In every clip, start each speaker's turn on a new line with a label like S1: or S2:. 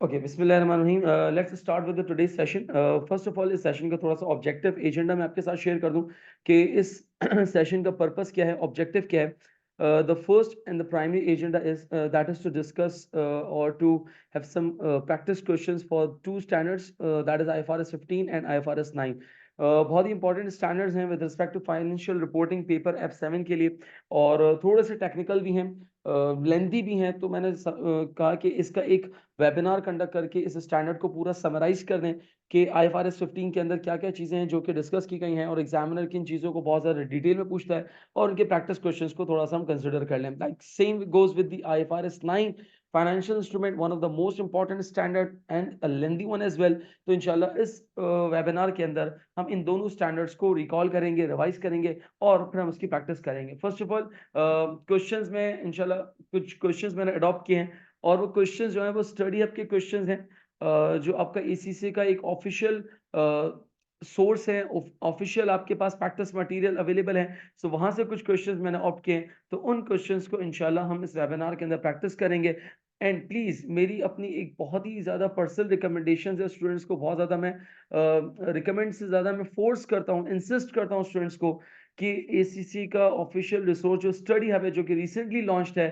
S1: Okay, बिस्मिल्लाहिर्रहमानिर्रहीम। Let's start with the today's session. First of all इस session का थोड़ा सा ऑब्जेक्टिव एजेंडा मैं आपके साथ शेयर कर दूं कि इस सेशन का पर्पस क्या है, ऑब्जेक्टिव क्या है. The first and the primary agenda is that is to discuss और to have some practice questions for two standards, that is IFRS 15 and IFRS 9. बहुत ही इंपॉर्टेंट स्टैंडर्ड्स हैं with respect to financial reporting paper F7 के लिए, और थोड़े से technical भी हैं, लेंथी भी हैं. तो मैंने कहा कि इसका एक वेबिनार कंडक्ट करके इस स्टैंडर्ड को पूरा समराइज कर दें कि IFRS 15 के अंदर क्या क्या चीज़ें हैं जो कि डिस्कस की गई हैं और एग्जामिनर किन चीज़ों को बहुत ज़्यादा डिटेल में पूछता है, और उनके प्रैक्टिस क्वेश्चंस को थोड़ा सा हम कंसिडर कर लें. Like same goes with the IFRS 9 financial instrument, one of the most important standard and a lengthy one as well. तो इंशाल्लाह इस वेबिनार के अंदर हम इन दोनों स्टैंडर्ड्स को रिकॉल करेंगे, रिवाइज करेंगे, और फिर हम उसकी प्रैक्टिस करेंगे. फर्स्ट ऑफ ऑल क्वेश्चंस में इंशाल्लाह कुछ क्वेश्चंस मैंने अडॉप्ट किए हैं, और वो क्वेश्चंस जो है वो स्टडी हब के क्वेश्चंस हैं, जो आपका ACC का एक ऑफिशियल सोर्स है, ऑफिशियल आपके पास प्रैक्टिस मटेरियल अवेलेबल है. सो वहां से कुछ क्वेश्चंस मैंने ऑप्ट किए हैं, तो उन क्वेश्चंस को इंशाल्लाह हम इस वेबिनार के अंदर प्रैक्टिस करेंगे. एंड प्लीज मेरी अपनी एक बहुत ही ज्यादा पर्सनल रिकमेंडेशन है स्टूडेंट्स को, बहुत ज्यादा मैं रिकमेंड से ज्यादा मैं फोर्स करता हूँ, इंसिस्ट करता हूँ स्टूडेंट्स को कि ACC का ऑफिशियल रिसोर्स जो स्टडी हब है, जो कि रिसेंटली लॉन्च्ड है,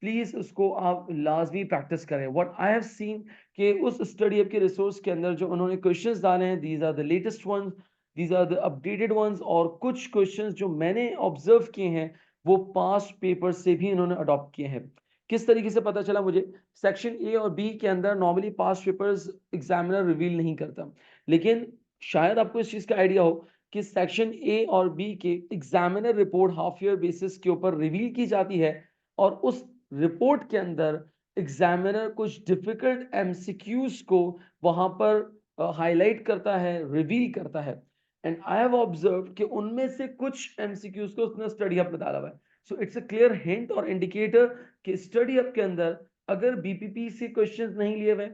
S1: प्लीज उसको आप लाजमी प्रैक्टिस करें. व्हाट आई हैव सीन कि उस स्टडी हब के रिसोर्स के अंदर जो उन्होंने क्वेश्चंस डाले हैं, these are the latest ones, these are the updated ones, और कुछ क्वेश्चंस जो मैंने ऑब्जर्व किए हैं वो पास्ट पेपर से भी इन्होंने अडॉप्ट किए हैं. किस तरीके से पता चला मुझे? सेक्शन A और B के अंदर normally past papers examiner reveal नहीं करता, लेकिन शायद आपको इस चीज का आइडिया हो कि सेक्शन A और B के examiner report half year basis के ऊपर रिवील की जाती है, और उस रिपोर्ट के अंदर एग्जामिनर कुछ डिफिकल्ट MCQs को वहां पर हाईलाइट करता है, रिवील करता है. एंड आई हैव ऑब्जर्व कि उनमें से कुछ MCQs को उसने स्टडी हब में डाला हुआ है. So it's a clear hint और इंडिकेटर कि स्टडी हब के अंदर अगर BPP से क्वेश्चंस नहीं लिए हुए,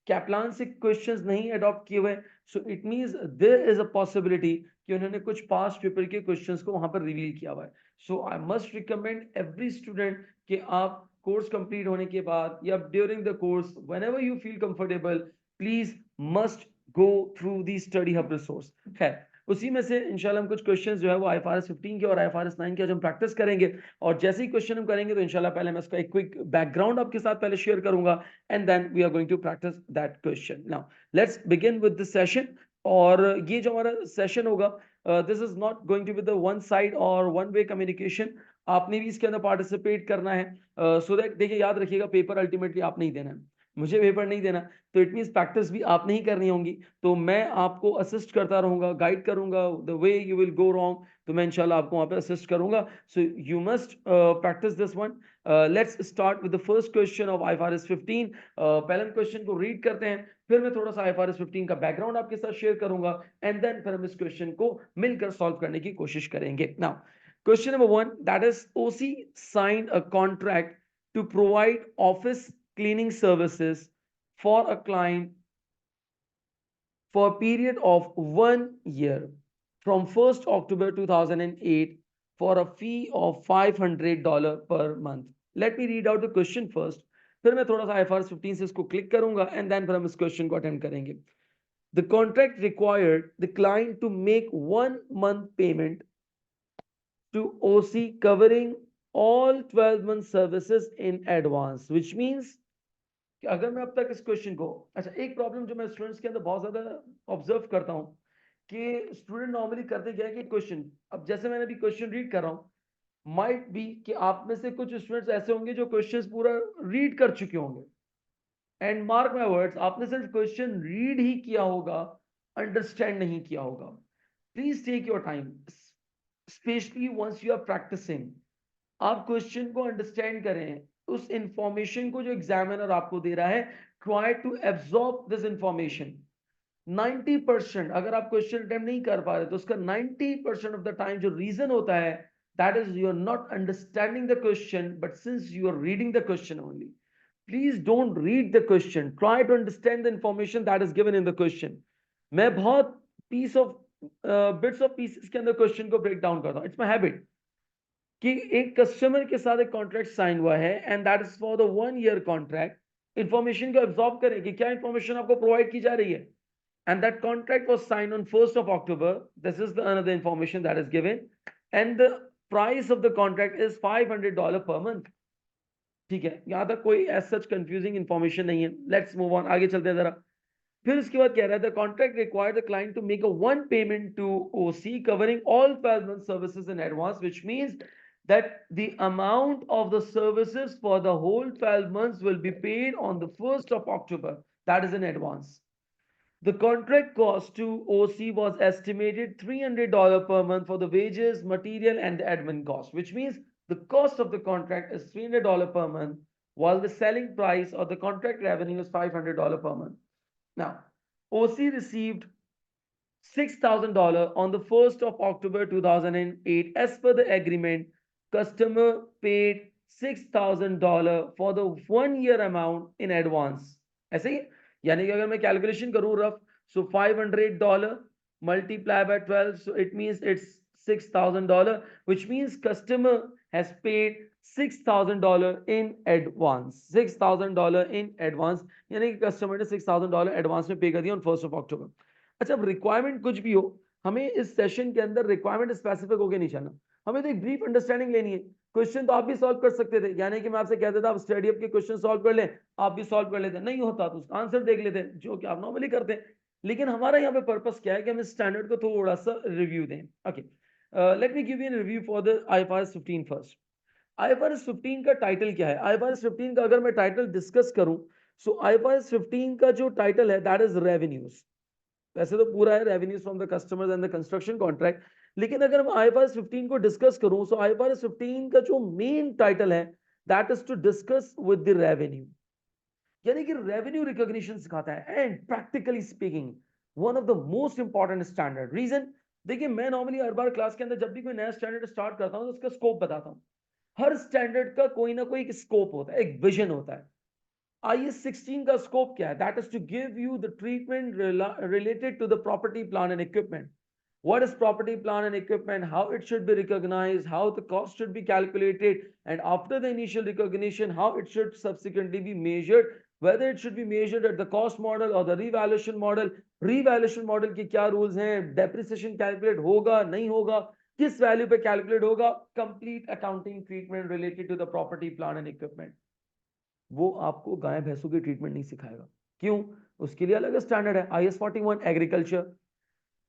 S1: कैप्लान से क्वेश्चंस नहीं अडॉप्ट किए हुए, so it means there is a possibility कि उन्होंने कुछ पास्ट पेपर के क्वेश्चंस को वहां पर रिवील किया हुआ है. So I must recommend every student कि आप कोर्स कंप्लीट होने के बाद या during the course, whenever you feel comfortable, please must go through the study hub resource. खैर, उसी में से इंशाल्लाह हम कुछ क्वेश्चंस जो है वो IFRS 15 के और IFRS 9 के आज हम प्रैक्टिस करेंगे, और जैसे ही क्वेश्चन हम करेंगे तो इंशाल्लाह पहले मैं इसका एक क्विक बैकग्राउंड आपके साथ पहले शेयर करूंगा, and then we are going to practise that question. Now let's begin with this session. और ये जो हमारा सेशन होगा, this is not going to be the one side और वन वे कम्युनिकेशन. आपने भी इसके अंदर पार्टिसिपेट करना है, सो दैट देखिए, याद रखिएगा, पेपर अल्टीमेटली आप नहीं देना है, मुझे पेपर नहीं देना, तो इट मींस प्रैक्टिस भी आप नहीं करनी होंगी. तो मैं आपको असिस्ट करता रहूंगा, गाइड करूंगा, the way you will go wrong, तो मैं इंशाल्लाह आपको वहां पे असिस्ट करूंगा. So you must practice this one. Let's start with the first question of IFRS 15. पहले क्वेश्चन को रीड करते हैं, फिर मैं थोड़ा सा IFRS 15 का बैकग्राउंड आपके साथ शेयर करूंगा, एंड देन फिर हम इस क्वेश्चन को मिलकर सॉल्व करने की कोशिश करेंगे. Now question number 1, that is OC signed a contract to provide office cleaning services for a client for a period of 1 year from 1st October 2008 for a fee of $500 per month. Let me read out the question first. फिर मैं थोड़ा सा IFRS 15 से इसको click करूंगा, and then फिर हम इस क्वेश्चन को अटेम्प्ट करेंगे. The contract required the client to make 1 month payment to OC covering all 12 month services in advance, which means कि अगर मैं अब तक इस क्वेश्चन को, अच्छा, एक प्रॉब्लम जो मैं स्टूडेंट्स के अंदर बहुत ज्यादा ऑब्जर्व करता हूं कि स्टूडेंट नॉर्मली करते क्या है कि क्वेश्चन, अब जैसे मैंने अभी क्वेश्चन रीड कर रहा हूं, माइट बी कि आप में से कुछ स्टूडेंट्स ऐसे होंगे जो क्वेश्चंस पूरा रीड कर चुके होंगे, एंड मार्क माय वर्ड्स, आपने सिर्फ क्वेश्चन रीड ही किया होगा, अंडरस्टैंड नहीं किया होगा. Please take your time, specially once you are practising. आप क्वेश्चन को अंडरस्टैंड करें, उस इंफॉर्मेशन को जो एग्जामिनर आपको दे रहा है, try to absorb this information. 90%, अगर आप क्वेश्चन अटेम्प्ट नहीं कर पा रहे तो उसका 90% ऑफ द टाइम जो रीजन होता है, that is you are not understanding the question, but since you are reading the question only, please don't read the question, try to understand the information that is given in the question. मैं बहुत piece of bits of pieces के अंदर question को break down करता हूं. It's my habit कि एक customer के साथ एक कॉन्ट्रैक्ट साइन हुआ है, and that is for the 1 year contract. Information को एब्जॉर्ब करें कि क्या इंफॉर्मेशन आपको प्रोवाइड की जा रही है. And that contract was signed on 1st of October. This is another information that is given. And the price of the contract is $500 per month. ठीक है, यहां तक कोई as such confusing information नहीं है. Let's move on. आगे चलते हैं जरा. फिर उसके बाद कह रहा है the contract required the client to make a one payment to OC covering all 12 month services in advance, which means that the amount of the services for the whole 12 months will be paid on the 1st of October. That is in advance. The contract cost to OC was estimated $300 per month for the wages, material, and the admin cost, which means the cost of the contract is $300 per month, while the selling price or the contract revenue is $500 per month. Now, OC received $6,000 on the 1st of October 2008. As per the agreement, customer paid $6,000 for the 1 year amount in advance. ऐसे ही यानी कि अगर मैं calculation करूं rough, so $500 multiply by 12, so it means it's $6,000, which means customer has paid $6,000 in advance. $6,000 in advance यानी कि customer ने $6,000 advance में पे कर दिया ऑन 1st of October. अच्छा, अब रिक्वायरमेंट कुछ भी हो, हमें इस सेशन के अंदर रिक्वायरमेंट स्पेसिफिक होकर नहीं चलना. हमें तो एक ब्रीफ अंडरस्टैंडिंग लेनी है. क्वेश्चन तो आप भी सॉल्व कर सकते थे, यानी कि मैं आपसे कहता था आप स्टडी अप के क्वेश्चन सॉल्व कर लें, आप भी सॉल्व कर लेते. नहीं होता तो उसका आंसर देख लेते, जो कि आप नॉर्मली करते हैं. लेकिन हमारा यहाँ पे पर्पस क्या है कि हम स्टैंडर्ड को थोड़ा सा रिव्यू दें. Okay, let me give you an review for the IFRS 15 first. IFRS 15 का टाइटल क्या है? IFRS 15 का अगर मैं टाइटल डिस्कस करूं, सो IFRS 15 का जो टाइटल है दैट इज रेवेन्यूज. वैसे तो पूरा है revenues from the customers and the construction contract, लेकिन अगर मैं IFRS 15 को डिस्कस करूं, सो IFRS 15 का जो मेन टाइटल है that is to discuss with the revenue, यानी कि रेवेन्यू रिकॉग्निशन सिखाता है. And practically speaking one of the most important standard. Reason देखिए, मैं नॉर्मली हर बार क्लास के अंदर जब भी कोई नया स्टैंडर्ड स्टार्ट करता हूं तो उसका स्कोप बताता हूं. हर स्टैंडर्ड का कोई ना कोई एक स्कोप होता है, एक विजन होता है. IS 16 का स्कोप क्या है? That is to give you the treatment related to the property plan and equipment. What is property plan and equipment, how it should be recognized, how the cost should be calculated, and after the initial recognition how it should subsequently be measured, whether it should be measured at the cost model or the revaluation model. Revaluation model के क्या rules हैं, depreciation calculate होगा नहीं होगा, किस value पे calculate होगा, complete accounting treatment related to the property plan and equipment. वो आपको गाय भैंसों की ट्रीटमेंट नहीं सिखाएगा. क्यों? उसके लिए अलग स्टैंडर्ड है, IS 41 एग्रीकल्चर.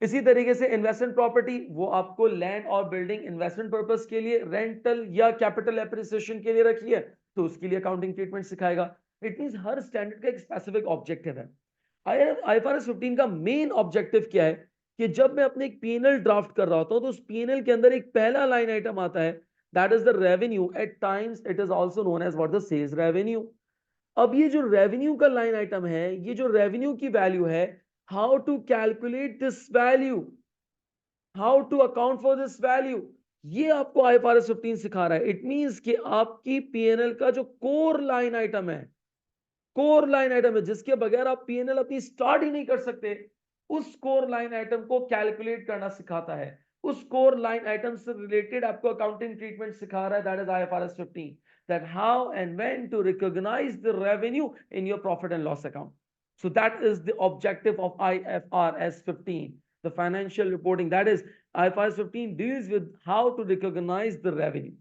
S1: इसी तरीके से इन्वेस्टमेंट प्रॉपर्टी, वो आपको लैंड और बिल्डिंग इन्वेस्टमेंट पर्पस के लिए, रेंटल या कैपिटल एप्रिसिएशन के लिए रखी है, तो उसके लिए अकाउंटिंग ट्रीटमेंट सिखाएगा. इट मींस हर स्टैंडर्ड का एक स्पेसिफिक ऑब्जेक्टिव है. IFRS 15 का मेन ऑब्जेक्टिव क्या है कि जब मैं अपने एक P&L ड्राफ्ट कर रहा होता हूं तो उस P&L के अंदर एक पहला लाइन आइटम आता है, that is the revenue. At times it is also known as what the sales revenue. अब ये जो रेवेन्यू का लाइन आइटम है, ये जो रेवेन्यू की वैल्यू है, how to calculate this value, how to account for this value, ये आपको IFRS 15 सिखा रहा है. इट मींस कि आपकी P&L का जो कोर लाइन आइटम है, कोर लाइन आइटम है जिसके बगैर आप P&L अपनी स्टार्ट ही नहीं कर सकते, उस कोर लाइन आइटम को कैलकुलेट करना सिखाता है. उस कोर लाइन आइटम से रिलेटेड आपको अकाउंटिंग ट्रीटमेंट सिखा रहा है, that is IFRS 15. that how and when to recognize the revenue in your profit and loss account. So that is the objective of IFRS 15, the financial reporting. That is IFRS 15 deals with how to recognize the revenue.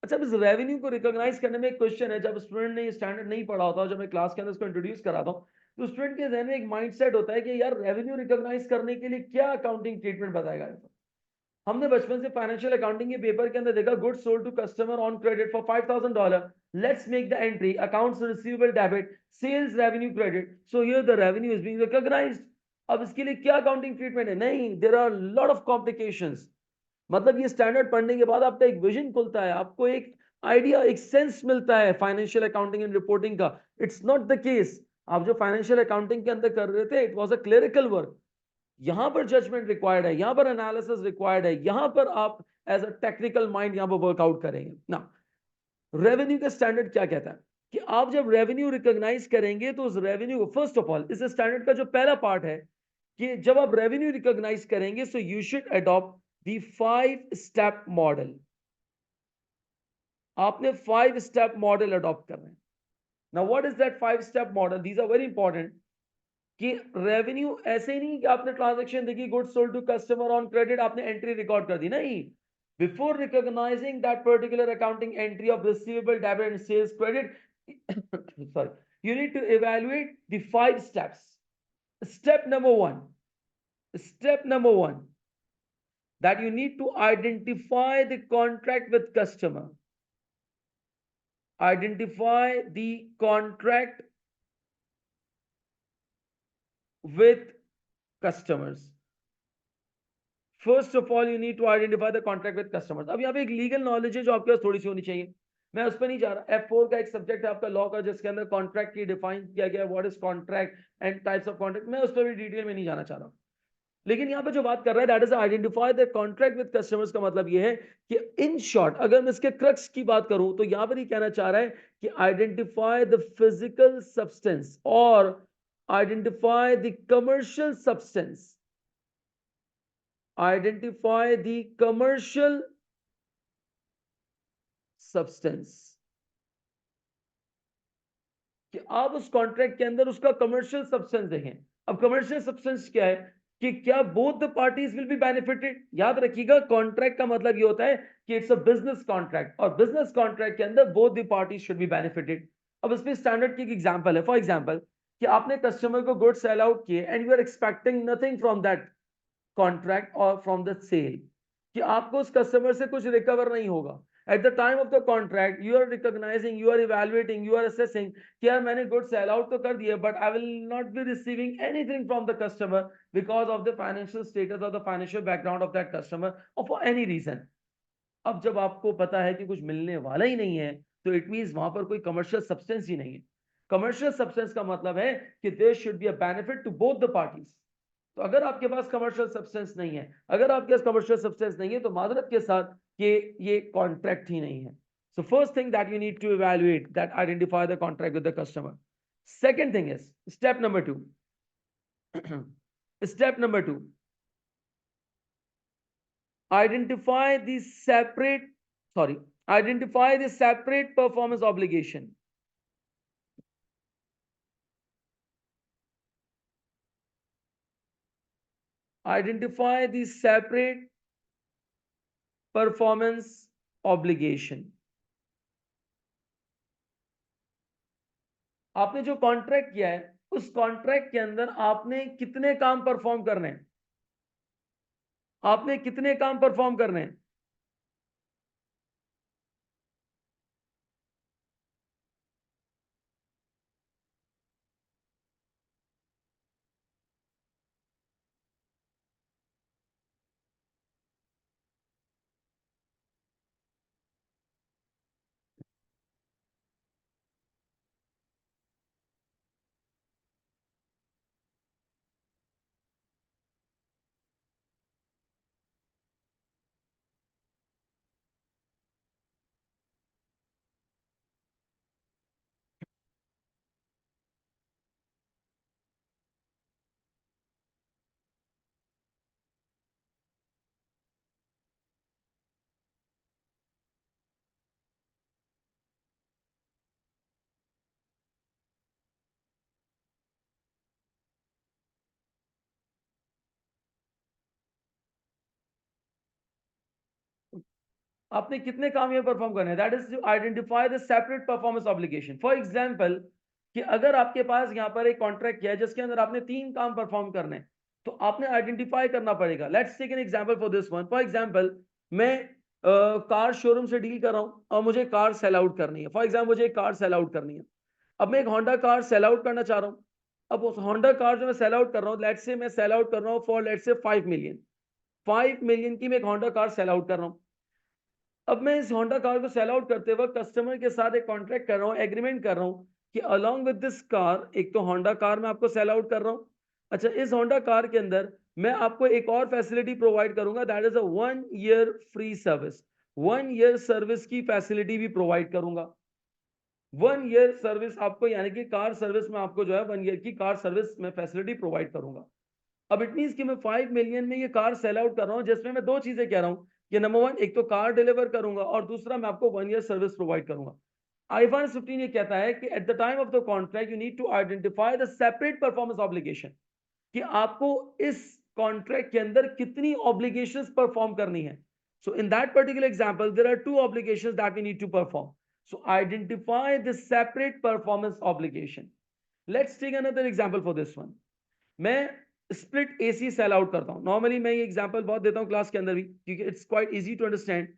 S1: अच्छा, इस revenue को recognise करने में एक question है. जब student ने standard नहीं पढ़ा होता, जब मैं क्लास के अंदर इसको इंट्रोड्यूस कराता हूँ, तो स्टूडेंट के जहन में एक माइंडसेट होता है कि यार रेवेन्यू रिकॉग्नाइज करने के लिए क्या अकाउंटिंग ट्रीटमेंट बताएगा. हमने बचपन से फाइनेंशियल अकाउंटिंग के पेपर के अंदर देखा, goods sold to customer on credit for $5,000, let's make the entry accounts receivable debit sales revenue credit, so here the revenue is being recognised. अब इसके लिए क्या अकाउंटिंग ट्रीटमेंट है? नहीं, there are lot of complications. मतलब ये standard पढ़ने के बाद आपका एक विजन खुलता है, आपको एक आइडिया, एक सेंस मिलता है फाइनेंशियल अकाउंटिंग एंड रिपोर्टिंग का. It's not the case. आप जो फाइनेंशियल अकाउंटिंग के अंदर कर रहे थे, it was a clerical work. यहां पर जजमेंट रिक्वायर्ड है, यहां पर एनालिसिस रिक्वायर्ड है, यहां पर आप एज अ टेक्निकल माइंड यहां पर वर्कआउट करेंगे ना. रेवेन्यू का स्टैंडर्ड क्या कहता है कि आप जब रेवेन्यू रिकॉग्नाइज करेंगे तो उस रेवेन्यू को, फर्स्ट ऑफ ऑल इस स्टैंडर्ड का जो पहला पार्ट है कि जब आप रेवेन्यू रिकॉग्नाइज करेंगे, so you should adopt the 5 step model. आपने 5 स्टेप मॉडल अडॉप्ट करना है. Now what is that 5 step model? These are very important कि रेवेन्यू ऐसे ही नहीं कि आपने ट्रांजैक्शन देखी, goods sold to customer on credit, आपने एंट्री रिकॉर्ड कर दी, नहीं। Before recognising that particular accounting entry of receivable, debit and sales credit, sorry, you need to evaluate the 5 steps. Step number one, that you need to identify the contract with customer. Identify the contract with customers. First of all, you need to identify the contract with customers. अब यहाँ पे एक legal knowledge है जो आपके पास थोड़ी सी होनी चाहिए, मैं उस पर नहीं जा रहा। F4 का एक सब्जेक्ट है आपका लॉ का जिसके अंदर कॉन्ट्रैक्ट की डिफाइन किया गया है, what is contract and types of contract, मैं उस पर भी डिटेल में नहीं जाना चाह रहा। लेकिन यहाँ पे जो बात कर रहा है that is identify the contract with customers का मतलब ये है कि इन शॉर्ट अगर मैं इसके क्रक्स की बात करूं तो यहाँ पर ही कहना चाह रहा है कि आइडेंटिफाई द फिजिकल सब्सटेंस और identify the commercial substance, identify the commercial substance, कि आप उस कॉन्ट्रैक्ट के अंदर उसका कमर्शियल सब्सटेंस देखें। अब कमर्शियल सब्सटेंस क्या है कि क्या both the parties will be benefited. याद रखिएगा कॉन्ट्रैक्ट का मतलब ये होता है कि इट्स अ बिजनेस कॉन्ट्रैक्ट, और बिजनेस कॉन्ट्रैक्ट के अंदर both the parties should be benefited. अब इसमें स्टैंडर्ड की एक एग्जांपल है, फॉर एग्जांपल कि आपने कस्टमर को गुड्स सेल आउट किए and you are expecting nothing from that contract और फ्रॉम द सेल, कि आपको उस कस्टमर से कुछ रिकवर नहीं होगा। At the time of the contract, you are recognizing, you are evaluating, you are assessing कि यार मैंने गुड सेल आउट तो कर दिया but I will not be receiving anything from the customer because of the financial status और the financial background of that customer और for any reason. अब जब आपको पता है कि कुछ मिलने वाला ही नहीं है तो इट मींस वहां पर कोई कमर्शियल सब्सटेंस ही नहीं है। कमर्शियल सब्सटेंस का मतलब है कि there should be a benefit to both the parties. तो अगर आपके पास कमर्शियल सब्सटेंस नहीं है, अगर आपके पास कमर्शियल सब्सटेंस नहीं है तो माजरत के साथ कि ये कॉन्ट्रैक्ट ही नहीं है। So first thing that you need to evaluate that identify the contract with the customer. Second thing is step number 2, step number 2, identify the separate, sorry, identify the separate performance obligation. Identify the separate performance obligation. आपने जो contract किया है उस contract के अंदर आपने कितने काम परफॉर्म करने हैं, आपने कितने काम परफॉर्म करने हैं। आपने कितने काम ये परफॉर्म करने हैं, that is to identify the separate performance obligation. For example कि अगर आपके पास यहाँ पर एक कॉन्ट्रैक्ट किया है जिसके अंदर आपने 3 काम परफॉर्म करने हैं तो आपने आइडेंटिफाई करना पड़ेगा। Let's take an example for this one. For example मैं कार शोरूम से डील कर रहा हूँ और मुझे कार सेल आउट करनी है। फॉर एग्जाम्पल मुझे एक कार सेल आउट करनी है। अब मैं एक होंडा कार सेल आउट करना चाह रहा हूँ। अब उस होंडा कार जो मैं सेल आउट कर रहा हूँ, लेट्स से मैं सेल आउट कर रहा हूँ for let's say 5 million, 5 million की मैं एक होंडा कार सेल आउट कर रहा हूँ। अब मैं इस होंडा कार को सेल आउट करते वक्त कस्टमर के साथ एक कॉन्ट्रैक्ट कर रहा हूँ, एग्रीमेंट कर रहा हूँ कि अलोंग विद दिस कार, एक तो होंडा कार मैं आपको सेल आउट कर रहा हूँ। अच्छा, इस होंडा कार के अंदर मैं आपको एक और फैसिलिटी प्रोवाइड करूंगा, that is a 1 year free service. 1 year service की फैसिलिटी भी प्रोवाइड करूंगा। 1 ईयर सर्विस आपको, यानी कि कार सर्विस में आपको जो है 1 ईयर की कार सर्विस में फैसिलिटी प्रोवाइड करूंगा। अब इट मींस कि मैं 5 मिलियन में ये कार सेल आउट कर रहा हूं जिसमें मैं 2 चीजें कह रहा हूं कि नंबर 1 एक तो कार डिलीवर करूंगा और दूसरा मैं आपको 1 ईयर सर्विस प्रोवाइड करूंगा। IFRS 15 ये कहता है कि at the time of the contract you need to identify the separate performance obligation, कि आपको इस कॉन्ट्रैक्ट के अंदर कितनी ऑब्लिगेशंस परफॉर्म करनी है. So in that particular example, there are two obligations that we need to perform. So identify the separate performance obligation. Let's take another example for this one. मैं split AC sell out करता हूं. Normally मैं ये example बहुत देता हूं class के अंदर भी, क्योंकि it's quite easy to understand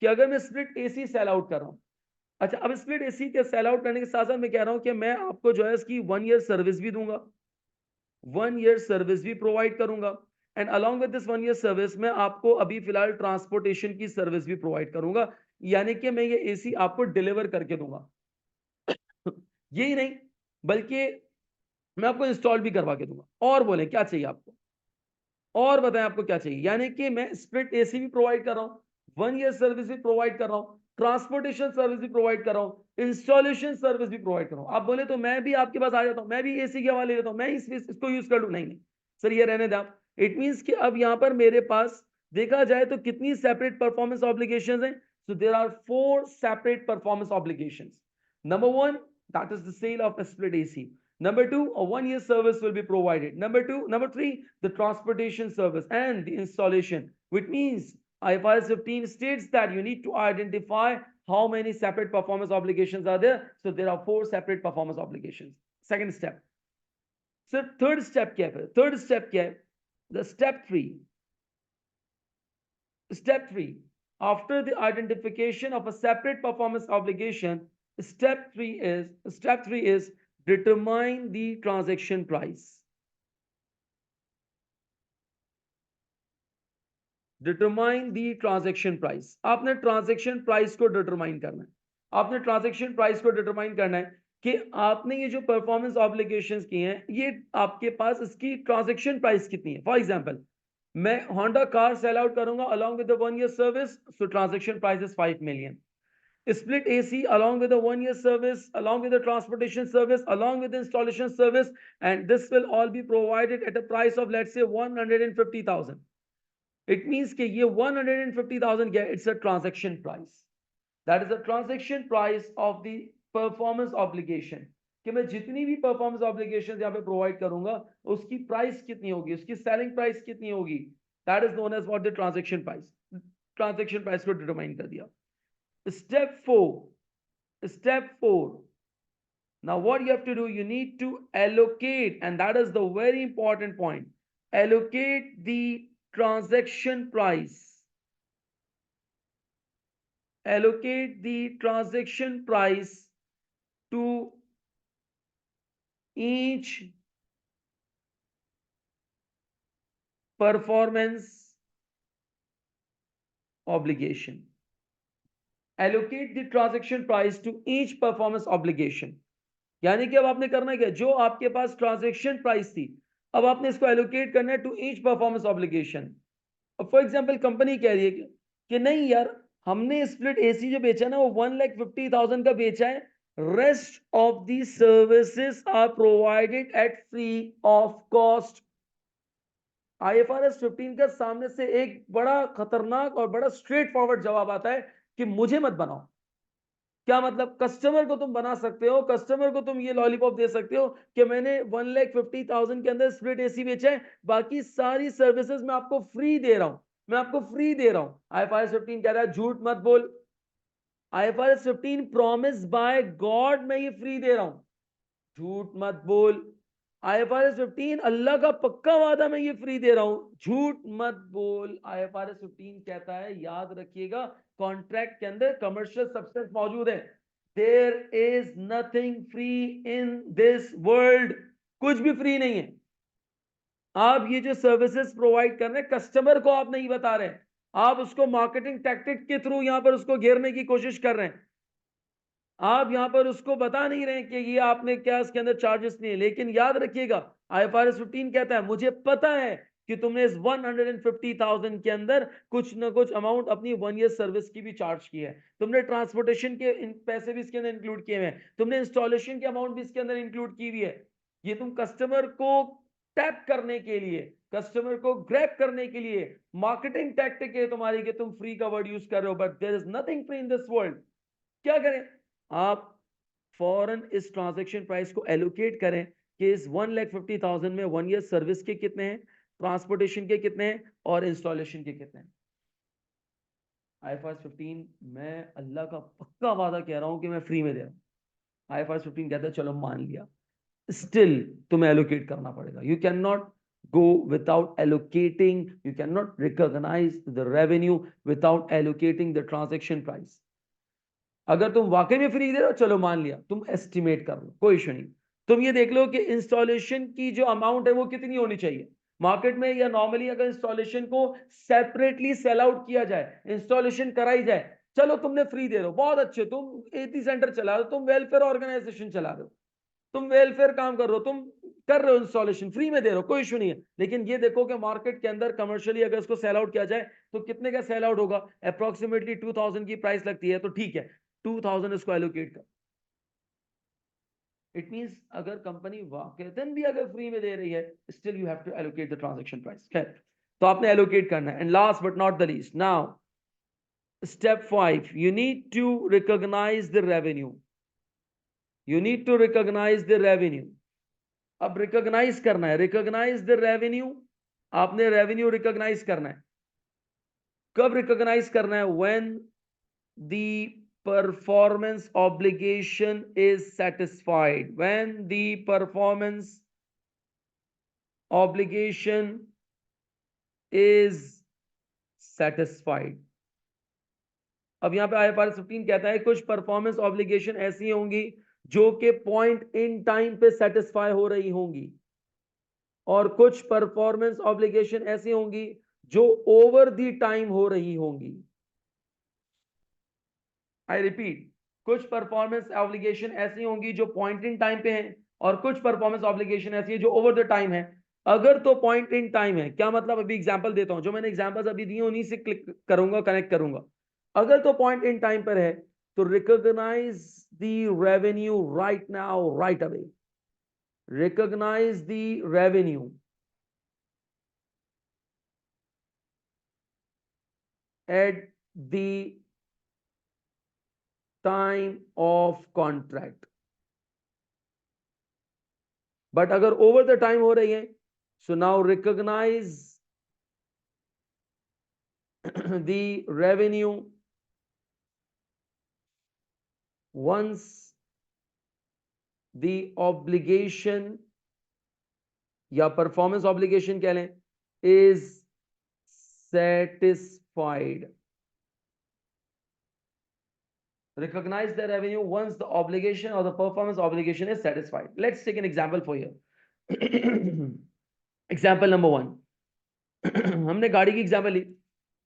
S1: कि अगर मैं स्प्लिट एसी सेल आउट कर रहा हूं. अच्छा, अब स्प्लिट एसी के सेल आउट करने के साथ साथ मैं कह रहा हूं कि मैं आपको जो है इसकी 1 ईयर सर्विस भी दूंगा, 1 ईयर सर्विस भी प्रोवाइड करूंगा, and along with this 1 year service मैं आपको अभी फिलहाल ट्रांसपोर्टेशन की सर्विस भी प्रोवाइड करूंगा, यानी कि मैं ये एसी आपको डिलीवर करके दूंगा. यही नहीं, बल्कि मैं आपको इंस्टॉल भी करवा के दूंगा. और बोले क्या चाहिए आपको, और बताएं आपको क्या चाहिए. यानी कि मैं स्प्लिट एसी भी प्रोवाइड कर रहा हूं, 1 ईयर सर्विस भी प्रोवाइड कर रहा हूं, ट्रांसपोर्टेशन सर्विस भी प्रोवाइड कर रहा हूं, इंस्टॉलेशन सर्विस भी प्रोवाइड कर रहा हूं. आप बोले तो मैं भी आपके पास आ जाता हूं, मैं भी एसी के हवाले लेता हूं, मैं इसको यूज कर लूं. नहीं नहीं सर, ये रहने दें. इट मींस कि अब यहां पर मेरे पास देखा जाए तो कितनी सेपरेट परफॉर्मेंस ऑब्लिगेशंस हैं. So there are 4 separate performance obligations. Number 1, that is the sale of a split AC. Number 2, a 1 year service will be provided. Number 3, the transportation service and the installation, which means IFRS 15 states that you need to identify how many separate performance obligations are there. So there are 4 separate performance obligations. Second step. So third step क्या है? Third step क्या है? The step 3. Step 3. After the identification of a separate performance obligation, step 3 is determine the transaction price. Determine the transaction price. आपने transaction price को determine करना है. आपने transaction price को determine करना है कि आपने ये जो performance obligations की हैं, ये आपके पास इसकी transaction price कितनी है. For example, मैं Honda car sell out करूंगा along with the 1 year service, so transaction price is 5 million. Split AC along with the 1 year service, along with the transportation service, along with the installation service, and this will all be provided at a price of, let's say, 150,000. It means कि ये 150,000 क्या, it's a transaction price. That is the transaction price of the performance obligation. कि मैं जितनी भी performance obligations यहाँ पे provide करूंगा, उसकी price कितनी होगी, उसकी selling price कितनी होगी. That is known as what the transaction price. Transaction price को determine कर दिया. Step 4. Now what you have to do, you need to allocate, and that is the very important point. Allocate the transaction price. Allocate the transaction price to each performance obligation. Allocate the transaction price to each performance obligation. यानी कि अब आपने करना क्या, जो आपके पास transaction price थी, अब आपने इसको एलोकेट करना है टू ईच परफॉर्मेंस ऑब्लिगेशन. अब फॉर एग्जांपल कंपनी कह रही है कि नहीं यार, हमने स्प्लिट एसी जो बेचा ना वो 1,50,000 का बेचा है, rest of the services are provided at free of cost. IFRS 15 का सामने से एक बड़ा खतरनाक और बड़ा स्ट्रेट फॉरवर्ड जवाब आता है कि मुझे मत बनाओ. क्या मतलब, कस्टमर को तुम बना सकते हो, कस्टमर को तुम ये लॉलीपॉप दे सकते हो कि मैंने 1,50,000 के अंदर स्प्लिट एसी बेचा है, बाकी सारी सर्विसेज मैं आपको फ्री दे रहा हूं, मैं आपको फ्री दे रहा हूं. IFRS 15 कह रहा है झूठ मत बोल. IFRS 15 प्रॉमिस बाय गॉड मैं ये फ्री दे रहा हूं, झूठ मत बोल. IFRS 15 अल्लाह का पक्का वादा मैं ये फ्री दे रहा हूं, झूठ मत बोल. IFRS 15 कहता है, याद रखिएगा, कॉन्ट्रैक्ट के अंदर कमर्शियल सब्सटेंस मौजूद है. There is nothing free in this world. कुछ भी फ्री नहीं है. आप ये जो सर्विसेज प्रोवाइड कर रहे हैं, कस्टमर को आप नहीं बता रहे, आप उसको मार्केटिंग टैक्टिक के थ्रू यहां पर उसको घेरने की कोशिश कर रहे हैं. आप यहां पर उसको बता नहीं रहे कि ये आपने क्या इसके अंदर चार्जेस नहीं है. लेकिन याद रखिएगा, IFRS 15 कहता है, मुझे पता है कि तुमने इस 150,000 के अंदर कुछ ना कुछ अमाउंट अपनी 1 ईयर सर्विस की भी चार्ज की है, तुमने ट्रांसपोर्टेशन के पैसे भी इसके अंदर इंक्लूड किए हुए हैं, तुमने इंस्टॉलेशन की अमाउंट भी इसके अंदर इंक्लूड की हुई है. ये तुम कस्टमर को टैप करने के लिए, कस्टमर को ग्रैब करने के लिए मार्केटिंग टैक्टिक है तुम्हारी कि तुम फ्री का वर्ड यूज कर रहे हो, but there is nothing free in this world. क्या करें, आप फौरन इस ट्रांजैक्शन प्राइस को एलोकेट करें कि इस 1,50,000 में 1 ईयर सर्विस के कितने हैं, ट्रांसपोर्टेशन के कितने हैं और इंस्टॉलेशन के कितने हैं। IFRS 15 मैं अल्लाह का पक्का वादा कह रहा हूं कि मैं फ्री में दे रहा हूं। IFRS 15 कहता है चलो मान लिया, स्टिल तुम्हें एलोकेट करना पड़ेगा। You can not go without allocating, you cannot recognize the revenue without allocating the transaction price। अगर तुम वाकई में फ्री दे रहे हो चलो मान लिया, तुम एस्टिमेट कर लो, कोई इशू नहीं। तुम ये देख लो कि इंस्टॉलेशन की जो अमाउंट है वो कितनी होनी चाहिए मार्केट में, या नॉर्मली अगर इंस्टॉलेशन को सेपरेटली सेल आउट किया जाए, इंस्टॉलेशन कराई जाए, चलो तुमने फ्री दे रहे हो, बहुत अच्छे, तुम एटी सेंटर चला रहे हो, तुम वेलफेयर ऑर्गेनाइजेशन चला रहे हो, तुम वेलफेयर काम कर रहे हो, तुम कर रहे हो इंस्टॉलेशन, फ्री में दे रहे हो, कोई इशू नहीं है। लेकिन ये देखो कि मार्केट के अंदर कमर्शियली अगर इसको सेल आउट किया जाए तो कितने का सेल आउट होगा, अप्रोक्सीमेटली 2000 की प्राइस लगती है, तो ठीक है 2000 इसको एलोकेट कर। इट मींस अगर कंपनी वाकईतन भी अगर फ्री में दे रही है, still you have to allocate the transaction price. खैर, तो आपने एलोकेट करना है। And last but not the least, now step 5, you need to recognize the revenue, you need to recognize the revenue। अब रिकॉग्नाइज करना है, रिकॉग्नाइज द रेवेन्यू, आपने revenue recognise करना है। कब रिकॉग्नाइज करना है, when the performance obligation is satisfied, when the performance obligation is satisfied. अब यहां पे IFRS 15 कहता है कुछ परफॉर्मेंस ऑब्लिगेशन ऐसी होंगी जो कि पॉइंट इन टाइम पे सेटिस्फाई हो रही होंगी, और कुछ परफॉर्मेंस ऑब्लिगेशन ऐसी होंगी जो ओवर द टाइम हो रही होंगी। आई रिपीट, कुछ परफॉर्मेंस ऑब्लिगेशन ऐसी होंगी जो पॉइंट इन टाइम पे हैं, और कुछ परफॉर्मेंस ऑब्लिगेशन ऐसी है जो ओवर द टाइम है। अगर तो पॉइंट इन टाइम है, क्या मतलब, अभी एग्जांपल देता हूं, जो मैंने एग्जांपल्स अभी दिए उन्हीं से क्लिक करूंगा, कनेक्ट करूंगा। अगर तो पॉइंट इन टाइम पर है तो recognise the revenue right now, right away, recognise the revenue at the time of contract। But अगर ओवर द टाइम हो रही है, so now recognize the revenue once the obligation या परफॉर्मेंस ऑब्लिगेशन कह लें is satisfied। Recognize the revenue once the obligation or the performance obligation is satisfied। Let's take an example for you। Example number 1, हमने गाड़ी की example ली,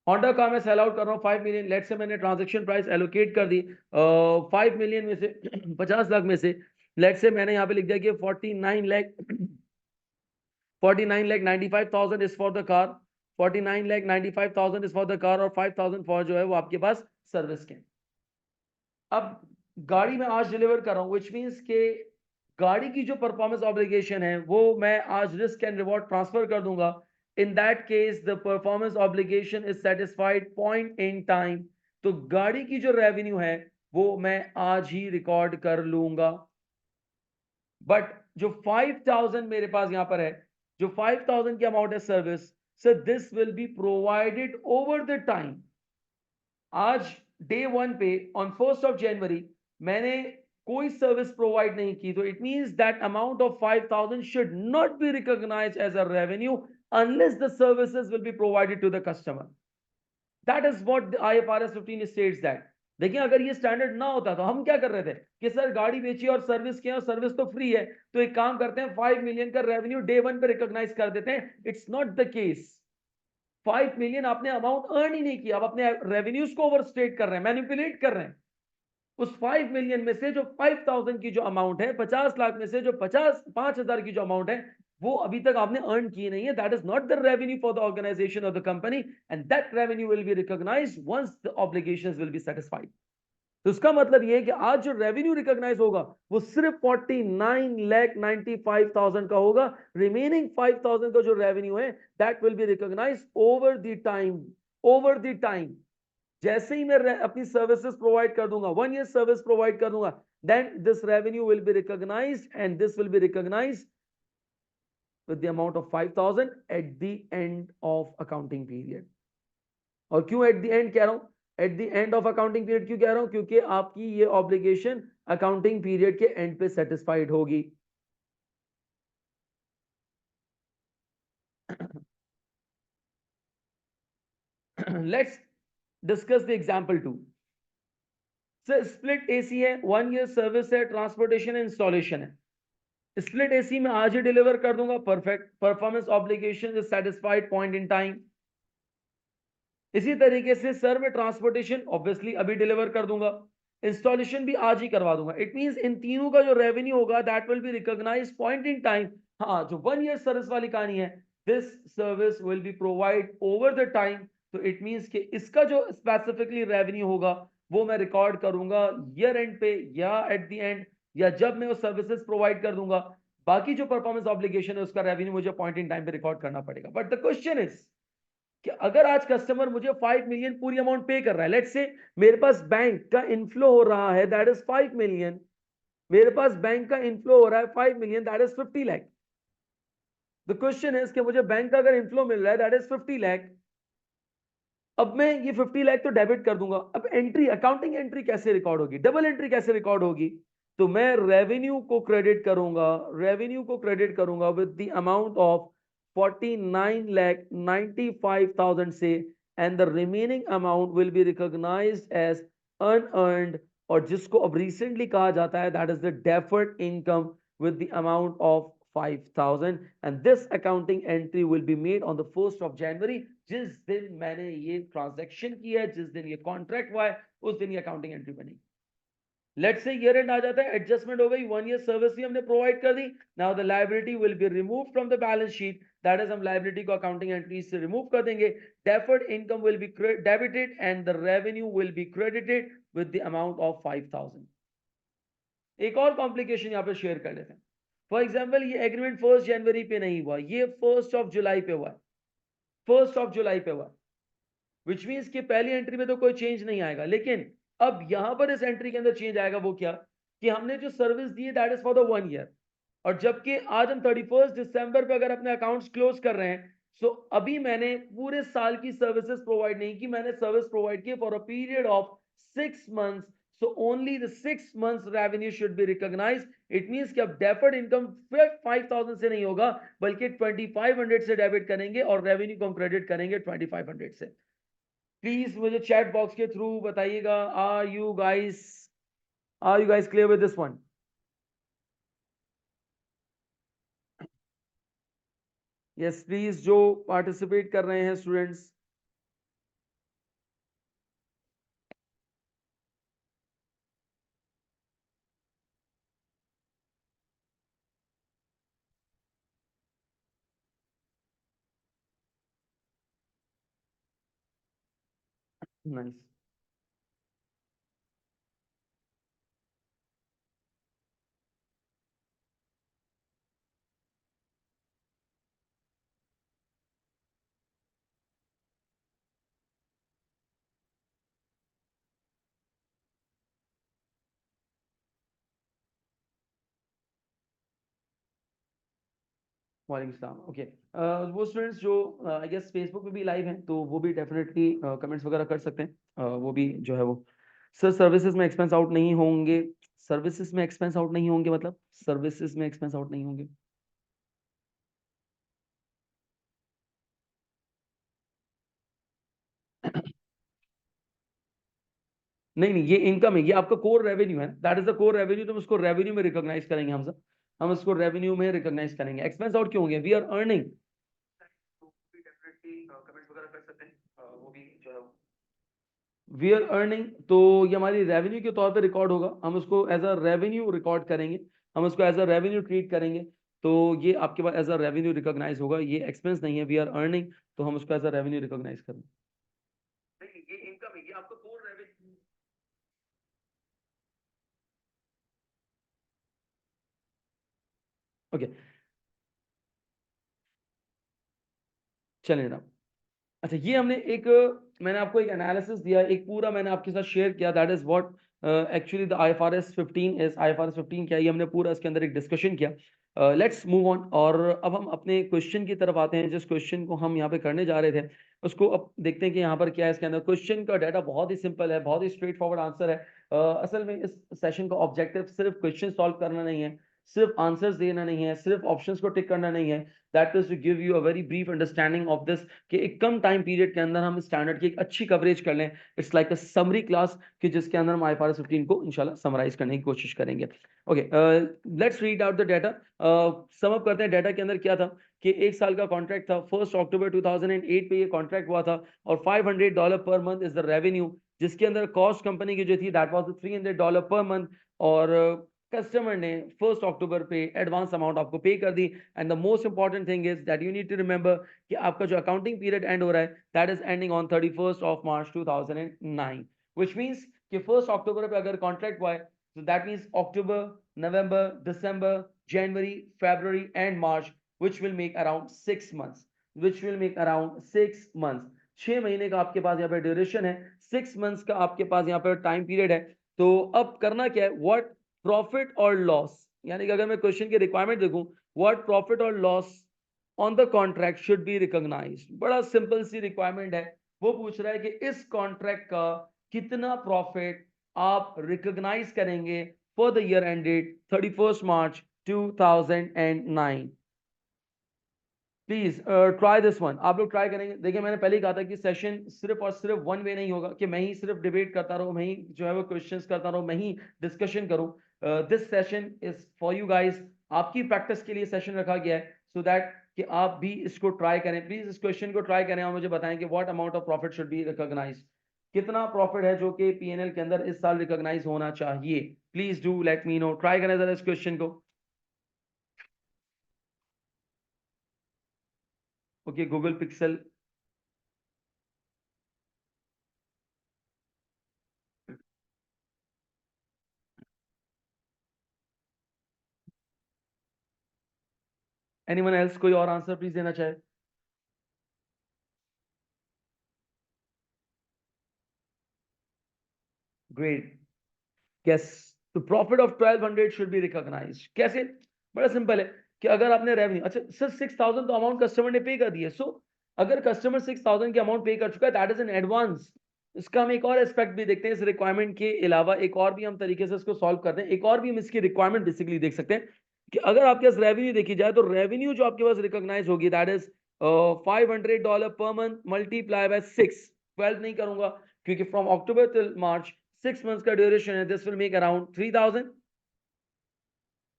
S1: Honda car में cell out कर रहा हूँ 5 मिलियन, लेट से मैंने ट्रांजैक्शन प्राइस एलोकेट कर दी 5 मिलियन में से 50 लाख में से, लेट से मैंने यहाँ पे लिख दिया कि 49,95,000 is for the car, 49,95,000 is for the car, और 5,000 फॉर जो है वो आपके पास सर्विस के। अब गाड़ी में आज डिलीवर कर रहा हूँ, विच मीन्स के गाड़ी की जो परफॉर्मेंस ऑब्लिगेशन है वो मैं आज रिस्क एंड रिवॉर्ड ट्रांसफर कर दूंगा। In that case the performance obligation is satisfied point in time. तो गाड़ी की जो रेवेन्यू है वो मैं आज ही रिकॉर्ड कर लूंगा। बट जो 5,000 मेरे पास यहां पर है, जो 5,000 की अमाउंट है service, so this will be provided over the time. आज डे 1 पे ऑन 1st ऑफ जनवरी मैंने कोई सर्विस प्रोवाइड नहीं की, तो it means that amount of 5,000 should not be recognised as a revenue unless the services will be provided to the customer. That is what IFRS 15 states that. देखिए अगर ये standard ना होता तो हम क्या कर रहे थे कि सर गाड़ी बेची और सर्विस किया और सर्विस तो फ्री है, तो एक काम करते हैं 5 मिलियन का रेवेन्यू डे 1 पे रिकॉग्नाइज कर देते हैं। It's not the case. 5 million आपने अमाउंट अर्न ही नहीं किया, आप अपने रेवेन्यूज को ओवरस्टेट कर रहे हैं, मैनिपुलेट कर रहे हैं। उस 5 मिलियन में से जो 5,000 की जो अमाउंट है, 50 लाख में से जो 5,000 की जो अमाउंट है, वो अभी तक आपने अर्न की नहीं है। That is not the revenue for the organisation of the company, and that revenue will be recognised once the obligations will be satisfied. तो इसका मतलब ये है कि आज जो रेवेन्यू रिकॉग्नाइज होगा वो सिर्फ 49,95,000 का होगा। रिमेनिंग 5,000 का जो रेवेन्यू है that will be recognise over the time, over the time. जैसे ही मैं अपनी सर्विसेज प्रोवाइड कर दूंगा, 1 ईयर सर्विस प्रोवाइड कर दूंगा, then this revenue will be recognized and this will be recognized with the amount of 5,000 at the end of accounting period. और क्यों एट द एंड कह रहा हूं, eight the end of accounting period क्यों कह रहा हूं, क्योंकि आपकी ये ऑब्लिगेशन अकाउंटिंग पीरियड के एंड पे सेटिस्फाइड होगी. Let's discuss the example 2. Split AC है, 1 ईयर सर्विस है, ट्रांसपोर्टेशन इंस्टॉलेशन है. स्प्लिट एसी में आज ही डिलीवर कर दूंगा, perfect. Performance obligation is satisfied point in time. इसी तरीके से सर मैं ट्रांसपोर्टेशन ऑब्वियसली अभी डिलीवर कर दूंगा, इंस्टॉलेशन भी आज ही करवा दूंगा. इट मींस इन तीनों का जो रेवेन्यू होगा that will be recognised point in time. हाँ, जो 1 ईयर सर्विस वाली कहानी है, this service will be provide over the time. तो इट मींस कि इसका जो स्पेसिफिकली रेवेन्यू होगा वो मैं रिकॉर्ड करूंगा ईयर एंड पे या एट द एंड या जब मैं वो सर्विसेज प्रोवाइड कर दूंगा. बाकी जो परफॉर्मेंस ऑब्लिगेशन है उसका रेवेन्यू मुझे पॉइंट इन टाइम पे रिकॉर्ड करना पड़ेगा. बट द क्वेश्चन इज कि अगर आज कस्टमर मुझे 5 मिलियन पूरी अमाउंट पे कर रहा है, लेट्स से मेरे पास बैंक का इनफ्लो हो रहा है दैट इज 5 मिलियन, मेरे पास बैंक का इनफ्लो हो रहा है 5 million that is 50 lakh. The question is कि मुझे बैंक का अगर इनफ्लो मिल रहा है दैट इज 50 लाख, अब मैं ये 50 लाख तो डेबिट कर दूंगा. अब एंट्री, अकाउंटिंग एंट्री कैसे रिकॉर्ड होगी, डबल एंट्री कैसे रिकॉर्ड होगी? तो मैं रेवेन्यू को क्रेडिट करूंगा, रेवेन्यू को क्रेडिट करूंगा विद द अमाउंट ऑफ 49,95,000 से, and the remaining amount will be recognised as unearned, और जिसको अब रिसेंटली कहा जाता है that is the deferred income with the amount of 5,000, and this accounting entry will be made on the 1st of January. जिस दिन मैंने ये ट्रांजैक्शन किया है, जिस दिन ये कॉन्ट्रैक्ट हुआ है, उस दिन ये अकाउंटिंग एंट्री बनेगी. लेट्स से ईयर एंड आ जाता है, एडजस्टमेंट हो गई, 1 ईयर सर्विस भी हमने प्रोवाइड कर दी. Now the liability will be remove from the balance sheet, that is हम लायबिलिटी को अकाउंटिंग एंट्री से रिमूव कर देंगे. Deferred income will be debited and the revenue will be credited with the amount of 5,000. एक और complication यहाँ पे share कर लेते हैं. फॉर एग्जाम्पल ये एग्रीमेंट 1 जनवरी पे नहीं हुआ, ये 1 जुलाई पे हुआ, 1 जुलाई पे हुआ, विच मीन्स कि पहली एंट्री में तो कोई चेंज नहीं आएगा. लेकिन अब यहां पर इस एंट्री के अंदर चेंज आएगा. वो क्या कि हमने जो सर्विस दी है that is for the 1 year, और जबकि आज हम 31 दिसंबर पे अगर अपने अकाउंट्स क्लोज कर रहे हैं, सो अभी मैंने पूरे साल की सर्विसेज प्रोवाइड नहीं की, मैंने सर्विस प्रोवाइड की for a period of 6 months. So only the 6 months revenue should be recognized. It means कि अब deferred income 5,000 से नहीं होगा बल्कि 2,500 से डेबिट करेंगे और रेवेन्यू को हम क्रेडिट करेंगे 2,500 से. प्लीज मुझे चैट बॉक्स के थ्रू बताइएगा, are you guys clear with this one? Yes please, जो पार्टिसिपेट कर रहे हैं स्टूडेंट्स. नाइस. वालेकुम सलाम. ओके, वो स्टूडेंट्स जो आई गेस फेसबुक पे भी लाइव हैं तो वो भी डेफिनेटली कमेंट्स वगैरह कर सकते हैं. वो भी जो है वो, सर सर्विसेज में एक्सपेंस आउट नहीं होंगे. सर्विसेज में एक्सपेंस आउट नहीं होंगे मतलब सर्विसेज में एक्सपेंस आउट नहीं होंगे. नहीं नहीं, ये इनकम है, ये आपका कोर रेवेन्यू है, that is the core revenue. तो उसको रेवेन्यू में रिकॉग्नाइज करेंगे हम सब, हम उसको रेवेन्यू में रिकॉग्नाइज करेंगे. एक्सपेंस आउट क्यों होंगे? We are earning. Definitely comments वगैरह कर सकते हैं. वो भी जो है वी आर अर्निंग, तो ये हमारी रेवेन्यू के तौर पे रिकॉर्ड होगा, हम उसको एज अ रेवेन्यू रिकॉर्ड करेंगे, हम उसको एज अ रेवेन्यू ट्रीट करेंगे. तो ये आपके पास एज अ रेवेन्यू रिकॉग्नाइज होगा, ये एक्सपेंस नहीं है. वी आर अर्निंग, तो हम उसको एज अ रेवेन्यू रिकॉग्नाइज करेंगे. ये इनकम है, ये आपका कोर रेवेन्यू. ओके, चलिए ना. अच्छा, ये हमने एक, मैंने आपको एक एनालिसिस दिया, एक पूरा मैंने आपके साथ शेयर किया, that is what actually the IFRS 15 is IFRS 15 क्या है, ये हमने पूरा इसके अंदर एक डिस्कशन किया। लेट्स मूव ऑन, और अब हम अपने क्वेश्चन की तरफ आते हैं। जिस क्वेश्चन को हम यहाँ पे करने जा रहे थे उसको अब देखते हैं कि यहाँ पर क्या है इसके अंदर। क्वेश्चन का डाटा बहुत ही सिंपल है, बहुत ही स्ट्रेट फॉरवर्ड आंसर है। असल में इस सेशन का ऑब्जेक्टिव सिर्फ क्वेश्चन सॉल्व करना नहीं है, सिर्फ आंसर्स देना नहीं है, सिर्फ ऑप्शंस को टिक करना नहीं है। That is to give you a very brief understanding of this, कि एक कम टाइम पीरियड के अंदर हम स्टैंडर्ड की एक अच्छी कवरेज कर लें। It's like a summary class, कि जिसके अंदर हम IFRS 15 को इंशाल्लाह समराइज करने की कोशिश करेंगे। Okay, let's read out the data. Sum up करते हैं डाटा के अंदर क्या था, कि एक साल का कॉन्ट्रैक्ट था, 1 अक्टूबर 2008 पे ये कॉन्ट्रैक्ट हुआ था, और $500 per month is the revenue, जिसके अंदर कॉस्ट कंपनी की जो थी दैट वाज $300 पर मंथ, और कस्टमर ने 1 अक्टूबर पे एडवांस अमाउंट आपको पे कर दी। And the most important thing is that you need to remember कि आपका जो अकाउंटिंग पीरियड एंड हो रहा है that is ending on 31 March 2009, which means कि 1 अक्टूबर पे अगर कॉन्ट्रैक्ट हुआ है, so that means October, November, December, January, February and March, which will make around 6 months, which will make around 6 months। 6 महीने का आपके पास यहाँ पे ड्यूरेशन है, 6 मंथ्स का आपके पास यहाँ पे टाइम पीरियड है। तो अब करना क्या है, व्हाट प्रॉफिट और लॉस, यानी कि अगर मैं क्वेश्चन की रिक्वायरमेंट देखूं, व्हाट प्रॉफिट और loss on the contract should be recognised. बड़ा सिंपल सी रिक्वायरमेंट है। वो पूछ रहा है कि इस कॉन्ट्रैक्ट का कितना प्रॉफिट आप रिकॉग्नाइज करेंगे for the year ended 31 March 2009। Please try this one, आप लोग ट्राई करेंगे। देखिए मैंने पहले ही कहा था कि सेशन सिर्फ और सिर्फ वन वे नहीं होगा, कि मैं ही सिर्फ डिबेट करता रहूं, मैं ही जो है वो क्वेश्चंस करता रहूं, मैं ही डिस्कशन करूं। This session is for you guys, आपकी प्रैक्टिस के लिए सेशन रखा गया है, सो दैट कि आप भी इसको ट्राई करें। प्लीज इस क्वेश्चन को ट्राई करें और मुझे बताएं कि what amount of profit should be recognise, कितना प्रॉफिट है जो कि P&L के अंदर इस साल रिकॉग्नाइज होना चाहिए। Please do let me know, try करें जरा इस क्वेश्चन को। Okay, Google Pixel, anyone else, कोई और आंसर प्लीज देना चाहे। ग्रेट, यस, तो profit of 1200 should be recognised. कैसे, बड़ा सिंपल है, कि अगर आपने रेवेन्यू, अच्छा सर 6000 तो अमाउंट कस्टमर ने पे कर दिया, सो अगर कस्टमर 6000 की अमाउंट पे कर चुका है दैट इज एन एडवांस। इसका हम एक और एस्पेक्ट भी देखते हैं, इस रिक्वायरमेंट के अलावा एक और भी हम तरीके से इसको सॉल्व करते हैं। एक और भी हम इसकी रिक्वायरमेंट बेसिकली देख सकते हैं, कि अगर आपके पास रेवेन्यू देखी जाए, तो रेवेन्यू जो आपके पास रिकॉग्नाइज होगी that is $500 per month multiply by 6। 12 नहीं करूंगा, क्योंकि from October till March 6 months का ड्यूरेशन है, this will make around 3000।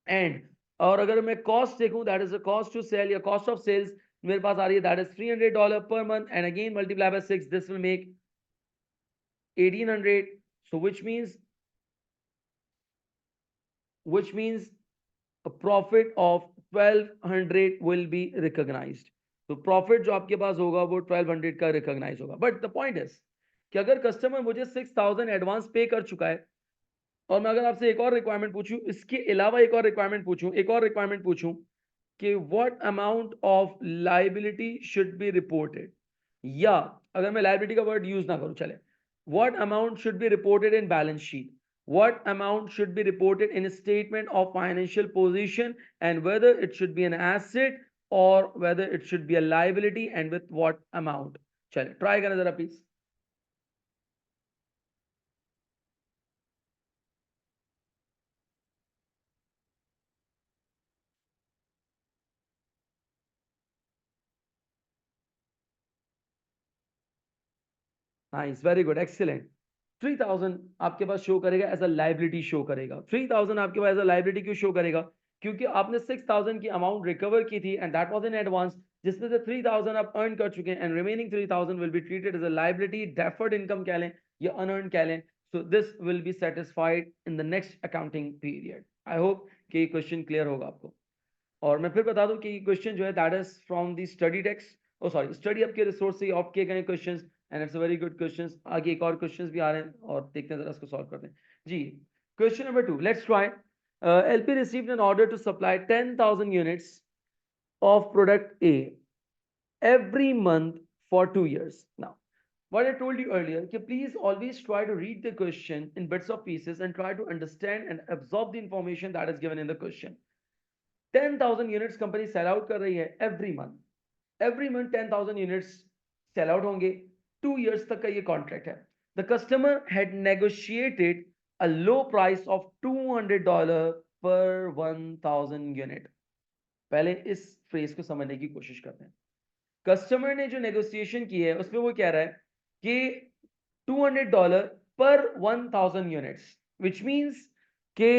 S1: And और अगर मैं कॉस्ट देखूं, that is the cost to sell या कॉस्ट ऑफ सेल्स, मेरे पास आ रही है that is $300 per month, and again multiply by 6, this will make 1800। so which means a profit of 1200 will be recognized। तो प्रॉफिट जो आपके पास होगा वो 1200 का रिकॉग्नाइज होगा। बट द पॉइंट इज कि अगर कस्टमर मुझे 6000 एडवांस पे कर चुका है, और मैं अगर आपसे एक और रिक्वायरमेंट पूछूं, इसके अलावा एक और रिक्वायरमेंट पूछूं, कि what amount of liability should be reported, या अगर मैं लाइबिलिटी का वर्ड यूज ना करूं, चले, what amount should be reported in balance sheet, what amount should be reported in a statement of financial position, and whether it should be an asset or whether it should be a liability, and with what amount। चले try करें जरा please. Nice, very good, excellent. 3000 आपके पास show करेगा as a liability, show करेगा 3000 आपके पास as a liability क्यों शो करेगा, क्योंकि आपने 6000 की अमाउंट रिकवर की थी and that was in advance, जिसमें से 3000 आप अर्न कर चुके हैं, and remaining 3000 will be treated as a liability, deferred income कह लें या अनअर्न्ड कह लें। सो this will be satisfied in the next accounting period. I hope कि ये क्वेश्चन क्लियर होगा आपको। और मैं फिर बता दूं कि क्वेश्चन जो है that is from the study text, oh sorry study up के रिसोर्स से ऑप्ट किए गए questions, and it's a very good questions. आगे एक और क्वेश्चंस भी आ रहे हैं और देखते हैं जरा इसको सॉल्व करते हैं जी। Question number 2, let's try. LP received an order to supply 10,000 units of product A every month for 2 years। Now what I told you earlier, कि please always try to read the question in bits of pieces and try to understand and absorb the information that is given in the question. 10,000 units company cell out कर रही है every month 10,000 units sell out होंगे 2 years तक का ये contract है the customer had negotiated a low price of $200 पर 1,000 unit पहले इस फ्रेज को समझने की कोशिश करते हैं कस्टमर ने जो नेगोशिएशन की है उसमें वो कह रहा है कि $200 पर 1,000 यूनिट्स विच मींस कि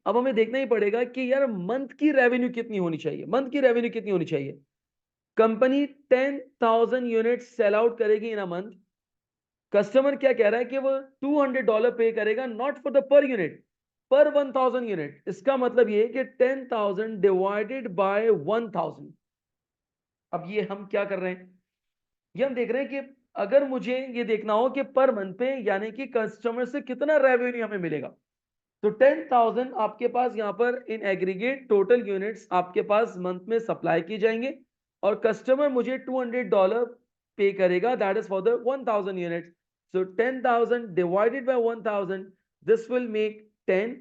S1: अब हमें देखना ही पड़ेगा कि यार मंथ की रेवेन्यू कितनी होनी चाहिए मंथ की रेवेन्यू कितनी होनी चाहिए कंपनी 10,000 यूनिट सेल आउट करेगी इन अ मंथ कस्टमर क्या कह रहा है कि वो $200 पे करेगा not for the per unit पर 1,000 यूनिट इसका मतलब ये कि 10,000 डिवाइडेड बाय 1,000 अब ये हम क्या कर रहे हैं ये हम देख रहे हैं कि अगर मुझे ये देखना हो कि पर मंथ पे यानी कि कस्टमर से कितना रेवेन्यू हमें मिलेगा तो 10,000 आपके पास यहाँ पर इन एग्रीगेट टोटल यूनिट्स आपके पास मंथ में सप्लाई की जाएंगे और कस्टमर मुझे $200 पे करेगा that is for the 1,000 units so 10,000 divided by 1,000 this will make 10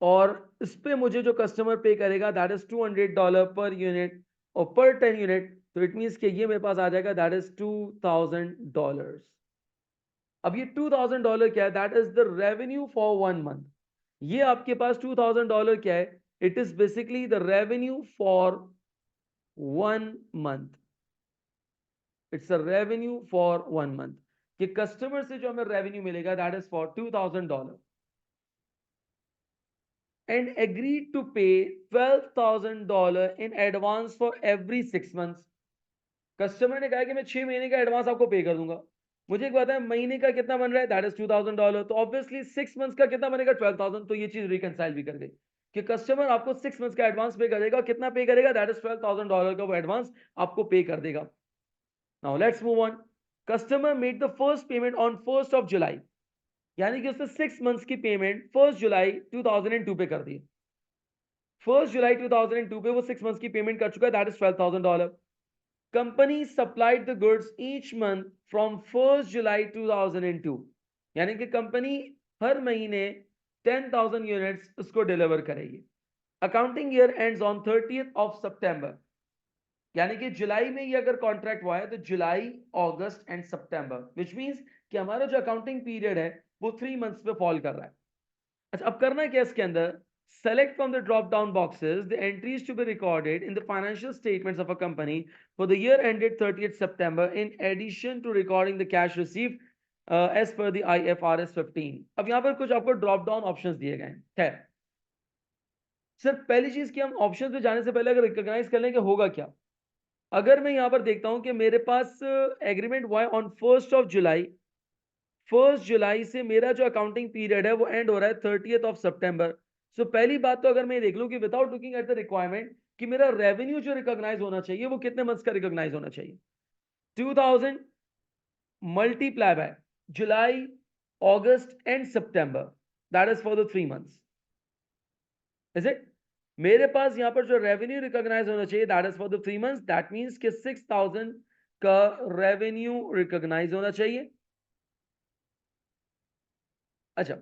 S1: और इस पे मुझे जो कस्टमर पे करेगा दैट इज $200 पर यूनिट और पर 10 यूनिट तो इट मींस कि ये मेरे पास आ जाएगा दैट इज $2,000 अब ये $2,000 क्या है that is the revenue for 1 month ये आपके पास $2,000 क्या है it is basically the revenue for 1 month it's a revenue for 1 month कि कस्टमर से जो हमें रेवेन्यू मिलेगा that is for $2,000 and agreed to pay $12,000 in advance for every 6 months customer ने कहा कि मैं 6 महीने का एडवांस आपको पे कर दूंगा मुझे एक बात है महीने का कितना बन रहा है दैट इज $2,000 तो ऑब्वियसली 6 मंथ्स का कितना बनेगा 12,000 तो ये चीज रिकनसाइल भी कर गई कि कस्टमर आपको 6 मंथ्स का एडवांस पे करेगा कितना पे करेगा दैट इज $12,000 का वो एडवांस आपको पे कर देगा now let's move on customer made the first payment on 1st of July यानी कि उसने 6 मंथ्स की पेमेंट 1st July 2002 पे कर दी 1st July 2002 पे वो 6 मंथ्स की पेमेंट कर चुका है that is $12,000 company supplied the goods each month from 1st July 2002 यानी कि कंपनी हर महीने 10,000 यूनिट्स उसको डिलीवर करेगी accounting year ends on 30th of September यानी कि जुलाई में ये अगर कॉन्ट्रैक्ट हुआ है तो जुलाई अगस्त एंड सितंबर विच मींस कि हमारा जो अकाउंटिंग पीरियड है वो 3 मंथ्स पे फॉल कर रहा है अच्छा अब करना क्या इसके अंदर select from the drop down boxes the entries to be recorded in the financial statements of a company for the year ended 30th September in addition to recording the cash received as per the IFRS 15 अब यहाँ पर कुछ आपको drop down options दिए गए हैं खैर sir पहली चीज कि हम ऑप्शंस पे जाने से पहले अगर रिकॉग्नाइज कर लें कि होगा क्या अगर मैं यहाँ पर देखता हूँ कि मेरे पास एग्रीमेंट हुआ है on 1st of July 1st July से मेरा जो अकाउंटिंग पीरियड है वो एंड हो रहा है 30th of September सो पहली बात तो अगर मैं देख लूं कि without looking at the requirement कि मेरा रेवेन्यू जो रिकॉग्नाइज होना चाहिए वो कितने मंथ्स का रिकॉग्नाइज होना चाहिए 2000 multiply by July August and September that is for the 3 months is it मेरे पास यहां पर जो रेवेन्यू रिकॉग्नाइज होना चाहिए that is for the 3 months that means कि 6,000 का रेवेन्यू रिकॉग्नाइज होना चाहिए अच्छा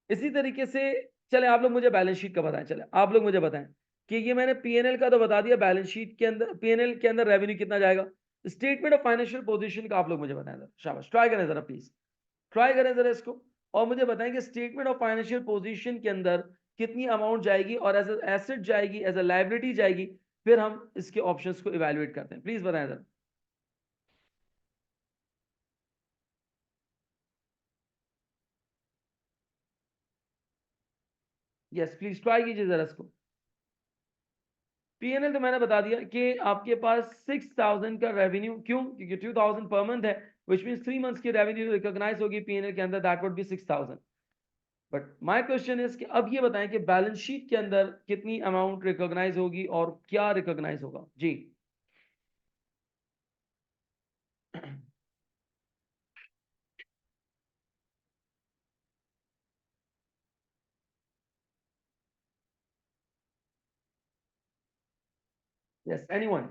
S1: इसी तरीके से चले आप लोग मुझे बैलेंस शीट का बताएं चले आप लोग मुझे बताएं कि ये मैंने पीएनएल का तो बता दिया बैलेंस शीट के अंदर पीएनएल के अंदर रेवेन्यू कितना जाएगा स्टेटमेंट ऑफ फाइनेंशियल पोजीशन का आप लोग मुझे बताएं जरा शाबाश ट्राई करें जरा प्लीज ट्राई करें जरा इसको और मुझे बताएं कि स्टेटमेंट ऑफ फाइनेंशियल पोजीशन के अंदर कितनी अमाउंट जाएगी और एज एसेट जाएगी एज अ लाइबिलिटी जाएगी फिर हम इसके ऑप्शंस को इवेल्युएट करते हैं प्लीज बताएं जरा यस प्लीज ट्राई कीजिए जरा इसको पीएनएल तो मैंने बता दिया कि आपके पास 6,000 का रेवेन्यू क्यों क्योंकि 2,000 पर मंथ है विच मींस 3 मंथ्स की रेवेन्यू रिकॉग्नाइज होगी पीएनएल के अंदर that would B 6,000 but my question is कि अब ये बताएं कि बैलेंस शीट के अंदर कितनी अमाउंट रिकॉग्नाइज होगी और क्या रिकॉग्नाइज होगा जी yes anyone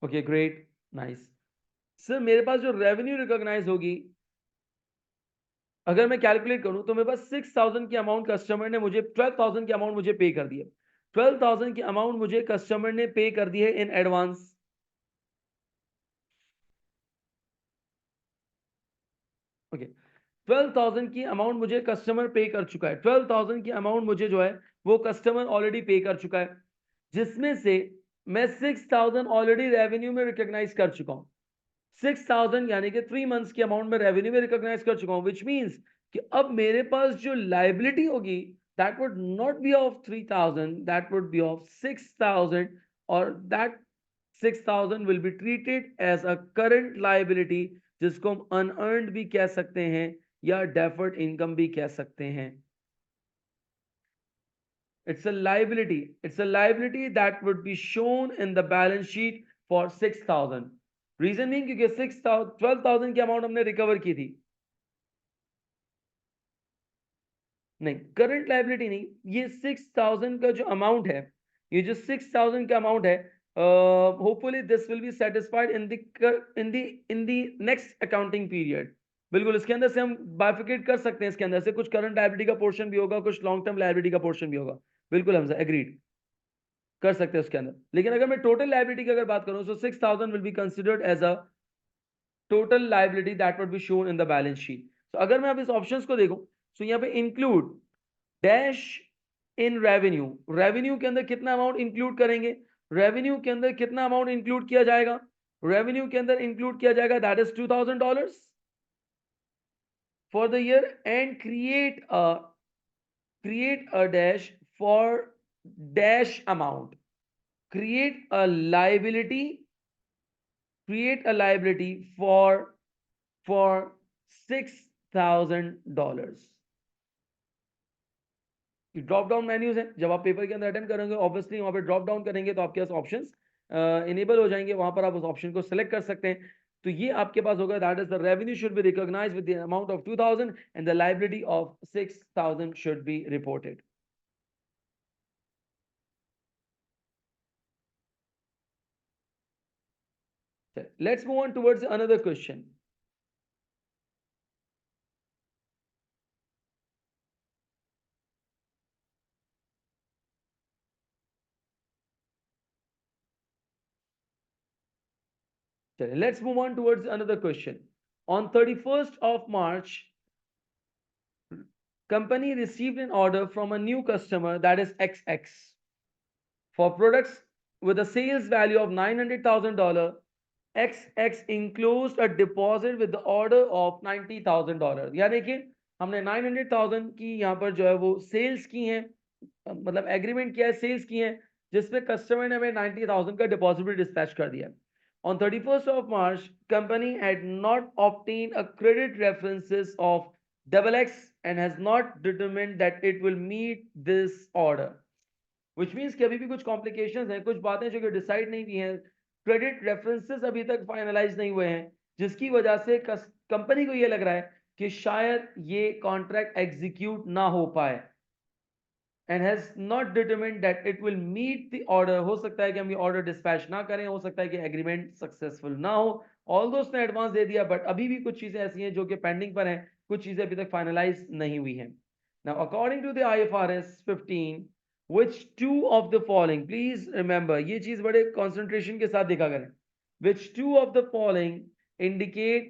S1: okay great nice sir मेरे पास जो रेवेन्यू रिकॉग्नाइज होगी अगर मैं कैलकुलेट करूं तो मेरे पास 6,000 की अमाउंट कस्टमर ने मुझे 12,000 की अमाउंट मुझे पे कर दी है 12,000 की अमाउंट मुझे कस्टमर ने पे कर दी है इन एडवांस ओके 12,000 की अमाउंट मुझे कस्टमर पे कर चुका है 12,000 की अमाउंट मुझे जो है वो कस्टमर ऑलरेडी पे कर चुका है जिसमें से मैं 6,000 ऑलरेडी रेवेन्यू में रिकॉग्नाइज कर चुका हूं 6,000 यानी कि 3 मंथ्स की अमाउंट में रेवेन्यू में रिकॉग्नाइज कर चुका हूं विच मींस कि अब मेरे पास जो लाइबिलिटी होगी that would not be of 3,000 that would be of 6,000 और दैट 6,000 will be treated as a current liability जिसको हम अनअर्न्ड भी कह सकते हैं या डेफर्ड इनकम भी कह सकते हैं it's a liability that would be shown in the balance sheet for 6,000 reason नहीं क्योंकि 6,000 12,000 की अमाउंट हमने रिकवर की थी नहीं करंट लाइबिलिटी नहीं ये 6,000 का जो अमाउंट है ये जो 6,000 का अमाउंट है hopefully this will be satisfied in the in the next accounting period बिल्कुल इसके अंदर से हम बाइफिकेट कर सकते हैं इसके अंदर से कुछ करंट लाइबिलिटी का पोर्शन भी होगा कुछ लॉन्ग टर्म लाइबिलिटी का पोर्शन भी होगा बिल्कुल हमसे एग्रीड कर सकते हैं उसके अंदर लेकिन अगर मैं टोटल लाइबिलिटी की अगर बात करूं तो 6,000 will be considered as a total liability that would be shown in the balance sheet तो अगर मैं अब इस ऑप्शंस को देखूं तो यहाँ पे include dash in revenue revenue के अंदर कितना अमाउंट इंक्लूड करेंगे रेवेन्यू के अंदर कितना अमाउंट इंक्लूड किया जाएगा रेवेन्यू के अंदर इंक्लूड किया जाएगा that is $2,000 for the year and create a dash for dash amount create a liability create a liability for $6,000 drop down menus है जब आप पेपर के अंदर अटेंड करेंगे ऑब्वियसली वहां पे ड्रॉप डाउन करेंगे तो आपके पास ऑप्शंस इनेबल हो जाएंगे वहां पर आप उस ऑप्शन को सिलेक्ट कर सकते हैं तो ये आपके पास होगा that is the revenue should be recognised with the amount of 2,000 and the liability of 6,000 should be reported let's move on towards another question let's move on towards another question on 31st of March company received an order from a new customer that is XX for products with a sales value of $900,000 XX enclosed a deposit with the order of $90,000 या देखिए हमने 900,000 की यहाँ पर जो है वो sales की हैं मतलब एग्रीमेंट किया है सेल्स की हैं जिसमें कस्टमर ने हमें 90,000 का डिपॉजिट भी डिस्पैच कर दिया on 31st of March company had not obtained a credit references of XX and has not determined that it will meet this order which means कि अभी भी कुछ कॉम्प्लिकेशंस हैं कुछ बातें जो कि डिसाइड नहीं हुई हैं क्रेडिट रेफरेंसेस अभी तक फाइनलाइज नहीं हुए हैं जिसकी वजह से कंपनी को ये लग रहा है कि शायद ये कॉन्ट्रैक्ट एग्जीक्यूट ना हो पाए and has not determined that it will meet the order हो सकता है कि हम ये ऑर्डर डिस्पैच ना करें हो सकता है कि एग्रीमेंट सक्सेसफुल ना हो ऑल्दो उसने एडवांस दे दिया बट अभी भी कुछ चीजें ऐसी हैं जो कि पेंडिंग पर हैं कुछ चीजें अभी तक फाइनलाइज नहीं हुई हैं now according to the IFRS 15 which two of the following please remember ये चीज बड़े concentration के साथ देखा करें which two of the following indicate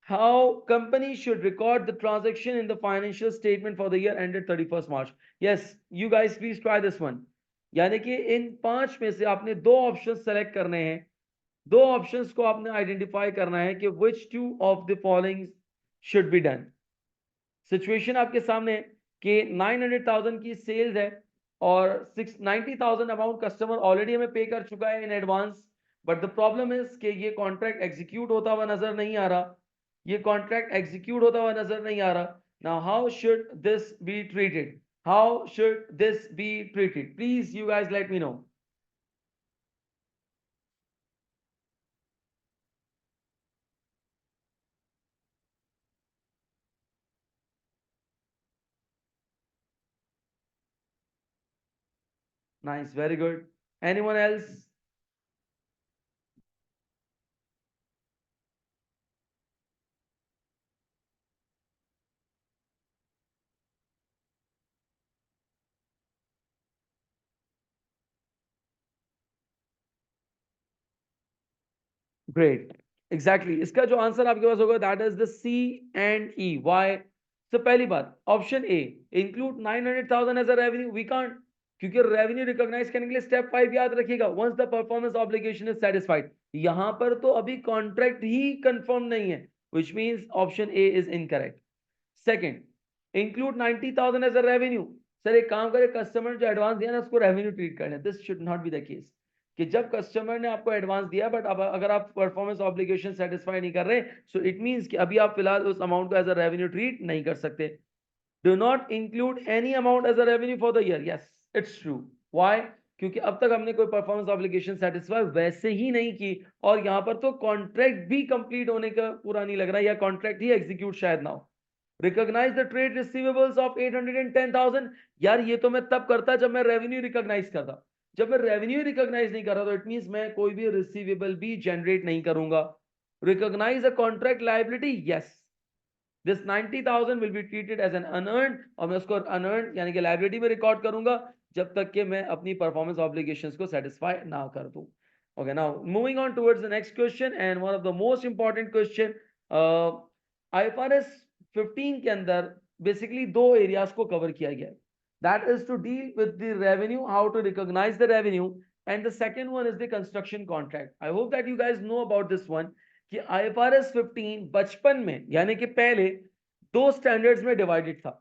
S1: how company should record the transaction in the financial statement for the year ended 31st March. Yes, you guys please try this one. यानी कि इन 5 में से आपने 2 ऑप्शन सेलेक्ट करने हैं 2 options को आपने identify करना है कि which two of the following should be done. Situation आपके सामने है कि 900,000 की सेल्स है और 690,000 अमाउंट कस्टमर ऑलरेडी हमें पे कर चुका है in advance but the problem is कि ये कॉन्ट्रैक्ट एग्जीक्यूट होता हुआ नजर नहीं आ रहा ये कॉन्ट्रैक्ट एग्जीक्यूट होता हुआ नजर नहीं आ रहा now how should this be treated how should this be treated please you guys let me know nice very good anyone else great, exactly इसका जो आंसर आपके पास होगा that is the C and E. Why? तो पहली बात option A, include 900,000 as a revenue, we can't, क्योंकि revenue recognise करने के लिए स्टेप 5 याद रखिएगा, once the performance obligation is satisfied. यहां पर तो अभी कॉन्ट्रैक्ट ही कंफर्म नहीं है, which means option A is incorrect. Second, include 90,000 as a revenue. Sir एक काम करें, कस्टमर जो एडवांस दिया ना उसको रेवेन्यू ट्रीट करना, this should not be the case, कि जब कस्टमर ने आपको एडवांस दिया बट अब अगर आप परफॉर्मेंस ऑब्लिगेशन सेटिस्फाई नहीं कर रहे, सो इट मींस कि अभी आप फिलहाल उस अमाउंट को एज अ रेवेन्यू ट्रीट नहीं कर सकते। Do not include any amount as a revenue for the year, yes it's true. Why? क्योंकि अब तक हमने कोई परफॉर्मेंस ऑब्लिगेशन सेटिस्फाई वैसे ही नहीं की, और यहां पर तो कॉन्ट्रैक्ट भी कंप्लीट होने का पूरा नहीं लग रहा, या कॉन्ट्रैक्ट ही एग्जीक्यूट शायद ना हो। Recognise the trade receivables of 810,000, यार ये तो मैं तब करता जब मैं रेवेन्यू रिकॉग्नाइज करता, जब मैं रेवेन्यू रिकॉग्नाइज नहीं कर रहा तो इट मींस मैं कोई भी रिसीवेबल भी जनरेट नहीं करूंगा। Recognise a contract liability, yes this 90,000 will be treated as an unearned, और मैं उसको अनअर्न्ड यानी कि लायबिलिटी में रिकॉर्ड करूंगा जब तक कि मैं अपनी परफॉर्मेंस ऑब्लिगेशंस को सेटिस्फाई ना कर दूं। Okay, now moving on towards the next question and one of the most important question. IFRS 15 के अंदर बेसिकली दो एरियाज को कवर किया गया है, that is to deal with the revenue, how to recognize the revenue, and the second one is the construction contract. I hope that you guys know about this one कि IFRS 15 बचपन में यानी कि पहले दो स्टैंडर्ड्स में divided था।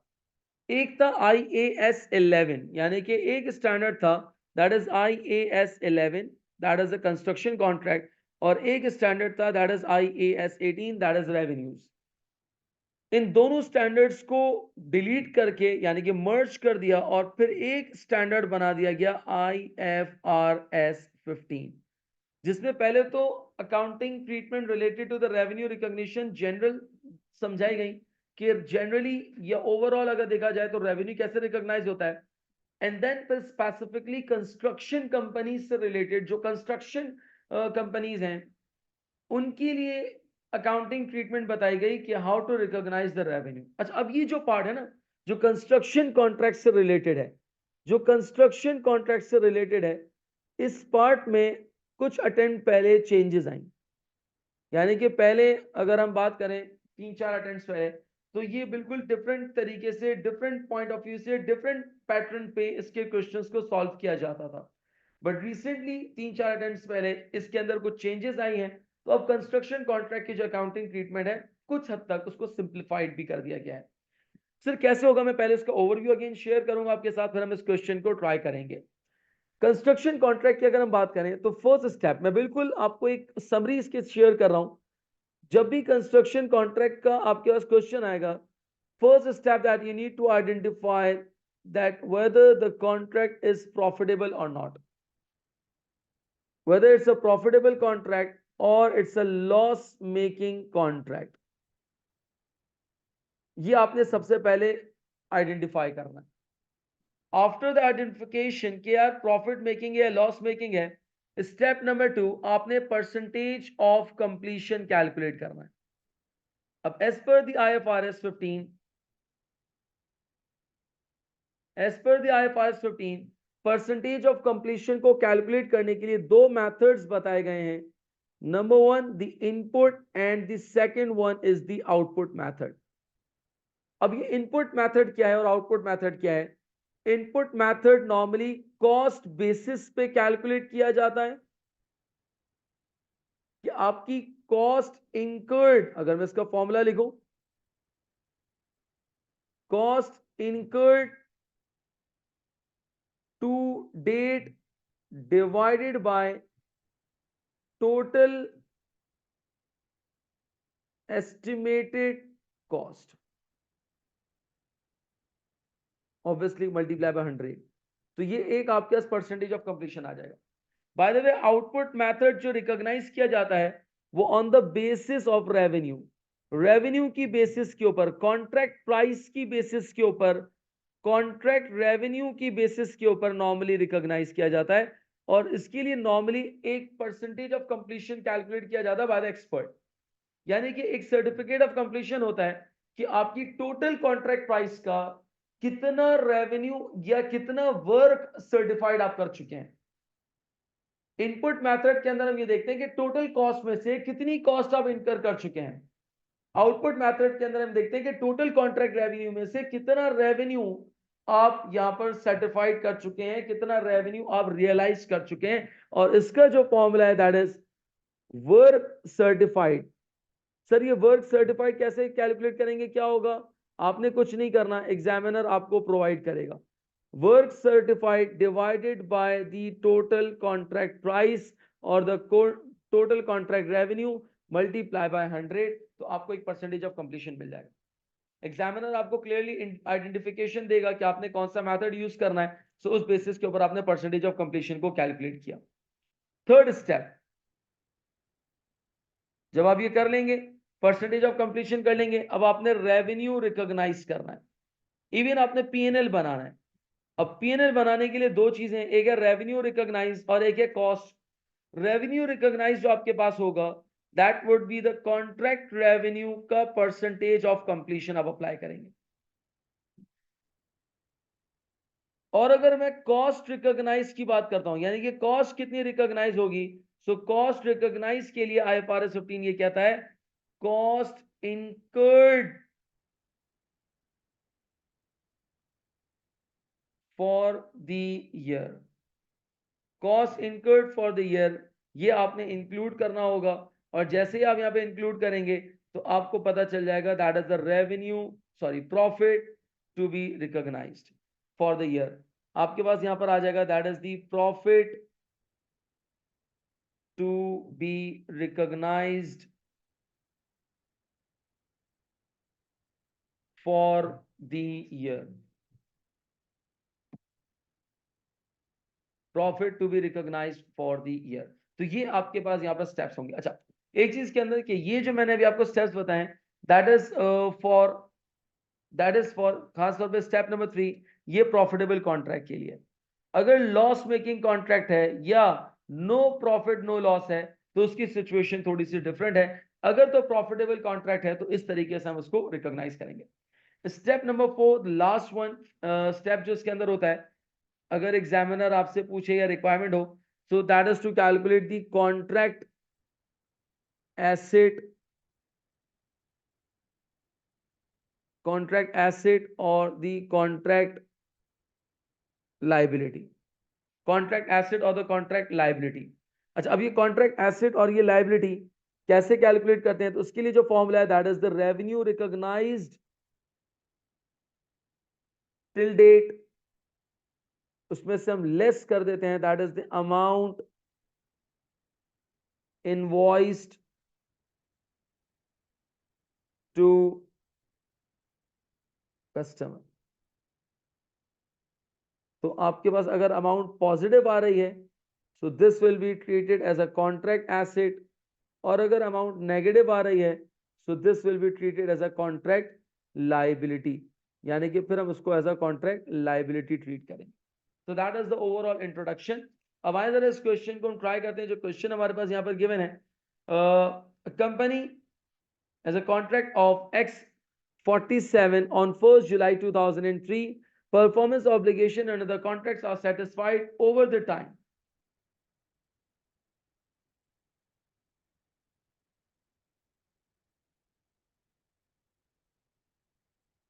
S1: एक था IAS 11, यानी कि एक स्टैंडर्ड था that is IAS 11, that is a construction contract, और एक स्टैंडर्ड था that is IAS 18, that is revenues. इन दोनों स्टैंडर्ड्स को डिलीट करके यानी कि मर्ज कर दिया और फिर एक स्टैंडर्ड बना दिया गया IFRS 15, जिसमें पहले तो accounting treatment related to the revenue recognition general समझाई गई कि जनरली या ओवरऑल अगर देखा जाए तो रेवेन्यू कैसे रिकॉग्नाइज होता है, एंड देन फिर स्पेसिफिकली कंस्ट्रक्शन कंपनीज से रिलेटेड जो कंस्ट्रक्शन कंपनीज हैं उनके लिए अकाउंटिंग ट्रीटमेंट बताई गई कि how to recognise the revenue. अच्छा, अब ये जो पार्ट है ना जो कंस्ट्रक्शन कॉन्ट्रैक्ट से रिलेटेड है, जो कंस्ट्रक्शन कॉन्ट्रैक्ट से रिलेटेड है, इस पार्ट में कुछ अटेम्प्ट पहले चेंजेस आई, यानी कि पहले अगर हम बात करें 3-4 अटेम्प्ट पहले, तो ये बिल्कुल डिफरेंट तरीके से, डिफरेंट पॉइंट ऑफ व्यू से, डिफरेंट पैटर्न पे इसके क्वेश्चंस को सॉल्व किया जाता था। बट रिसेंटली 3-4 अटेम्प्ट पहले इसके अंदर कुछ चेंजेस आई हैं, तो अब कंस्ट्रक्शन कॉन्ट्रैक्ट की जो अकाउंटिंग ट्रीटमेंट है कुछ हद तक उसको सिंप्लीफाइड भी कर दिया गया है। सर कैसे होगा, मैं पहले इसका ओवरव्यू अगेन शेयर करूंगा आपके साथ, फिर हम इस क्वेश्चन को ट्राई करेंगे। कंस्ट्रक्शन कॉन्ट्रैक्ट की अगर हम बात करें तो फर्स्ट स्टेप मैं बिल्कुल आपको एक समरी इसके शेयर कर रहा हूं। जब भी कंस्ट्रक्शन कॉन्ट्रैक्ट का आपके पास क्वेश्चन आएगा, first step that you need to identify that whether the contract is profitable or not, whether it's a profitable contract or it's a loss making contract, ये आपने सबसे पहले आइडेंटिफाई करना है। आफ्टर द आइडेंटिफिकेशन कि यार profit making है loss making है, स्टेप नंबर 2 आपने परसेंटेज ऑफ कंप्लीशन कैलकुलेट करना है। अब as per the IFRS 15, as per the IFRS 15 percentage of completion को कैलकुलेट करने के लिए दो मेथड्स बताए गए हैं। Number 1 the input and the second one is the output method. अब ये इनपुट मेथड क्या है और आउटपुट मेथड क्या है? Input method normally cost basis पे कैलकुलेट किया जाता है कि आपकी कॉस्ट इंकर्ड, अगर मैं इसका फॉर्मूला लिखूं, cost incurred to date divided by total estimated cost, obviously multiply by 100, तो ये एक आपके पास परसेंटेज ऑफ कंप्लीशन आ जाएगा। Bye the way output method जो रिकॉग्नाइज किया जाता है वो on the basis of revenue, revenue की बेसिस के ऊपर, कॉन्ट्रैक्ट प्राइस की बेसिस के ऊपर, कॉन्ट्रैक्ट रेवेन्यू की बेसिस के ऊपर नॉर्मली रिकॉग्नाइज किया जाता है, और इसके लिए नॉर्मली एक परसेंटेज ऑफ कंप्लीशन कैलकुलेट किया जाता है बाय द एक्सपर्ट। यानी कि एक सर्टिफिकेट ऑफ कंप्लीशन होता है कि आपकी टोटल कॉन्ट्रैक्ट प्राइस का कितना रेवेन्यू या कितना वर्क सर्टिफाइड आप कर चुके हैं। इनपुट मेथड के अंदर हम ये देखते हैं कि टोटल कॉस्ट में से कितनी कॉस्ट आप इनकर कर चुके हैं। आउटपुट मेथड के अंदर हम देखते हैं कि टोटल कॉन्ट्रैक्ट रेवेन्यू में से कितना रेवेन्यू आप यहां पर सर्टिफाइड कर चुके हैं, कितना रेवेन्यू आप रियलाइज कर चुके हैं, और इसका जो फॉर्मूला है that is work certified. Sir ये वर्क सर्टिफाइड कैसे कैलकुलेट करेंगे, क्या होगा? आपने कुछ नहीं करना, एग्जामिनर आपको प्रोवाइड करेगा। Work certified divided by the total contract price और the total contract revenue multiply by 100, तो आपको एक परसेंटेज ऑफ कंप्लीशन मिल जाएगा। एग्जामिनर आपको क्लियरली आइडेंटिफिकेशन देगा कि आपने कौन सा मेथड यूज करना है, सो उस बेसिस के ऊपर आपने परसेंटेज ऑफ कंप्लीशन को कैलकुलेट किया। थर्ड स्टेप, जब आप ये कर लेंगे, परसेंटेज ऑफ कंप्लीशन कर लेंगे, अब आपने रेवेन्यू रिकॉग्नाइज करना है, इवन आपने पीएनएल बनाना है। अब पीएनएल बनाने के लिए दो चीजें, एक है रेवेन्यू रिकॉग्नाइज और एक है कॉस्ट। रेवेन्यू रिकॉग्नाइज जो आपके पास होगा that would be the contract revenue का परसेंटेज ऑफ कंप्लीशन आप अप्लाई करेंगे। और अगर मैं कॉस्ट रिकॉग्नाइज की बात करता हूं, यानी कि कॉस्ट कितनी रिकॉग्नाइज होगी, सो कॉस्ट रिकॉग्नाइज के लिए आईएफआरएस 15 ये कहता है cost incurred for the year. Cost incurred for the year ये आपने इंक्लूड करना होगा, और जैसे ही आप यहां पे इंक्लूड करेंगे तो आपको पता चल जाएगा that is the revenue profit to be recognised for the year. आपके पास यहां पर आ जाएगा that is the profit to be recognised for the year. Profit to be recognised for the year. तो ये आपके पास यहाँ पर स्टेप्स होंगे। अच्छा, एक चीज के अंदर कि ये जो मैंने अभी आपको स्टेप्स बताए दैट इज फॉर खास तौर पे स्टेप नंबर 3 ये प्रॉफिटेबल कॉन्ट्रैक्ट के लिए। अगर लॉस मेकिंग कॉन्ट्रैक्ट है या नो प्रॉफिट नो लॉस है तो उसकी सिचुएशन थोड़ी सी डिफरेंट है। अगर तो प्रॉफिटेबल कॉन्ट्रैक्ट है तो इस तरीके से हम उसको रिकॉग्नाइज करेंगे। Step number 4 last one step जो इसके अंदर होता है, अगर एग्जामिनर आपसे पूछे या रिक्वायरमेंट हो, so that is to calculate the contract asset और the contract liability. Contract asset और द कॉन्ट्रैक्ट लाइबिलिटी। अच्छा, अब ये कॉन्ट्रैक्ट एसेट और ये लाइबिलिटी कैसे कैलकुलेट करते हैं, तो उसके लिए जो फॉर्मूला है that is the revenue recognized till date, उसमें से हम लेस कर देते हैं that is the amount invoiced to customer. तो आपके पास अगर अमाउंट पॉजिटिव आ रही है so this will be treated as a contract asset, और अगर अमाउंट नेगेटिव आ रही है so this will be treated as a contract liability, यानी कि फिर हम उसको as a contract liability treat करेंगे। तो that is the overall introduction. अब आए जरा इस क्वेश्चन को हम ट्राई करते हैं। जो क्वेश्चन हमारे पास यहाँ पर गिवन है, company as a contract of X47 on 1st July 2003, performance obligation under the contracts are satisfied over the time.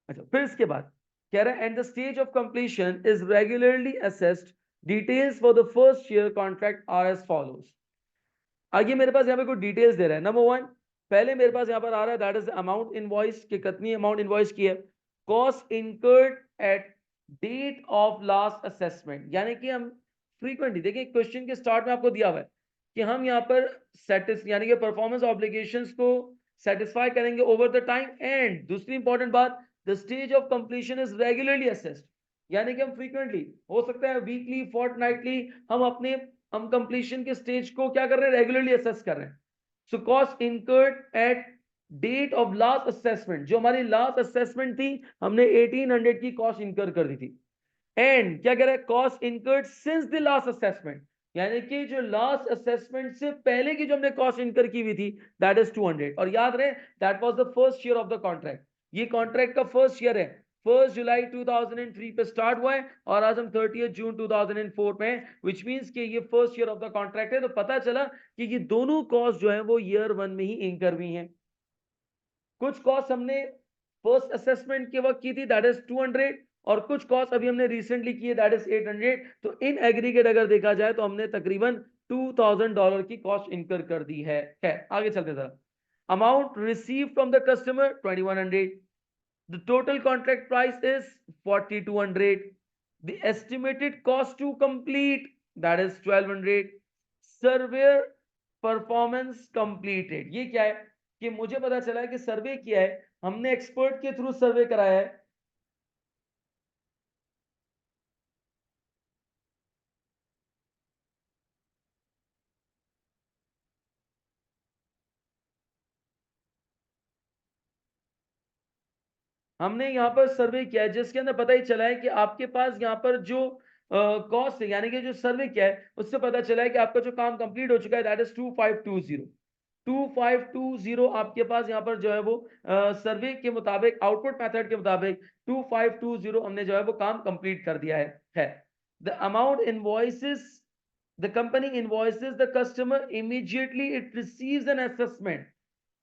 S1: अच्छा, फिर इसके बाद कह रहा है and the stage of completion is regularly assessed, details for the first year contract are as follows. आगे मेरे पास यहाँ पे कुछ डिटेल्स दे रहा है। नंबर 1, पहले मेरे पास यहाँ पर आ रहा है दैट इज अमाउंट इनवॉइस, कि कितनी अमाउंट इनवॉइस की है। Cost incurred at date of last assessment, यानी कि हम फ्रीक्वेंटली देखिए क्वेश्चन के स्टार्ट में आपको दिया हुआ है कि हम यहाँ पर यानी कि परफॉर्मेंस ऑब्लिगेशंस को सेटिस्फाई करेंगे ओवर द टाइम। एंड दूसरी इंपॉर्टेंट बात, the stage of completion is regularly assessed, यानी कि हम फ्रीक्वेंटली, हो सकता है वीकली, फोर्टनाइटली, हम कंप्लीशन के स्टेज को क्या कर रहे हैं, रेगुलरली असेस कर रहे हैं। So cost incurred at date of last assessment, जो हमारी लास्ट असेसमेंट थी हमने 1800 की कॉस्ट इनकर कर दी थी। एंड क्या कह रहा है, cost incurred since the last assessment, यानी कि जो लास्ट असेसमेंट से पहले की जो हमने कॉस्ट इनकर की हुई थी दैट इज 200। और याद रहे that was the first year of the contract, ये कॉन्ट्रैक्ट का फर्स्ट ईयर है। 1 जुलाई 2003 पे स्टार्ट हुआ है और आज हम 30 जून 2004 पे हैं, विच मींस कि ये first year of the contract है। तो पता चला कि ये दोनों कॉस्ट जो है वो ईयर 1 में ही इंकर हुई हैं। कुछ कॉस्ट हमने फर्स्ट असेसमेंट के वक्त की थी, दैट इज 200, और कुछ कॉस्ट अभी हमने रिसेंटली की है, दैट इज 800। तो इन एग्रीगेट अगर देखा जाए तो हमने तकरीबन $2000 की कॉस्ट इंकर कर दी है। आगे चलते जरा। Amount receive from the customer 2100, the total contract price is 4200, the estimated cost to complete, that is 1200, surveyor performance completed। ये क्या है कि मुझे पता चला है कि सर्वे किया है हमने, एक्सपर्ट के थ्रू सर्वे कराया है। हमने यहाँ पर सर्वे किया है जिसके अंदर पता ही चला है कि आपके पास यहाँ पर जो कॉस्ट है, यानी कि जो सर्वे किया है उससे पता चला है कि आपका जो काम कंप्लीट हो चुका है, दैट इज 2520 आपके पास यहाँ पर जो है वो सर्वे के मुताबिक, आउटपुट मेथड के मुताबिक 2520 हमने जो है वो काम कंप्लीट कर दिया है। The amount invoices, the company invoices the customer immediately it receives an assessment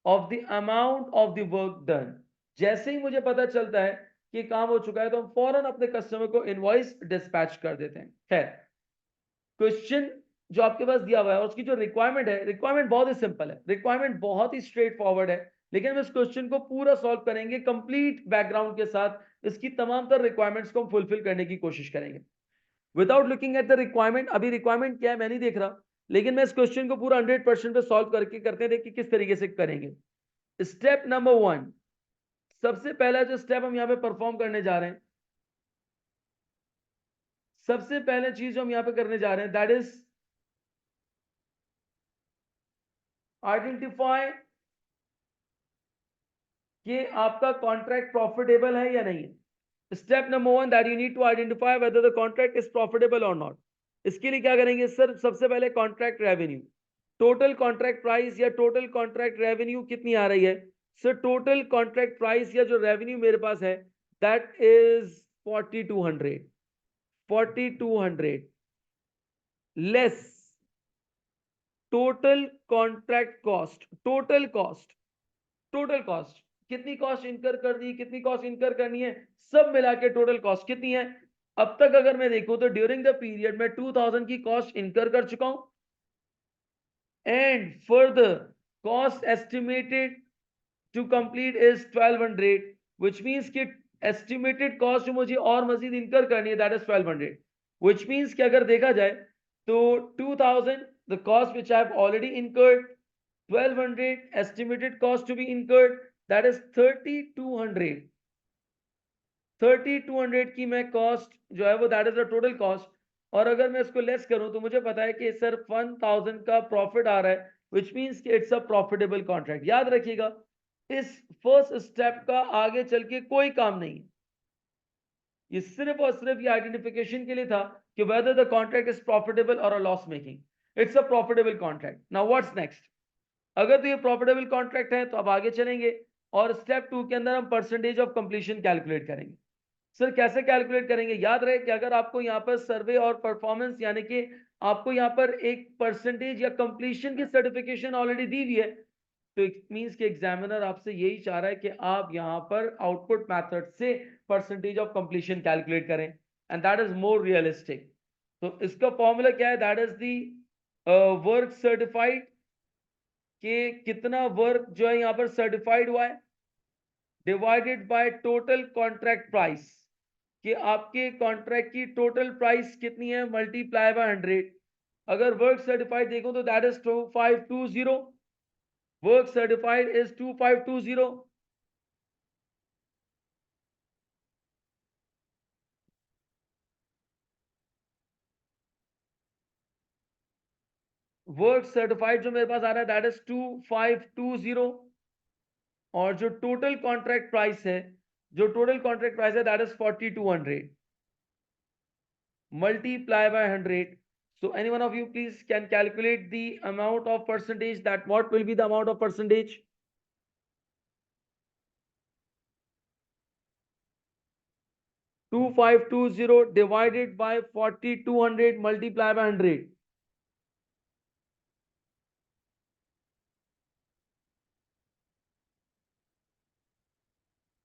S1: of the amount of the work done. जैसे ही मुझे पता चलता है कि काम हो चुका है तो हम फौरन अपने कस्टमर को इनवॉइस डिस्पैच कर देते हैं। क्वेश्चन जो आपके पास दिया हुआ है और उसकी जो रिक्वायरमेंट है, रिक्वायरमेंट बहुत ही सिंपल है, रिक्वायरमेंट बहुत ही स्ट्रेट फॉरवर्ड है, लेकिन हम इस क्वेश्चन को पूरा सॉल्व करेंगे कंप्लीट बैकग्राउंड के साथ, इसकी तमाम तर रिक्वायरमेंट्स को हम फुलफिल करने की कोशिश करेंगे without looking at the requirement. अभी रिक्वायरमेंट क्या है मैं नहीं देख रहा, लेकिन मैं इस क्वेश्चन को पूरा 100% पे सॉल्व करके करते हैं, देखिए किस तरीके से करेंगे। स्टेप नंबर 1, सबसे पहला जो स्टेप हम यहाँ पे परफॉर्म करने जा रहे हैं, सबसे पहले चीज जो हम यहाँ पे करने जा रहे हैं, दैट इज आइडेंटिफाई कि आपका कॉन्ट्रैक्ट प्रॉफिटेबल है या नहीं है। Step number 1, that you need to identify whether the contract is profitable और नॉट। इसके लिए क्या करेंगे सर, सबसे पहले contract revenue, total contract price या टोटल कॉन्ट्रैक्ट रेवेन्यू कितनी आ रही है। सर टोटल कॉन्ट्रैक्ट प्राइस या जो रेवेन्यू मेरे पास है that is 4200 less total contract cost. Total cost कितनी कॉस्ट इनकर करनी है, कितनी कॉस्ट इनकर करनी है, सब मिला के टोटल कॉस्ट कितनी है। अब तक अगर मैं देखूं तो ड्यूरिंग द पीरियड में 2000 की कॉस्ट इनकर कर चुका हूं, and further cost estimated to complete is 1200, which means कि एस्टिमेटेड कॉस्ट जो मुझे और मजीद इनकर करनी है दैट इज 1200, व्हिच मींस कि अगर देखा जाए तो 2000 the cost which I have already incurred, 1200 estimated cost to be incurred, that is 3200। 3200 की मैं कॉस्ट जो है वो that is the total cost, और अगर मैं इसको लेस करूं तो मुझे पता है कि सिर्फ 1000 का प्रॉफिट आ रहा है, विच मींस कि इट्स अ प्रॉफिटेबल कॉन्ट्रैक्ट। याद रखिएगा इस फर्स्ट स्टेप का आगे चल के कोई काम नहीं है, ये सिर्फ और सिर्फ ये आइडेंटिफिकेशन के लिए था कि whether the contract is profitable और a loss making. It's a profitable contract. Now what's next, अगर तो ये प्रॉफिटेबल कॉन्ट्रैक्ट है तो अब आगे चलेंगे और स्टेप 2 के अंदर हम परसेंटेज ऑफ कंप्लीशन कैलकुलेट करेंगे। सर कैसे कैलकुलेट करेंगे, याद रहे कि अगर आपको यहाँ पर सर्वे और परफॉर्मेंस यानी कि आपको यहाँ पर एक परसेंटेज या कंप्लीशन की सर्टिफिकेशन ऑलरेडी दी हुई है, तो इट मींस कि एग्जामिनर आपसे यही चाह रहा है कि आप यहाँ पर आउटपुट मेथड से परसेंटेज ऑफ कंप्लीशन कैलकुलेट करें, and that is more realistic. तो इसका फॉर्मूला क्या है, that is the work certified, कि कितना वर्क जो है यहाँ पर सर्टिफाइड हुआ है, divided by total contract price, कि आपके कॉन्ट्रैक्ट की टोटल प्राइस कितनी है, मल्टीप्लाई बाय 100। अगर वर्क सर्टिफाइड देखो तो that is 2520, work certified is 2520। Work certified जो मेरे पास आ रहा है दैट इज 2520, और जो टोटल कॉन्ट्रैक्ट प्राइस है, जो टोटल कॉन्ट्रैक्ट प्राइस है that is 4200 multiply by 100. So any one of you please can calculate the amount of percentage, that what will be the amount of percentage. 2520 divided by 4200 multiplied by 100.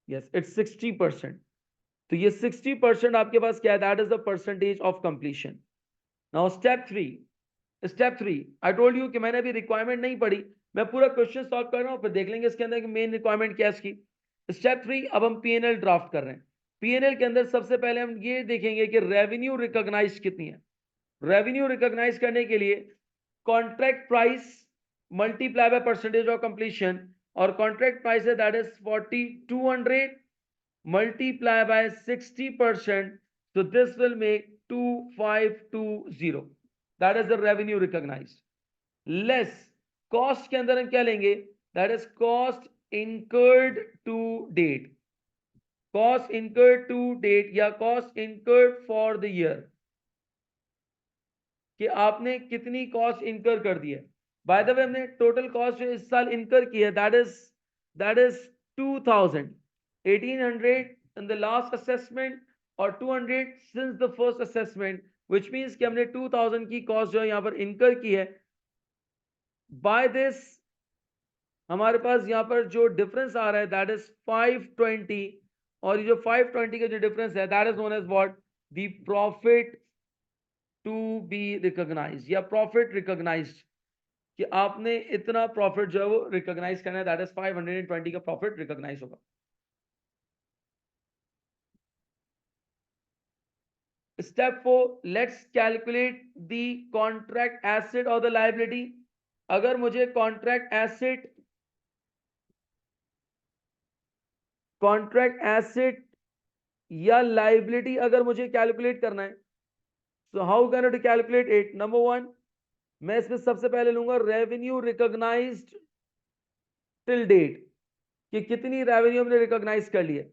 S1: Yes, it's 60%. तो ये 60% आपके पास क्या है? That is the percentage of completion. Now step three I told you कि मैंने अभी requirement नहीं पढ़ी, मैं पूरा क्वेश्चन सॉल्व कर रहा हूं, फिर देख लेंगे इसके अंदर कि मेन रिक्वायरमेंट क्या है इसकी. स्टेप थ्री, अब हम पीएनएल ड्राफ्ट कर रहे हैं. पीएनएल के अंदर सबसे पहले हम ये देखेंगे कि रेवेन्यू रिकॉग्नाइज कितनी है. रेवेन्यू रिकॉग्नाइज करने के लिए contract price multiply by percentage of completion, और कॉन्ट्रैक्ट प्राइस है that is 4200 multiply by 60%, so this will make 2520. that is the revenue recognized. less cost के अंदर हम क्या लेंगे? that is cost incurred to date. cost incurred to date या cost incurred for the year, कि आपने कितनी कॉस्ट इनकर कर दी है. बाय द वे हमने टोटल कॉस्ट जो इस साल इनकर की है that is 2000, 1800 in the last assessment और 200 since the first assessment, which means कि हमने 2000 की कॉस्ट जो है यहाँ पर इनकर की है. बाय दिस हमारे पास यहाँ पर जो डिफरेंस आ रहा है दैट इज 520, और ये जो 520 का जो डिफरेंस है that is known as what? The profit to be recognize या प्रॉफिट रिकॉग्नाइज्ड, कि आपने इतना प्रॉफिट जो है वो रिकॉग्नाइज करना है, दैट इज 520 का प्रॉफिट रिकॉग्नाइज होगा. Step 4, let's calculate the contract asset और द लायबिलिटी. अगर मुझे कॉन्ट्रैक्ट एसेट या लायबिलिटी अगर मुझे कैलकुलेट करना है, so how can to calculate it? Number one, मैं इसमें सबसे पहले लूंगा रेवेन्यू रिकॉग्नाइज्ड टिल डेट, कि कितनी रेवेन्यू हमने रिकॉग्नाइज कर ली है.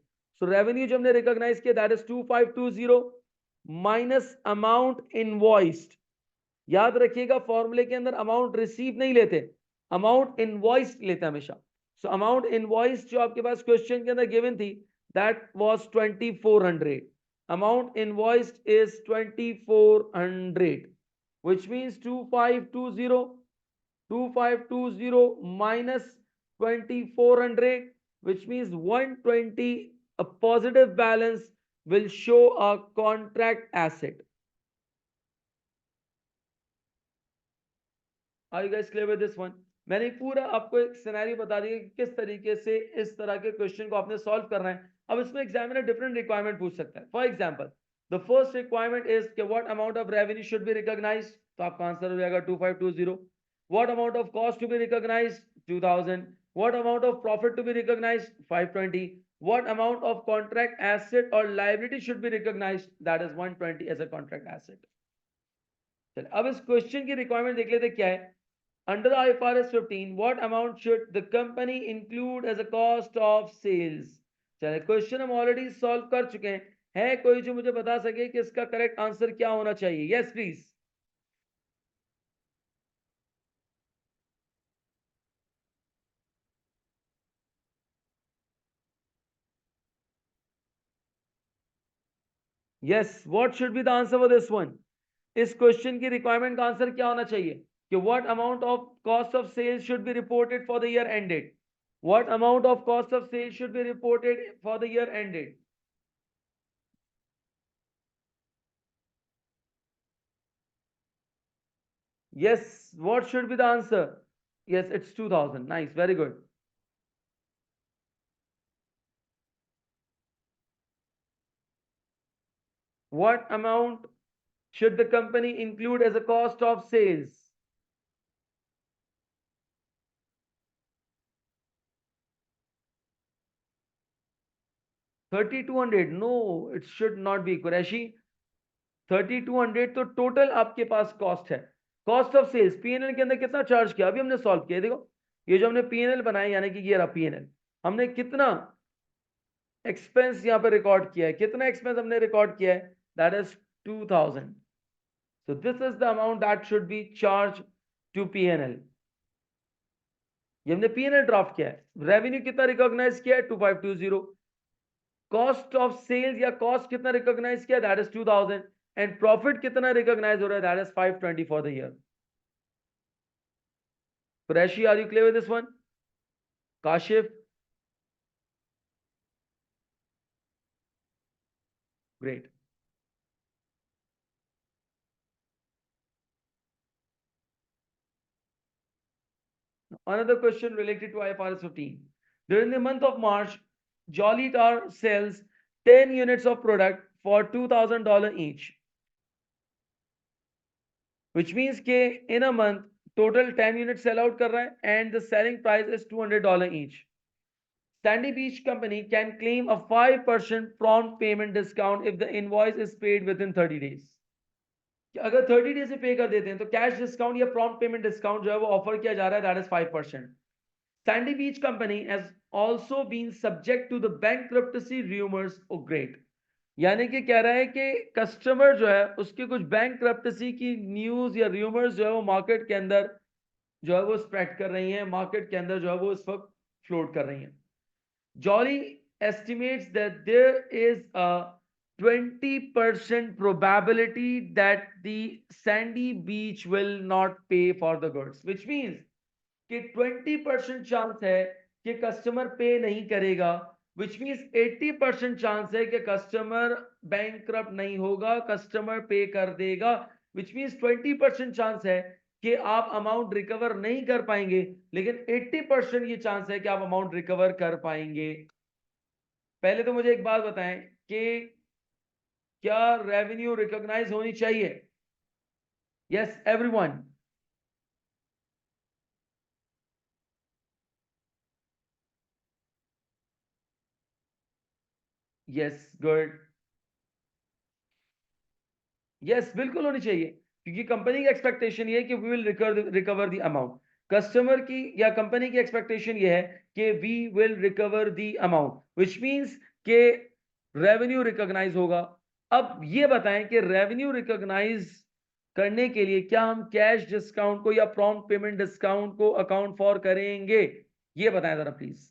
S1: सो रेवेन्यू जो हमने रिकॉग्नाइज किया that is 2520 minus amount invoiced. याद रखिएगा फॉर्मूले के अंदर अमाउंट रिसीव नहीं लेते, अमाउंट इनवॉइस्ड लेते हमेशा. सो अमाउंट इनवॉइस्ड जो आपके पास क्वेश्चन के अंदर गिवन थी that was 2400. Amount invoiced is 2400, which means 2520 minus 2400, which means 120. A positive balance will show a contract asset. Are you guys clear with this one? मैंने पूरा आपको एक सिनेरियो बता दिया कि किस तरीके से इस तरह के क्वेश्चन को आपने सॉल्व करना है. अब इसमें एग्जामिनर डिफरेंट रिक्वायरमेंट पूछ सकता है. For example the first requirement is कि what amount of revenue should be recognised, तो आपका आंसर हो जाएगा 2520. What amount of cost to be recognised? 2000. What amount of profit to be recognised? 520. What amount of contract asset और liability should be recognised? That is 120 as a contract asset. चलिए अब इस question की requirement देख लेते क्या है. Under IFRS 15, what amount should the company include as a cost of sales? चलिए क्वेश्चन हम ऑलरेडी सॉल्व कर चुके हैं. है कोई जो मुझे बता सके कि इसका करेक्ट आंसर क्या होना चाहिए? Yes please. Yes, what should be the answer for this one? इस क्वेश्चन की रिक्वायरमेंट का आंसर क्या होना चाहिए कि what amount of cost of sales should be reported for the year ended? What amount of cost of sales should be reported for the year ended? Yes, what should be the answer? Yes, it's 2000. Nice, very good. What amount should the company include as a cost of sales? 3200. No, it should not be Qureshi. 3200 तो total आपके पास cost है. Cost of sales PNL के अंदर कितना charge किया अभी हमने solve किया. देखो ये जो हमने पीएनएल बनाया यानी कि ये रहा पीएनएल, हमने कितना एक्सपेंस यहाँ पे रिकॉर्ड किया है, कितना एक्सपेंस हमने रिकॉर्ड किया है? That is 2000. So this is the amount that should be charged to P&L. ये हमने P&L ड्राफ्ट किया है. रेवेन्यू कितना रिकॉग्नाइज किया है? 2520. कॉस्ट ऑफ सेल्स या कॉस्ट कितना रिकॉग्नाइज किया, दैट इज 2000, एंड प्रॉफिट कितना रिकॉग्नाइज हो रहा है, that is 520 for the year. Qureshi, are you clear with this one? Kashif? Great. Another question related to IFRS 15. During the month of March, Jolly Tar sells 10 units of product for $2,000 each, which means कि in a month total 10 units sell out कर रहा है and the selling price is $200 each. Sandy Beach Company can claim a 5% prompt payment discount if the invoice is paid within 30 days. अगर 30 days से पे कर देते हैं तो कैश डिस्काउंट या प्रॉम्प्ट पेमेंट डिस्काउंट जो है वो ऑफर किया जा रहा है, that is 5%. Sandy Beach Company has also been subject to the bankruptcy rumors. Oh great. यानी कि कह रहा है कि कस्टमर जो है उसके कुछ बैंक्रप्टसी की न्यूज या रूमर्स जो है वो मार्केट के अंदर जो है वो स्प्रेड कर रही हैं, मार्केट के अंदर जो है वो इस वक्त फ्लोट कर रही हैं. Jolly estimates that there is a 20% probability that the Sandy Beach will not pay for the goods, which means कि 20% चांस है कि कस्टमर पे नहीं करेगा, which means 80% चांस है कि कस्टमर बैंकक्रप्ट नहीं होगा, कस्टमर पे कर देगा, which means 20% चांस है कि आप अमाउंट रिकवर नहीं कर पाएंगे, लेकिन 80% ये चांस है कि आप अमाउंट रिकवर कर पाएंगे. पहले तो मुझे एक बात बताएं कि क्या रेवेन्यू रिकॉग्नाइज होनी चाहिए? Yes everyone. Yes good. Yes बिल्कुल होनी चाहिए, क्योंकि कंपनी की एक्सपेक्टेशन ये है कि we will recover the amount. Customer की या कंपनी की एक्सपेक्टेशन ये है कि we will recover the amount, which means कि रेवेन्यू रिकॉग्नाइज होगा. अब ये बताएं कि रेवेन्यू रिकॉग्नाइज करने के लिए क्या हम कैश डिस्काउंट को या प्रॉम्प्ट पेमेंट डिस्काउंट को अकाउंट फॉर करेंगे, ये बताएं जरा प्लीज.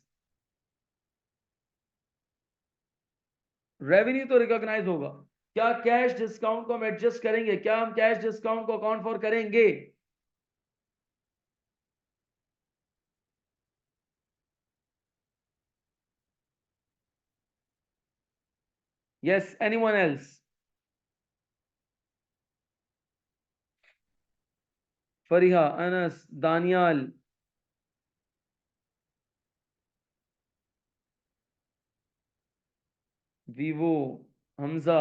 S1: रेवेन्यू तो रिकॉग्नाइज होगा, क्या कैश डिस्काउंट को हम एडजस्ट करेंगे, क्या हम कैश डिस्काउंट को अकाउंट फॉर करेंगे? Yes anyone else? Fariha, Anas, Daniyal, Vivo, Hamza.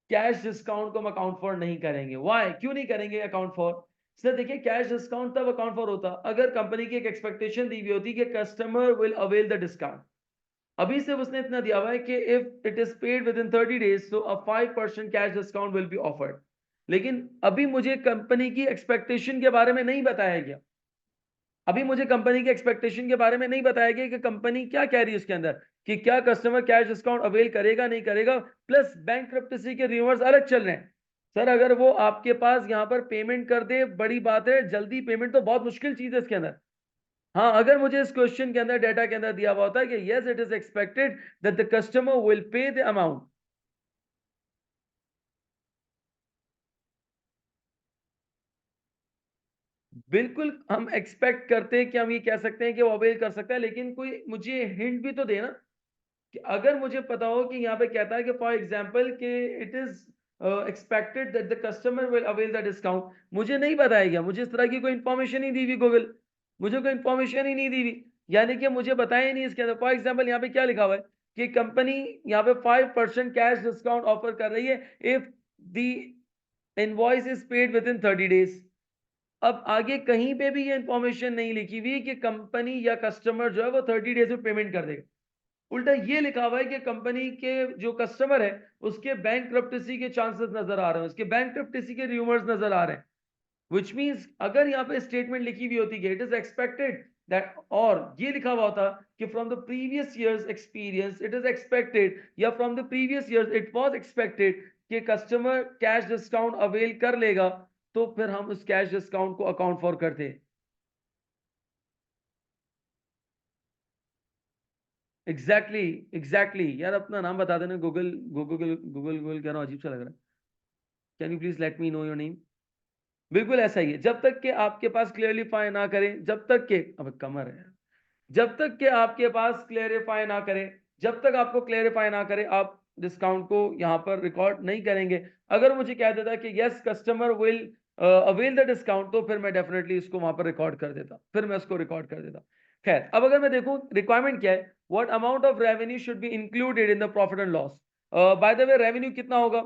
S1: Cash discount को हम अकाउंट फॉर नहीं करेंगे. व्हाई, क्यों नहीं करेंगे अकाउंट फॉर? सर देखिए, कैश डिस्काउंट तब अकाउंट फॉर होता अगर कंपनी की एक एक्सपेक्टेशन दी हुई होती कि customer will avail the discount. अभी से उसने इतना दिया हुआ है कि if it is paid with in 30 days so a 5% cash discount will be offered. लेकिन अभी मुझे कंपनी की एक्सपेक्टेशन के बारे में नहीं बताया गया, अभी मुझे कंपनी के एक्सपेक्टेशन के बारे में नहीं बताया गया कि कंपनी क्या कह रही है उसके अंदर, कि क्या कस्टमर कैश डिस्काउंट अवेल करेगा नहीं करेगा. प्लस बैंक्रप्टसी के रिवर्स अलग चल रहे हैं. सर अगर वो आपके पास यहाँ पर पेमेंट कर दे बड़ी बात है, जल्दी पेमेंट तो बहुत मुश्किल चीज है इसके अंदर. हाँ, अगर मुझे इस क्वेश्चन के अंदर डेटा के अंदर दिया हुआ होता है कि yes it is expected that the customer will pay the amount. बिल्कुल हम एक्सपेक्ट करते हैं कि हम ये कह सकते हैं कि वो अवेल कर सकता है, लेकिन कोई मुझे हिंट भी तो देना कि अगर मुझे पता हो कि यहाँ पे कहता है कि फॉर एग्जाम्पल कि it is expected that the customer will avail the discount, मुझे नहीं बताया गया, मुझे इस तरह की कोई इंफॉर्मेशन ही दी हुई गूगल, मुझे कोई इंफॉर्मेशन ही नहीं दी हुई, यानी कि मुझे बताया ही नहीं इसके अंदर. फॉर एग्जाम्पल यहाँ पे क्या लिखा हुआ है कि कंपनी यहाँ पे 5% कैश डिस्काउंट ऑफर कर रही है if the invoice is paid with in 30 days. अब आगे कहीं पे भी ये इंफॉर्मेशन नहीं लिखी हुई कि कंपनी या कस्टमर जो है वो 30 डेज में पेमेंट कर देगा. उल्टा ये लिखा हुआ है कि कंपनी के जो कस्टमर है उसके बैंकक्रप्टसी के चांसेस नजर आ रहे हैं, उसके बैंकक्रप्टसी के रूमर्स नजर आ रहे हैं. व्हिच मींस अगर यहाँ पे स्टेटमेंट लिखी हुई होती है इट इज एक्सपेक्टेड दैट, और ये लिखा हुआ होता कि from the previous years experience it is expected, या from the previous years it was expected कि कस्टमर कैश डिस्काउंट अवेल कर लेगा, तो फिर हम उस कैश डिस्काउंट को अकाउंट फॉर करते. एग्जैक्टली यार, अपना नाम बता देना। गूगल गूगल गूगल गूगल कह रहा हूँ, अजीब सा लग रहा है। Can you please let me know your name? बिल्कुल ऐसा ही है, जब तक कि आपके पास क्लियरिफाई ना करें, जब तक के, अब कमर है, जब तक कि आपके पास क्लियरिफाई ना करें, जब तक आपको क्लियरिफाई ना करें, आप डिस्काउंट को यहां पर रिकॉर्ड नहीं करेंगे। अगर मुझे कह देता कि yes customer will avail the discount, तो फिर मैं डेफिनेटली इसको वहां पर रिकॉर्ड कर देता, फिर मैं उसको रिकॉर्ड कर देता। खैर, अब अगर मैं देखूं रिक्वायरमेंट क्या है, what amount of revenue should be included in the profit and loss. Bye the way, revenue कितना होगा?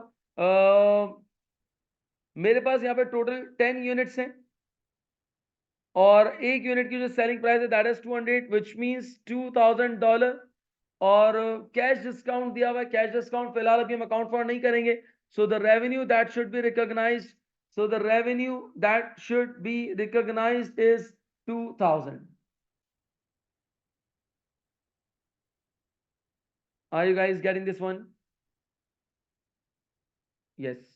S1: मेरे पास यहाँ पे टोटल 10 यूनिट्स हैं, और एक यूनिट की जो सेलिंग प्राइस है दैट इज 200, विच मींस $2000। और कैश डिस्काउंट दिया हुआ है, कैश डिस्काउंट फिलहाल अभी हम अकाउंट फॉर नहीं करेंगे। So the revenue that should be recognized, so the revenue that should be recognized is 2000। Are you guys getting this one? Yes.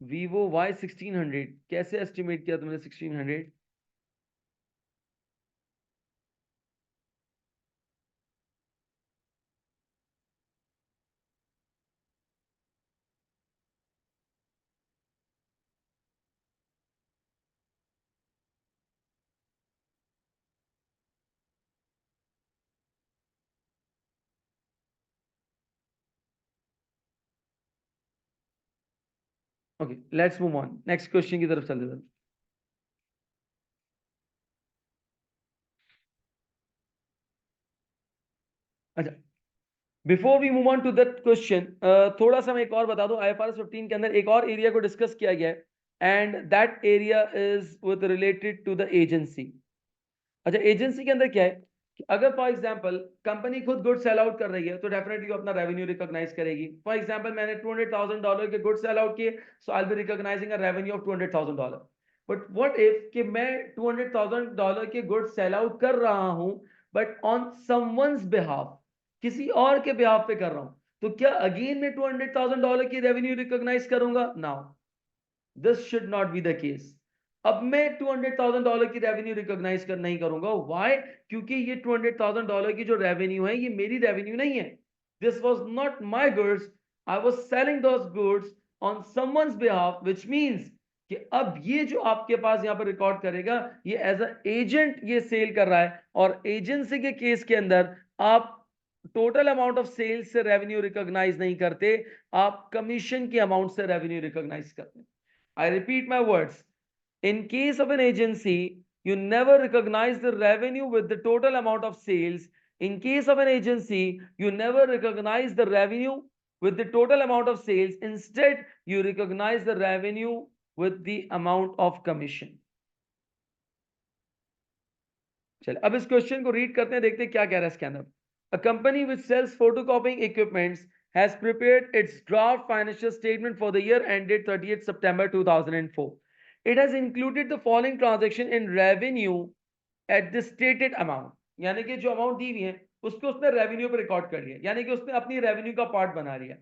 S1: Vivo Y1600 कैसे एस्टिमेट किया तुमने 1600? Okay, let's move on, next question की तरफ चलते हैं। अच्छा, before we move on to that question, थोड़ा सा मैं एक और बता दूं, IFRS 15 के अंदर एक और एरिया को डिस्कस किया गया है, and that area is with related to the agency. अच्छा, एजेंसी के अंदर क्या है कि अगर फॉर एग्जांपल कंपनी खुद गुड सेल आउट कर रही है, तो डेफिनेटली वो अपना रेवेन्यू रिकॉग्नाइज करेगी। फॉर एग्जांपल मैंने $200,000 के गुड सेल आउट किए, so I will be recognising a revenue of $200,000। But what if कि मैं $200,000 के गुड सेल आउट कर रहा हूं, बट ऑन समवंस बिहाफ, किसी और के बिहाफ पे कर रहा हूं, तो क्या अगेन मैं $200,000 की रेवेन्यू रिकॉग्नाइज करूंगा? Now this should not be the case. अब मैं $200,000 की रेवेन्यू रिकॉग्नाइज कर नहीं करूंगा। व्हाई? क्योंकि ये $200,000 की जो रेवेन्यू है, ये मेरी रेवेन्यू नहीं है। This was not my goods, I was selling those goods on someone's behalf, which means कि अब ये जो आपके पास यहां पर रिकॉर्ड करेगा, ये एज अ एजेंट ये सेल कर रहा है। और एजेंसी के केस के अंदर आप टोटल अमाउंट ऑफ सेल्स से रेवेन्यू रिकॉग्नाइज नहीं करते, आप कमीशन के अमाउंट से रेवेन्यू रिकॉग्नाइज करते हैं। I repeat my words. In case of an agency, you never recognize the revenue with the total amount of sales. In case of an agency, you never recognize the revenue with the total amount of sales. Instead, you recognize the revenue with the amount of commission. चलिए, अब इस question को read करते हैं, देखते हैं क्या कह रहा है इसके अंदर। A company which sells photocopying equipments has prepared its draft financial statement for the year ended 30th September 2004. It has included the following transaction in revenue at the stated amount. यानी कि जो अमाउंट दी हुई है उसको उसने revenue पे record कर लिया, यानी कि उसने अपनी रेवेन्यू का पार्ट बना लिया।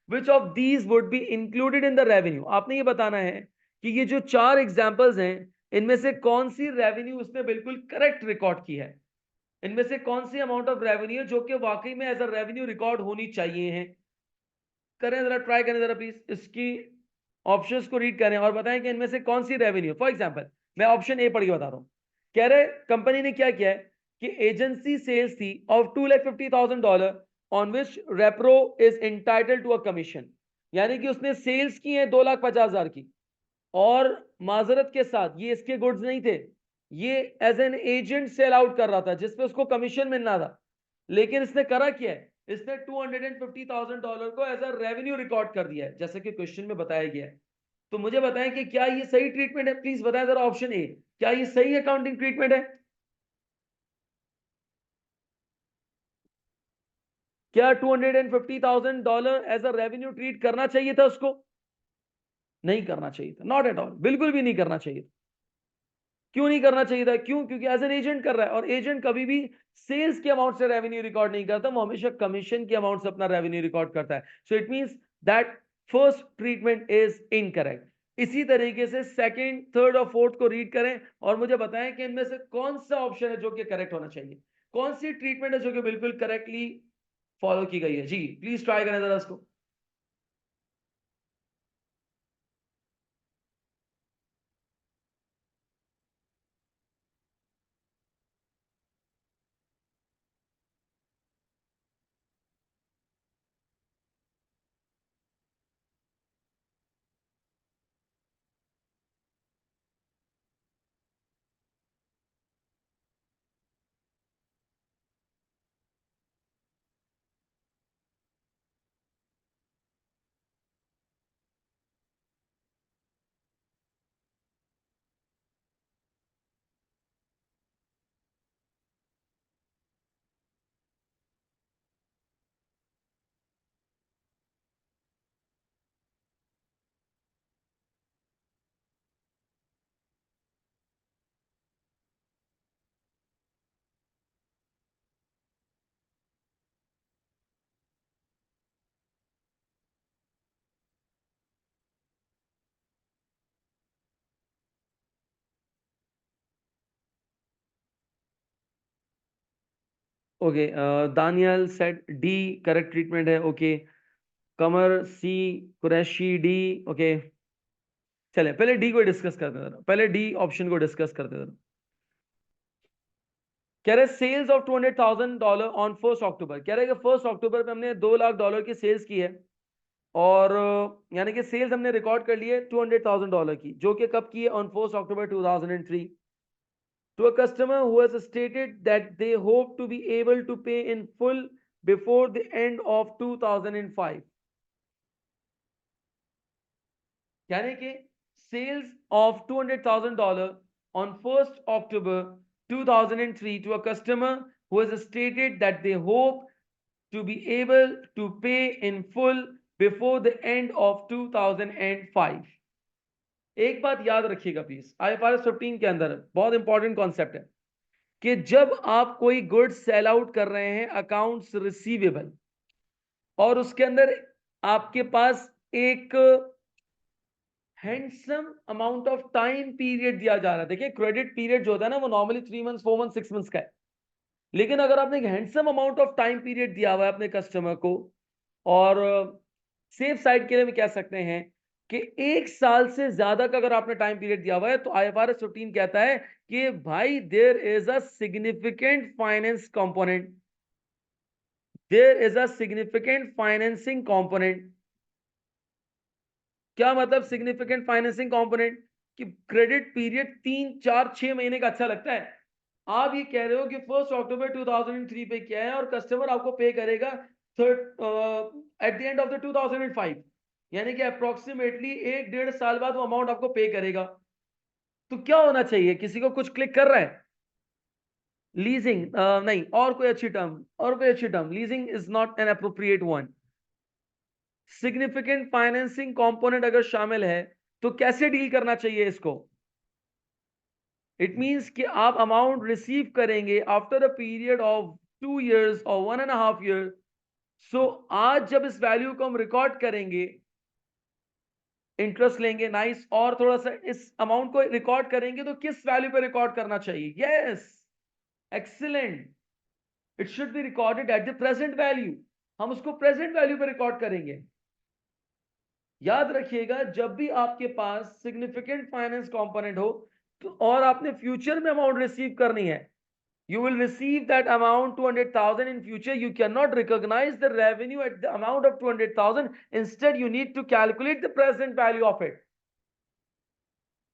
S1: Which of these would be included in the revenue? आपने ये बताना है कि ये जो चार एग्जांपल्स हैं, इनमें से कौन सी रेवेन्यू उसने बिल्कुल करेक्ट रिकॉर्ड की है, इनमें से कौन सी अमाउंट ऑफ रेवेन्यू जो कि वाकई में एज अ रेवेन्यू रिकॉर्ड होनी चाहिए है। करें जरा, ट्राई करें जरा प्लीज, इसकी ऑप्शंस को रीड करें और बताएं कि इनमें से कौन सी रेवेन्यू। फॉर एग्जांपल मैं ऑप्शन ए पढ़ के बता रहा हूं। कह रहे कंपनी ने क्या किया है कि एजेंसी सेल्स थी of $250,000 on which Repro is entitle to a commission. यानी कि उसने सेल्स की है 2,50,000 की, और माजरत के साथ ये इसके गुड्स नहीं थे, ये as an agent sell out कर रहा था जिसपे उसको कमीशन मिलना था। लेकिन इसने करा क्या है, इसने $250,000 को एज अ रेवेन्यू रिकॉर्ड कर दिया है, जैसे कि क्वेश्चन में बताया गया है। तो मुझे बताएं कि क्या ये सही ट्रीटमेंट है? प्लीज बताएं जरा, ऑप्शन ए, क्या ये सही अकाउंटिंग ट्रीटमेंट है? क्या $250,000 एज अ रेवेन्यू ट्रीट करना चाहिए था उसको? नहीं करना चाहिए था, नॉट एट ऑल, बिल्कुल भी नहीं करना चाहिए था। क्यों नहीं करना चाहिए था? क्यों? क्योंकि एज एन एजेंट कर रहा है, और एजेंट कभी भी सेल्स के अमाउंट से रेवेन्यू रिकॉर्ड नहीं करता, वो हमेशा कमीशन के अमाउंट से अपना रेवेन्यू रिकॉर्ड करता है। सो it means that first treatment is incorrect. इसी तरीके से सेकंड, थर्ड और फोर्थ को रीड करें और मुझे बताएं कि इनमें से कौन सा ऑप्शन है जो कि करेक्ट होना चाहिए, कौन सी ट्रीटमेंट है जो कि बिल्कुल करेक्टली फॉलो की गई है। जी प्लीज ट्राई करें जरा इसको। Okay, Daniyal said D correct treatment है। Okay, Qamar C, Qureshi D. Okay, चले पहले डी को डिस्कस करते हैं, पहले डी ऑप्शन को डिस्कस करते हैं। कह रहे सेल्स ऑफ $200,000 ऑन 1 अक्टूबर, कह रहे कि 1 अक्टूबर पे हमने $2 लाख की सेल्स की है और यानी कि सेल्स हमने रिकॉर्ड कर लिए $200,000 की, जो कि कब की है, on 1 October 2003, to a customer who has stated that they hope to be able to pay in full before the end of 2005, यानी कि sales of $200,000 on 1 October 2003 to a customer who has stated that they hope to be able to pay in full before the end of 2005। एक बात याद रखिएगा please, IFRS 15 के अंदर बहुत important concept है कि जब आप कोई गुड्स सेल आउट कर रहे हैं अकाउंट्स रिसीवेबल और उसके अंदर आपके पास एक handsome amount of time period दिया जा रहा है। देखिए क्रेडिट पीरियड जो होता है ना वो नॉर्मली 3 मंथ्स, 4 मंथ्स, 6 मंथ्स का है, लेकिन अगर आपने एक handsome amount of time period दिया हुआ है अपने कस्टमर को और सेफ साइड के लिए भी कह सकते हैं कि 1 साल से ज्यादा का अगर आपने टाइम पीरियड दिया हुआ है तो IFRS 15 कहता है कि भाई there is a significant finance component, there is a significant financing component. क्या मतलब सिग्निफिकेंट फाइनेंसिंग कंपोनेंट? कि क्रेडिट पीरियड 3, 4, 6 महीने का अच्छा लगता है, आप ये कह रहे हो कि 1 अक्टूबर 2003 पे किया है और कस्टमर आपको पे करेगा third eight the end of the 2005, यानी कि अप्रोक्सीमेटली 1, 1.5 साल बाद वो अमाउंट आपको पे करेगा। तो क्या होना चाहिए? किसी को कुछ क्लिक कर रहा है? लीजिंग नहीं, और कोई अच्छी टर्म, और कोई अच्छी term, leasing is not an appropriate one. Significant financing component अगर शामिल है तो कैसे डील करना चाहिए इसको? इट मींस कि आप अमाउंट रिसीव करेंगे after a period of 2 years और 1.5 year। सो आज जब इस वैल्यू को हम रिकॉर्ड करेंगे, इंटरेस्ट लेंगे, नाइस, और थोड़ा सा इस अमाउंट को रिकॉर्ड करेंगे तो किस वैल्यू पे रिकॉर्ड करना चाहिए? Yes, excellent, it should be recorded at the present value. हम उसको प्रेजेंट वैल्यू पे रिकॉर्ड करेंगे। याद रखिएगा जब भी आपके पास सिग्निफिकेंट फाइनेंस कंपोनेंट हो तो और आपने फ्यूचर में अमाउंट रिसीव करनी है, you will receive that amount 200,000 in future, you cannot recognize the revenue at the amount of 200,000, instead you need to calculate the present value of it।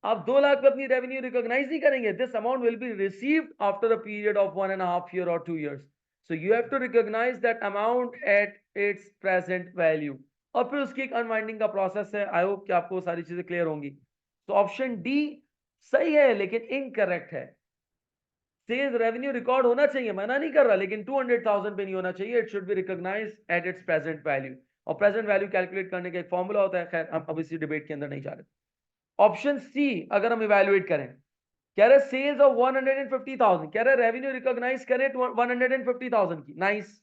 S1: आप 2 लाख पे अपनी रेवेन्यू रिकॉग्नाइज नहीं करेंगे, this amount will be received after a period of 1.5 year or 2 years, so you have to recognize that amount at its present value। और फिर उसकी एक unwinding का प्रोसेस है। आई होप कि आपको सारी चीजें क्लियर होंगी। तो ऑप्शन डी सही है लेकिन इनकरेक्ट है। सेल्स रेवेन्यू रिकॉर्ड होना चाहिए, मना नहीं कर रहा, लेकिन 200,000 पे नहीं होना चाहिए, it should be recognize at its present value. और प्रेजेंट वैल्यू कैलकुलेट करने का एक फॉर्मूला होता है, खैर हम अब इसी डिबेट के अंदर नहीं जा रहे। ऑप्शन सी अगर हम इवेल्युएट करें, कह रहे सेल्स ऑफ 150,000, कह रहे रेवेन्यू रिकॉग्नाइज करें 150,000 की, nice,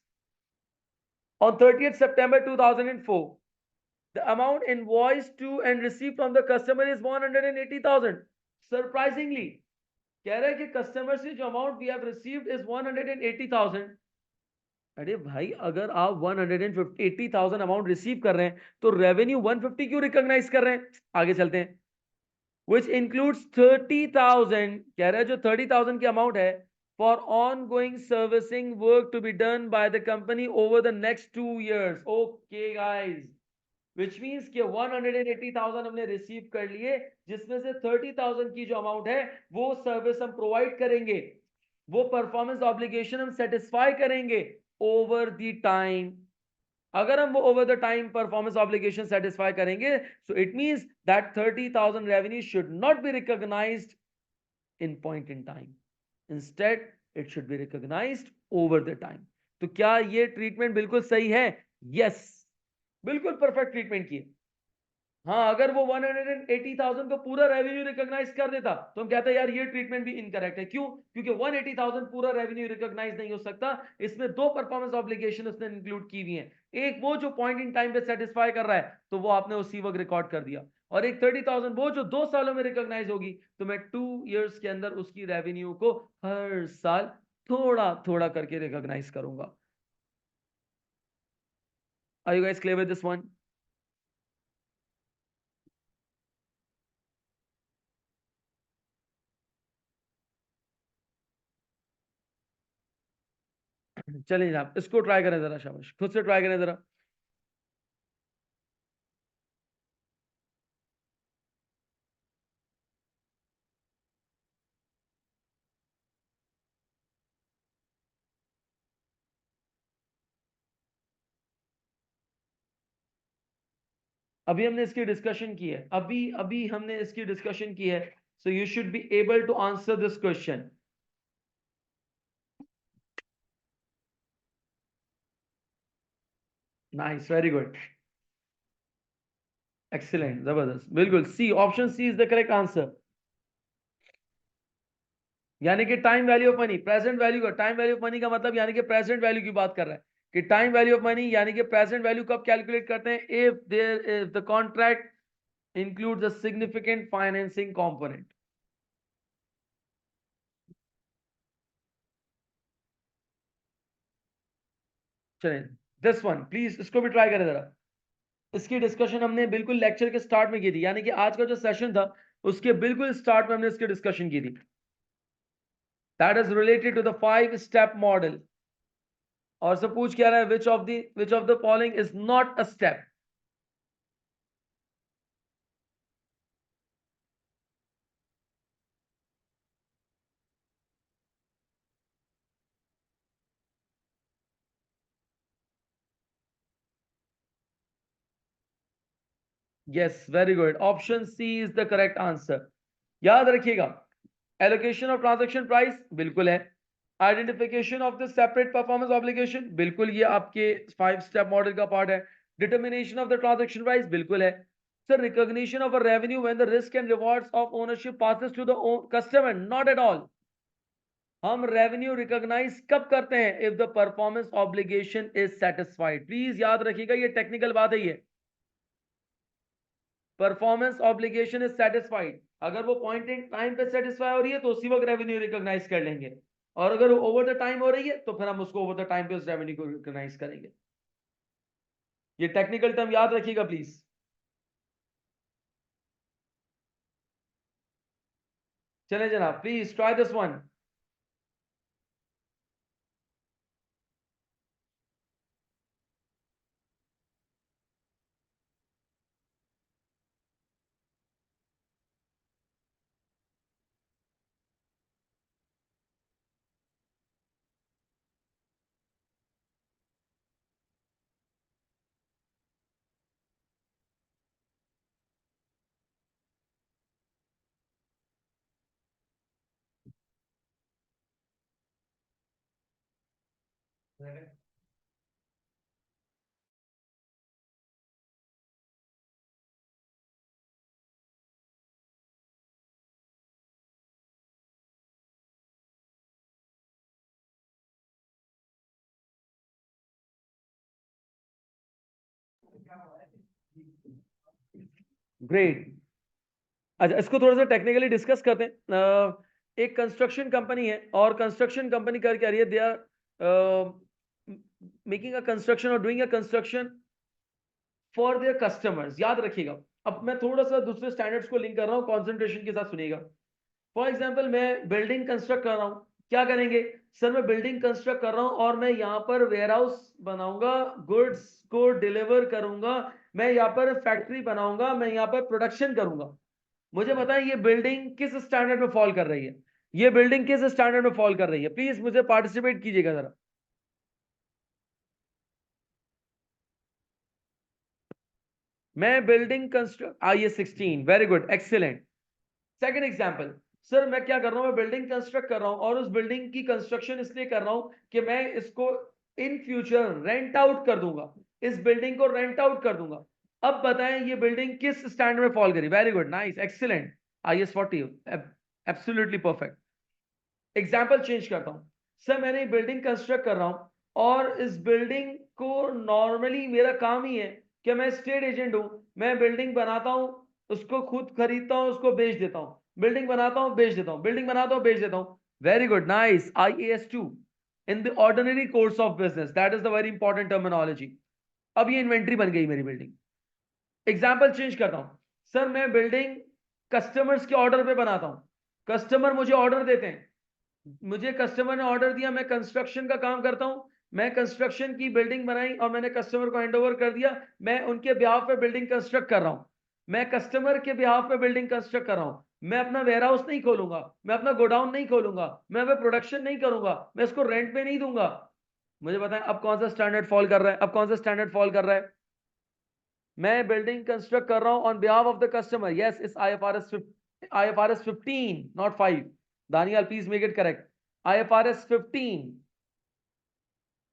S1: on 30th September 2004। The amount invoiced to and received from the customer is 180,000. Surprisingly, कह रहा है कि कस्टमर से जो amount we have received is 180,000. अरे भाई, अगर आप 180,000 अमाउंट रिसीव कर रहे हैं तो रेवेन्यू 150 क्यों रिकॉग्नाइज कर रहे हैं? आगे चलते हैं. Which includes 30,000, कह रहा है जो 30,000 की अमाउंट है for ongoing servicing work to be done by the company over the next 2 years. Okay guys, which means कि 180,000 हमने रिसीव कर लिए, जिसमें से 30,000 की जो अमाउंट है वो सर्विस हम प्रोवाइड करेंगे, वो परफॉर्मेंस ऑब्लिगेशन हम सेटिस्फाई करेंगे ओवर द टाइम. अगर हम वो over the time performance obligation satisfy करेंगे, so it means that 30,000 revenue should not be recognised in point in time. Instead it should be recognised over the time. तो क्या ये treatment बिल्कुल सही है? यस, बिल्कुल परफेक्ट ट्रीटमेंट की है. हाँ, अगर वो 180,000 को पूरा रेवेन्यू रिकॉग्नाइज कर देता तो हम कहते हैं यार ये ट्रीटमेंट भी इनकरेक्ट है. क्यों? क्योंकि 180,000 पूरा रेवेन्यू रिकॉग्नाइज नहीं हो सकता. इसमें दो परफॉर्मेंस ऑब्लिगेशन उसने इंक्लूड की हुई हैं. एक वो जो पॉइंट इन टाइम पे सेटिस्फाई कर रहा है, तो वो आपने उसी वक्त रिकॉर्ड कर दिया. और एक 30,000 वो जो 2 सालों में रिकॉग्नाइज होगी, तो मैं 2 years के अंदर उसकी रेवेन्यू को हर साल थोड़ा थोड़ा करके रिकॉग्नाइज करूंगा. Are you guys clear with this one? चलिए जनाब, इसको ट्राई करें जरा. शाबाश, खुद से ट्राई करें जरा. अभी हमने इसकी डिस्कशन की है, अभी अभी हमने इसकी डिस्कशन की है. So you should be able to answer this question. Nice, very good, excellent, जबरदस्त, बिल्कुल. C, option C is the correct answer. यानी कि time value of money, present value का, टाइम वैल्यू ऑफ मनी का मतलब यानी कि प्रेजेंट वैल्यू की बात कर रहा है. कि टाइम वैल्यू ऑफ मनी यानी कि प्रेजेंट वैल्यू कब कैलकुलेट करते हैं? If the contract includes a significant financing component. चलें, दिस वन प्लीज, इसको भी ट्राई करें जरा. इसकी डिस्कशन हमने बिल्कुल लेक्चर के स्टार्ट में की थी, यानी कि आज का जो सेशन था उसके बिल्कुल स्टार्ट में हमने इसकी डिस्कशन की थी. That is related to the 5 step model. और से पूछ क्या रहा है, which of the following is not a step? Yes, very good, option C is the correct answer. याद रखिएगा, एलोकेशन ऑफ ट्रांजैक्शन प्राइस बिल्कुल है. Identification of the separate performance obligation बिल्कुल ये आपके 5 स्टेप मॉडल का पार्ट है. Determination of the transaction price बिल्कुल है. Sir, recognition of a revenue when the risk and rewards of ownership passes to the customer, not at all. हम revenue recognize कब करते हैं? If the performance obligation is satisfied. Please याद रखिएगा, ये technical बात है. ये परफॉर्मेंस ऑब्लिगेशन इज सेटिस्फाइड, अगर वो पॉइंट इन टाइम पे सेटिस्फाई हो रही है तो उसी वक्त रेवेन्यू रिकॉग्नाइज कर लेंगे. और अगर वो ओवर द टाइम हो रही है तो फिर हम उसको ओवर द टाइम पे उस रेवेन्यू को रिकॉग्नाइज करेंगे. ये टेक्निकल टर्म याद रखिएगा प्लीज. चले जनाब, please try this one. Great. अच्छा, इसको थोड़ा सा टेक्निकली डिस्कस करते हैं। एक कंस्ट्रक्शन कंपनी है और कंस्ट्रक्शन कंपनी कर क्या रही है, they are making a construction और doing a construction for their customers. याद रखिएगा, अब मैं थोड़ा सा दूसरे स्टैंडर्ड्स को लिंक कर रहा हूँ, कॉन्सेंट्रेशन के साथ सुनिएगा। फॉर एग्जाम्पल, मैं बिल्डिंग कंस्ट्रक्ट कर रहा हूँ। क्या करेंगे सर, मैं बिल्डिंग कंस्ट्रक्ट कर रहा हूँ और मैं यहाँ पर वेयर हाउस बनाऊंगा, गुड्स को डिलीवर करूंगा, मैं यहाँ पर फैक्ट्री बनाऊंगा, मैं यहाँ पर प्रोडक्शन करूंगा। मुझे बताएं ये बिल्डिंग किस स्टैंडर्ड में फॉल कर रही है, ये बिल्डिंग किस स्टैंडर्ड में फॉल कर रही है? प्लीज मुझे पार्टिसिपेट कीजिएगा जरा। मैं building construct IS 16, very good, excellent. Second example, sir मैं क्या कर रहा हूं, मैं बिल्डिंग कंस्ट्रक्ट कर रहा हूं और उस बिल्डिंग की कंस्ट्रक्शन इसलिए कर रहा हूं कि मैं इसको इन फ्यूचर रेंट आउट कर दूंगा, इस बिल्डिंग को रेंट आउट कर दूंगा। अब बताएं ये बिल्डिंग किस स्टैंडर्ड में फॉल करी? Very good, nice, excellent, IS 40, absolutely perfect. Example change करता हूं, सर मैंने बिल्डिंग कंस्ट्रक्ट कर रहा हूं और इस बिल्डिंग को नॉर्मली मेरा काम ही है कि मैं स्टेट एजेंट हूं, मैं बिल्डिंग बनाता हूं, उसको खुद खरीदता हूं, उसको बेच देता हूं, बिल्डिंग बनाता हूं बेच देता हूं, बिल्डिंग बनाता हूं बेच देता हूं। Very good, nice, IAS 2, in the ordinary course of business, that is the very important terminology. अब ये इन्वेंट्री बन गई मेरी बिल्डिंग। एग्जाम्पल चेंज करता हूं, सर मैं बिल्डिंग कस्टमर्स के ऑर्डर पे बनाता हूं, कस्टमर मुझे ऑर्डर देते हैं, मुझे कस्टमर ने ऑर्डर दिया, मैं कंस्ट्रक्शन का काम करता हूं, मैं कंस्ट्रक्शन की बिल्डिंग बनाई और मैंने कस्टमर को हैंडओवर कर दिया, मैं उनके बिहाफ पे बिल्डिंग कंस्ट्रक्ट कर रहा हूं, मैं कस्टमर के बिहाफ पे बिल्डिंग कंस्ट्रक्ट कर रहा हूं। मैं अपना वेयरहाउस नहीं खोलूंगा, मैं अपना गोडाउन नहीं खोलूंगा, मैं वह प्रोडक्शन नहीं करूंगा, मैं इसको रेंट पे नहीं दूंगा। मुझे बताएं अब कौन सा स्टैंडर्ड फॉल कर रहा है, अब कौन सा स्टैंडर्ड फॉल कर रहा है? मैं बिल्डिंग कंस्ट्रक्ट कर रहा हूं on behalf of the customer, yes, इस IFRS 15, not 5। Daniyal please make it correct. IFRS 15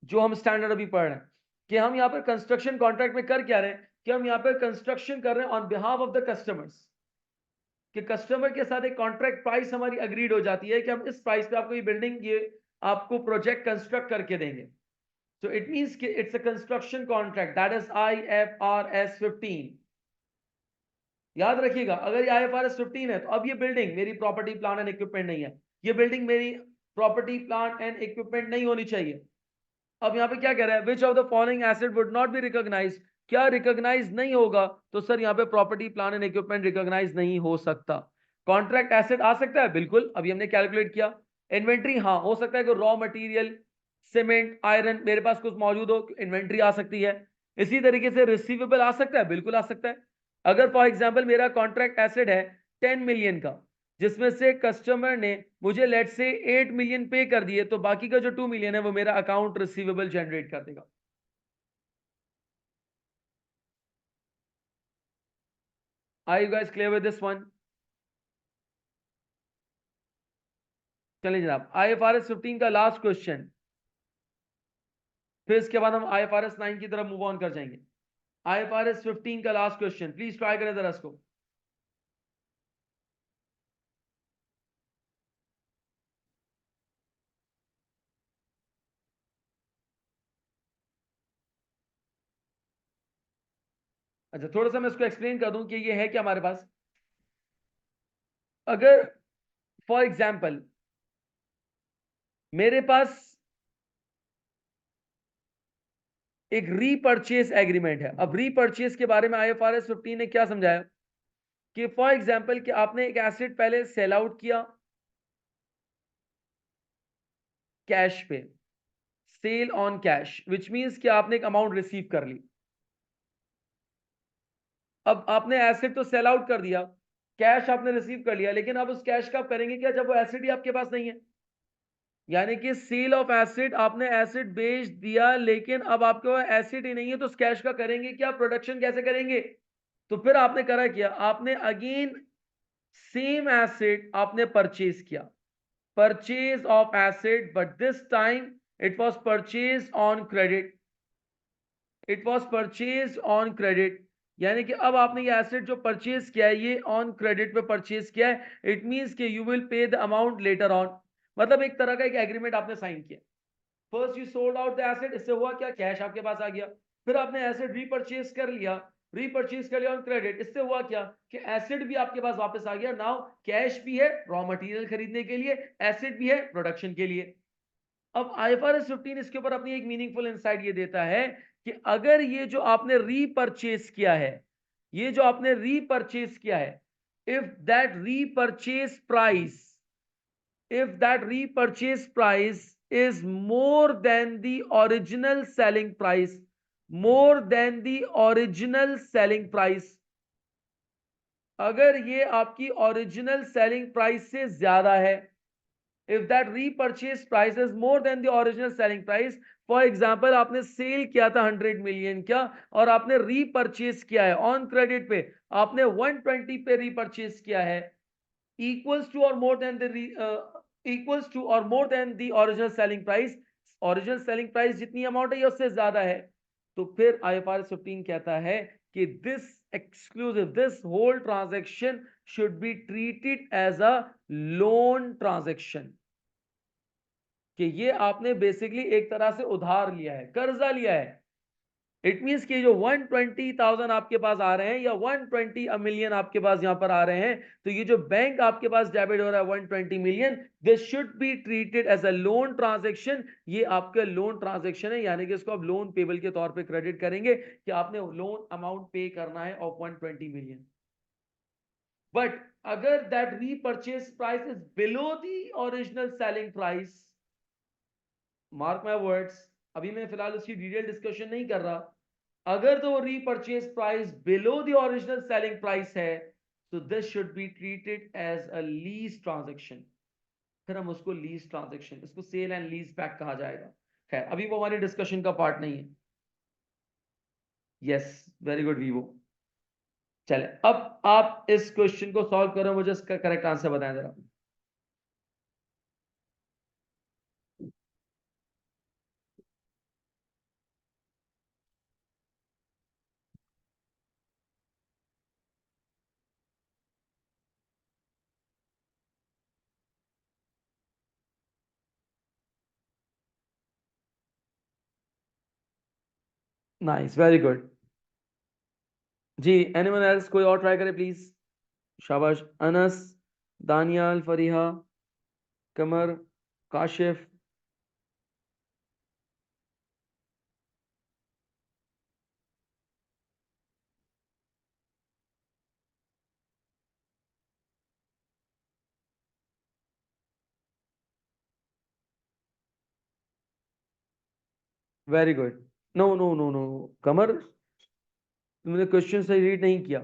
S1: जो हम स्टैंडर्ड अभी पढ़ रहे हैं, कि हम यहाँ पर कंस्ट्रक्शन कॉन्ट्रैक्ट में कर क्या रहे हैं, कि हम यहाँ पर कंस्ट्रक्शन कर रहे हैं on behalf of the customers, कि कस्टमर के साथ एक कॉन्ट्रैक्ट प्राइस हमारी अग्रीड हो जाती है कि हम इस प्राइस पे आपको ये बिल्डिंग, ये आपको प्रोजेक्ट कंस्ट्रक्ट करके देंगे। So it means it's a construction contract, that is IFRS 15। याद रखिएगा, अगर ये IFRS 15 है तो अब ये बिल्डिंग मेरी प्रॉपर्टी प्लान एंड इक्विपमेंट नहीं है, ये बिल्डिंग मेरी प्रॉपर्टी प्लान एंड इक्विपमेंट नहीं होनी चाहिए। अब यहाँ पे क्या कह रहा है, which of the following asset would not be recognize, क्या रिकॉग्नाइज नहीं होगा? तो सर यहाँ पे property plan and equipment recognize नहीं हो सकता। कॉन्ट्रैक्ट एसेट आ सकता है, बिल्कुल, अभी हमने कैलकुलेट किया। इन्वेंट्री हाँ हो सकता है कि रॉ मटेरियल, सीमेंट, आयरन मेरे पास कुछ मौजूद हो, इन्वेंट्री आ सकती है। इसी तरीके से रिसीवेबल आ सकता है, बिल्कुल आ सकता है। अगर फॉर एग्जाम्पल मेरा कॉन्ट्रैक्ट एसेट है 10 मिलियन का, जिसमें से कस्टमर ने मुझे लेट से 8 मिलियन पे कर दिए, तो बाकी का जो 2 मिलियन है वो मेरा अकाउंट रिसीवेबल जनरेट कर देगा। Are you guys clear with this one? चलिए जनाब, IFRS 15 का लास्ट क्वेश्चन, फिर इसके बाद हम IFRS 9 की तरफ मूव ऑन कर जाएंगे। IFRS 15 का लास्ट क्वेश्चन, प्लीज ट्राई करें जरा इसको। अच्छा, थोड़ा सा मैं इसको एक्सप्लेन कर दूं कि ये है क्या हमारे पास। अगर फॉर एग्जाम्पल मेरे पास एक रीपर्चेस एग्रीमेंट है, अब रीपर्चेस के बारे में IFRS 15 ने क्या समझाया, कि फॉर एग्जाम्पल कि आपने एक एसेट पहले सेल आउट किया कैश पे, sale on cash, which means कि आपने एक अमाउंट रिसीव कर ली। अब आपने एसेट तो सेल आउट कर दिया, कैश आपने रिसीव कर लिया, लेकिन अब उस कैश का आप करेंगे क्या जब वो एसेट ही आपके पास नहीं है? यानी कि सेल ऑफ एसेट, आपने एसेट बेच दिया लेकिन अब आपके पास एसेट ही नहीं है, तो उस कैश का करेंगे क्या, प्रोडक्शन कैसे करेंगे? तो फिर आपने करा क्या, आपने अगेन सेम एसेट आपने परचेज किया, purchase of asset, but this time it was purchase on credit, it was purchase on credit. यानी कि अब आपने ये एसेट जो परचेज किया है ये ऑन क्रेडिट पे परचेज किया है, इट मींस कि you will pay the amount later on. मतलब एक तरह का एक एग्रीमेंट आपने साइन किया। First you sold out the asset, इससे हुआ क्या, कैश आपके पास आ गया। फिर आपने एसेट रीपरचेज कर लिया, रीपरचेज कर लिया ऑन क्रेडिट, इससे हुआ क्या कि एसेट भी आपके पास वापस आ गया, नाउ कैश भी है रॉ मटेरियल खरीदने के लिए, एसेट भी है प्रोडक्शन के लिए। अब IFRS 15 इसके ऊपर अपनी एक मीनिंगफुल इनसाइट ये देता है कि अगर ये जो आपने रीपरचेज किया है, ये जो आपने रीपरचेज किया है, if that repurchase price, if that repurchase price is more than the original selling price, more than the original selling price, अगर ये आपकी ओरिजिनल सेलिंग प्राइस से ज्यादा है, if that repurchase price is more than the original selling price, for example आपने cell किया था 100 million का और आपने रीपरचेज किया है ऑन क्रेडिट पे, आपने 120 पे रीपरचेज किया है, equals to or more than the equals to or more than the original selling price, original selling price जितनी अमाउंट है उससे ज्यादा है, तो फिर IFRS 15 कहता है कि this whole transaction should be treated as a loan transaction, कि ये आपने बेसिकली एक तरह से उधार लिया है, कर्जा लिया है। इट मींस कि जो 120,000 आपके पास आ रहे हैं या 120 मिलियन आपके पास यहां पर आ रहे हैं, तो ये जो बैंक आपके पास डेबिट हो रहा है 120 million, this should be treated as a loan transaction. ये आपका लोन ट्रांजैक्शन है, यानी कि इसको आप लोन पेबल के तौर पे क्रेडिट करेंगे कि आपने लोन अमाउंट पे करना है ऑफ 120 मिलियन। बट अगर that repurchase price is below the original selling price, mark my words, अभी मैं फिलहाल उसकी डिटेल डिस्कशन नहीं कर रहा, अगर तो repurchase price below the original selling price है, तो this should be treated as a lease transaction, फिर हम उसको लीज ट्रांजैक्शन, इसको सेल एंड लीज बैक कहा जाएगा। खैर अभी वो हमारी डिस्कशन का पार्ट नहीं है। Yes, very good Vivo. चले अब आप इस क्वेश्चन को सॉल्व करो, मुझे इसका करेक्ट आंसर बताएं जरा। Nice, very good. जी, एनीवन एल्स, कोई और ट्राई करे प्लीज। शाबाश, Anas, Daniyal, Fariha, Qamar, Kashif. Very good. No no no no, Qamar तुमने क्वेश्चन सही रीड नहीं किया।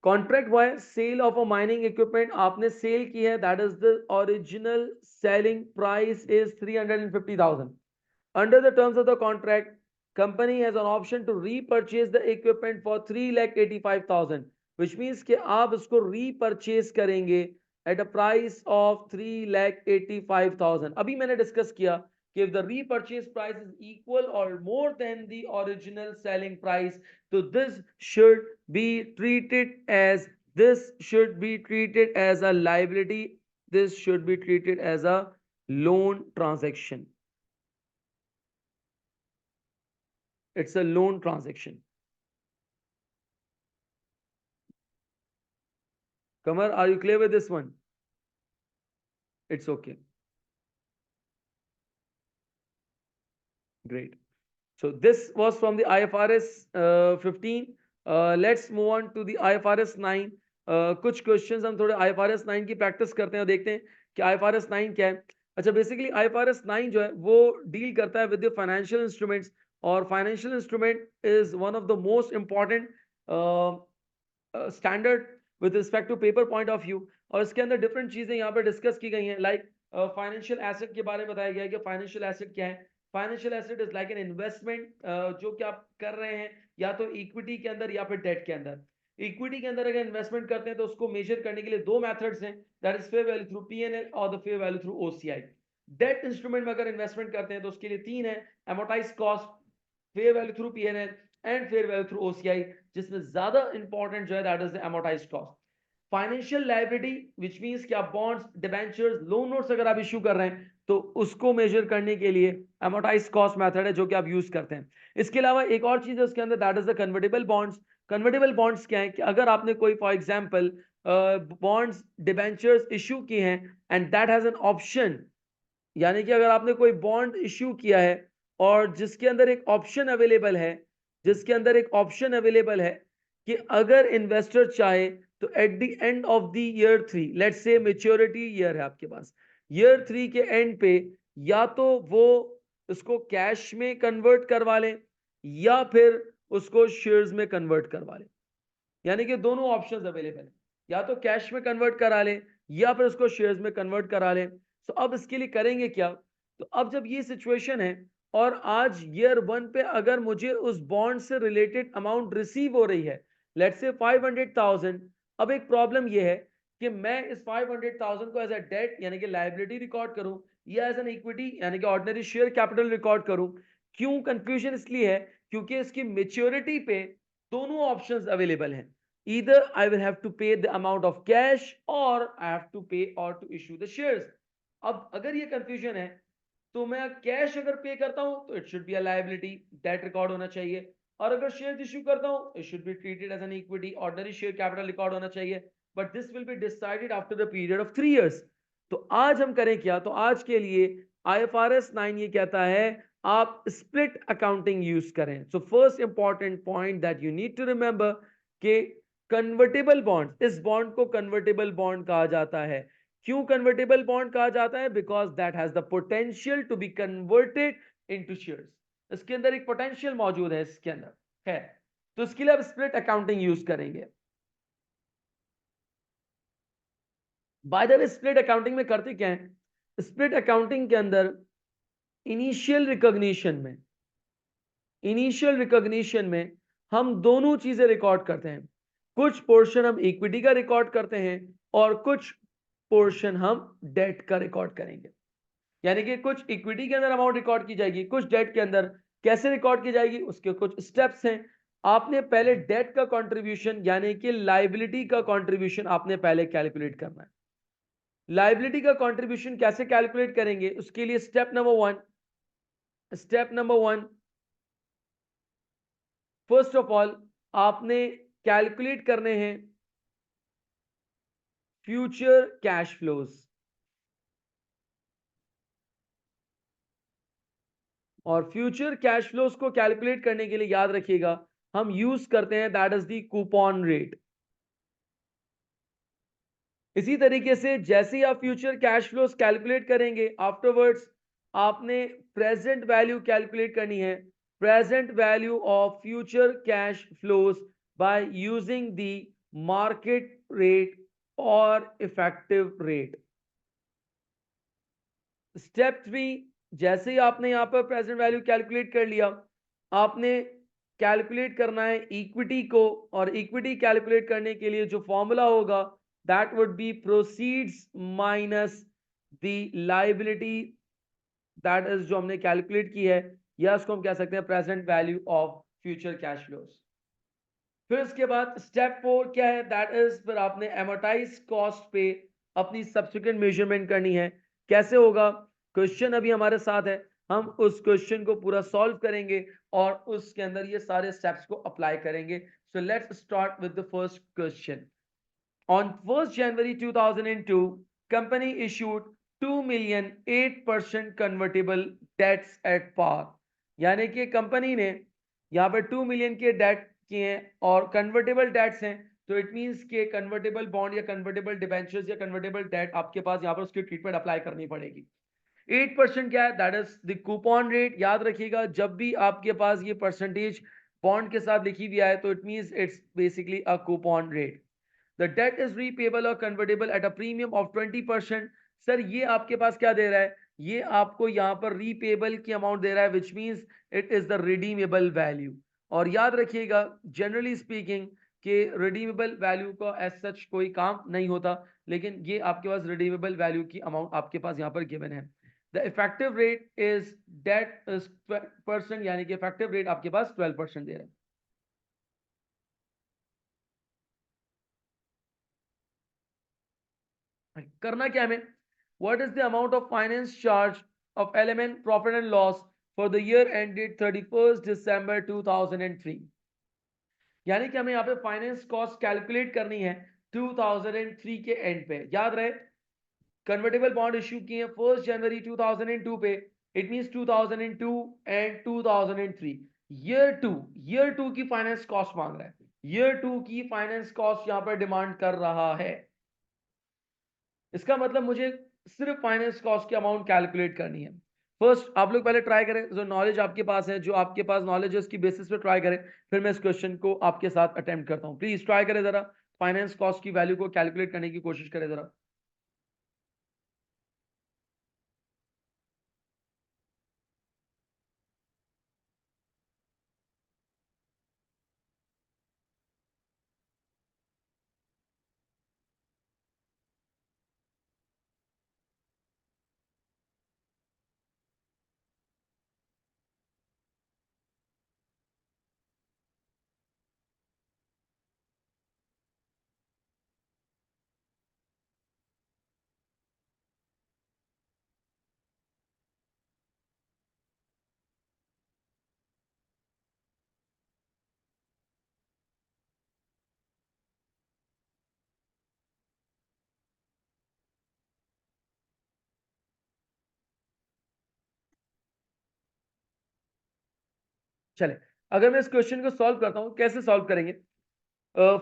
S1: Contract by sale of a mining equipment आपने सेल की है, that is the original selling price is 350,000। Under the terms of the contract company has an option to repurchase the equipment for 3,85,000, which means कि आप इसको repurchase करेंगे at a price of 3,85,000। अभी मैंने discuss किया कि if the repurchase price is equal or more than the original selling price, so this should be treated as a liability, this should be treated as a loan transaction, it's a loan transaction. Kamar, are you clear with this one? It's okay, great. So this was from the IFRS 15. Let's move on to the IFRS 9. कुछ questions हम थोड़े IFRS 9 की practice करते हैं और देखते हैं कि IFRS 9 क्या है। अच्छा, बेसिकली IFRS 9 जो है वो डील करता है विद द फाइनेंशियल इंस्ट्रूमेंट्स, और financial instrument is one of the most important standard with respect to paper point of view. और इसके अंदर डिफरेंट चीजें यहाँ पर डिस्कस की गई हैं, लाइक फाइनेंशियल एसेट के बारे में बताया गया है कि फाइनेंशियल एसेट क्या है। Financial asset is like an investment जो कि आप कर रहे हैं या तो इक्विटी के अंदर या फिर डेट के अंदर। इक्विटी के अंदर अगर इन्वेस्टमेंट करते हैं तो उसको मेजर करने के लिए दो मेथड्स हैं, that is fair value through PNL और the fair value through OCI. Debt instrument में अगर इन्वेस्टमेंट करते हैं तो उसके लिए तीन है, amortise cost, fair value through PNL and fair value through OCI, जिसमें ज्यादा इंपॉर्टेंट जो है that is the amortised cost. Financial liability which means कि आप बॉन्ड्स, डिबेंचर्स, लोन नोट्स अगर आप इश्यू कर रहे हैं तो उसको मेजर करने के लिए एमोटाइज कॉस्ट मेथड है जो कि आप यूज करते हैं। इसके अलावा एक और चीज है उसके अंदर, that is the convertible bonds. Convertible bonds क्या है कि अगर आपने कोई for example bonds debentures issue किए हैं and that has an option, यानी कि अगर आपने कोई बॉन्ड इश्यू किया है और जिसके अंदर एक ऑप्शन अवेलेबल है, जिसके अंदर एक ऑप्शन अवेलेबल है कि अगर इन्वेस्टर चाहे तो eight the end of the year 3, let's say maturity year है आपके पास, ईयर 3 के एंड पे या तो वो उसको कैश में कन्वर्ट करवा लें या फिर उसको शेयर्स में कन्वर्ट करवा लें, यानी कि दोनों ऑप्शंस अवेलेबल है, या तो कैश में कन्वर्ट करा लें या फिर उसको शेयर्स में कन्वर्ट करा लें। तो अब इसके लिए करेंगे क्या? तो अब जब ये सिचुएशन है और आज ईयर 1 पे अगर मुझे उस बॉन्ड से रिलेटेड अमाउंट रिसीव हो रही है, लेट्स से 500,000, अब एक प्रॉब्लम ये है कि मैं इस 500,000 को एज अ डेट यानी कि लायबिलिटी रिकॉर्ड करूं या एज एन इक्विटी यानी कि ऑर्डिनरी शेयर कैपिटल रिकॉर्ड करूं। क्यों कंफ्यूजन इसलिए है क्योंकि इसकी मेच्योरिटी पे दोनों ऑप्शंस अवेलेबल हैं, either I will have to pay the amount of cash or I have to pay or to issue the shares। अब अगर ये कंफ्यूजन है तो मैं कैश अगर पे करता हूं तो it should be a liability, debt record होना चाहिए, और अगर शेयर इश्यू करता हूं it should be treated as an equity, ordinary share capital record होना चाहिए, but this will be decided after the period of 3 years. तो आज हम करें क्या? तो आज के लिए IFRS 9 ये कहता है आप स्प्लिट अकाउंटिंग यूज करें। So first important point that you need to remember कि कन्वर्टेबल बॉन्ड, इस बॉन्ड को कन्वर्टेबल बॉन्ड कहा जाता है। क्यों कन्वर्टेबल बॉन्ड कहा जाता है? Because that has the potential to be converted into shares, इसके अंदर एक पोटेंशियल मौजूद है इसके अंदर है, तो इसके लिए आप स्प्लिट अकाउंटिंग यूज करेंगे। Bye the way split accounting में करते क्या है? स्प्लिट अकाउंटिंग के अंदर इनिशियल रिकॉग्निशन में, इनिशियल रिकॉग्निशन में हम दोनों चीजें रिकॉर्ड करते हैं, कुछ पोर्शन हम इक्विटी का रिकॉर्ड करते हैं और कुछ पोर्शन हम डेट का रिकॉर्ड करेंगे, यानी कि कुछ इक्विटी के अंदर अमाउंट रिकॉर्ड की जाएगी, कुछ डेट के अंदर। कैसे रिकॉर्ड की जाएगी उसके कुछ स्टेप्स हैं। आपने पहले डेट का कंट्रीब्यूशन यानी कि लायबिलिटी का कंट्रीब्यूशन आपने पहले कैलकुलेट करना है। लायबिलिटी का कंट्रीब्यूशन कैसे कैलकुलेट करेंगे? उसके लिए step number one, first of all आपने कैलकुलेट करने हैं फ्यूचर कैश फ्लोज, और फ्यूचर कैश फ्लोज को कैलकुलेट करने के लिए याद रखिएगा हम यूज करते हैं that is the coupon rate. इसी तरीके से जैसे ही आप फ्यूचर कैश फ्लोज कैलकुलेट करेंगे आफ्टरवर्ड्स आपने प्रेजेंट वैल्यू कैलकुलेट करनी है, present value of future cash flows by using the market rate और इफेक्टिव रेट। स्टेप 3, जैसे ही आपने यहां पर प्रेजेंट वैल्यू कैलकुलेट कर लिया, आपने कैलकुलेट करना है इक्विटी को, और इक्विटी कैलकुलेट करने के लिए जो फॉर्मूला होगा that would B proceeds minus the liability, that is जो हमने कैलकुलेट की है, या उसको हम कह सकते हैं present value of future cash flows. फिर उसके बाद स्टेप 4 क्या है? दैट इज फिर आपने एमोटाइज कॉस्ट पे अपनी सब्सिक्वेंट मेजरमेंट करनी है। कैसे होगा? क्वेश्चन अभी हमारे साथ है, हम उस क्वेश्चन को पूरा सॉल्व करेंगे और उसके अंदर ये सारे स्टेप्स को अप्लाई करेंगे। So let's start with the first question. On 1st January 2002 company issued 2 million 8% convertible debts at par, यानी कि कंपनी ने यहाँ पर 2 मिलियन के डेट किए हैं और कन्वर्टेबल डेट्स हैं, तो इट मींस के कन्वर्टेबल बॉन्ड या कन्वर्टेबल डिबेंचर्स या कन्वर्टेबल डेट आपके पास यहाँ पर उसकी ट्रीटमेंट अप्लाई करनी पड़ेगी। 8% क्या है? That is the coupon rate. याद रखिएगा जब भी आपके पास ये परसेंटेज बॉन्ड के साथ लिखी हुई है तो it means it's basically a coupon rate. The debt is repayable और convertible at a premium of 20%। Sir ये आपके पास क्या दे रहा है? ये आपको यहाँ पर रीपेबल की अमाउंट दे रहा है, which means it is the redeemable value. और याद रखिएगा जनरली स्पीकिंग कि रिडीमेबल वैल्यू का एज सच कोई काम नहीं होता, लेकिन ये आपके पास रिडीमेबल वैल्यू की अमाउंट आपके पास यहाँ पर गिवन है। The effective rate is debt is percent, यानी कि इफेक्टिव रेट आपके पास 12% दे रहा है। करना क्या हमें? What is the amount of finance charge of element profit and loss for the year ended 31st December 2003? यानी कि हमें यहाँ पे फाइनेंस कॉस्ट कैलकुलेट करनी है 2003 के एंड पे। याद रहे कन्वर्टेबल बॉन्ड इश्यू किए 1 जनवरी 2002 पे, it means 2002 and 2003। Year two की फाइनेंस कॉस्ट मांग रहा है, ईयर टू की फाइनेंस कॉस्ट यहां पर डिमांड कर रहा है। इसका मतलब मुझे सिर्फ फाइनेंस कॉस्ट की अमाउंट कैलकुलेट करनी है। फर्स्ट आप लोग पहले ट्राई करें, जो नॉलेज आपके पास है, जो आपके पास नॉलेज है उसकी बेसिस पे ट्राई करें, फिर मैं इस क्वेश्चन को आपके साथ अटेम्प्ट करता हूं। प्लीज ट्राई करें, जरा फाइनेंस कॉस्ट की वैल्यू को कैलकुलेट करने की कोशिश करें जरा। चले, अगर मैं इस क्वेश्चन को सॉल्व करता हूं, कैसे सॉल्व करेंगे?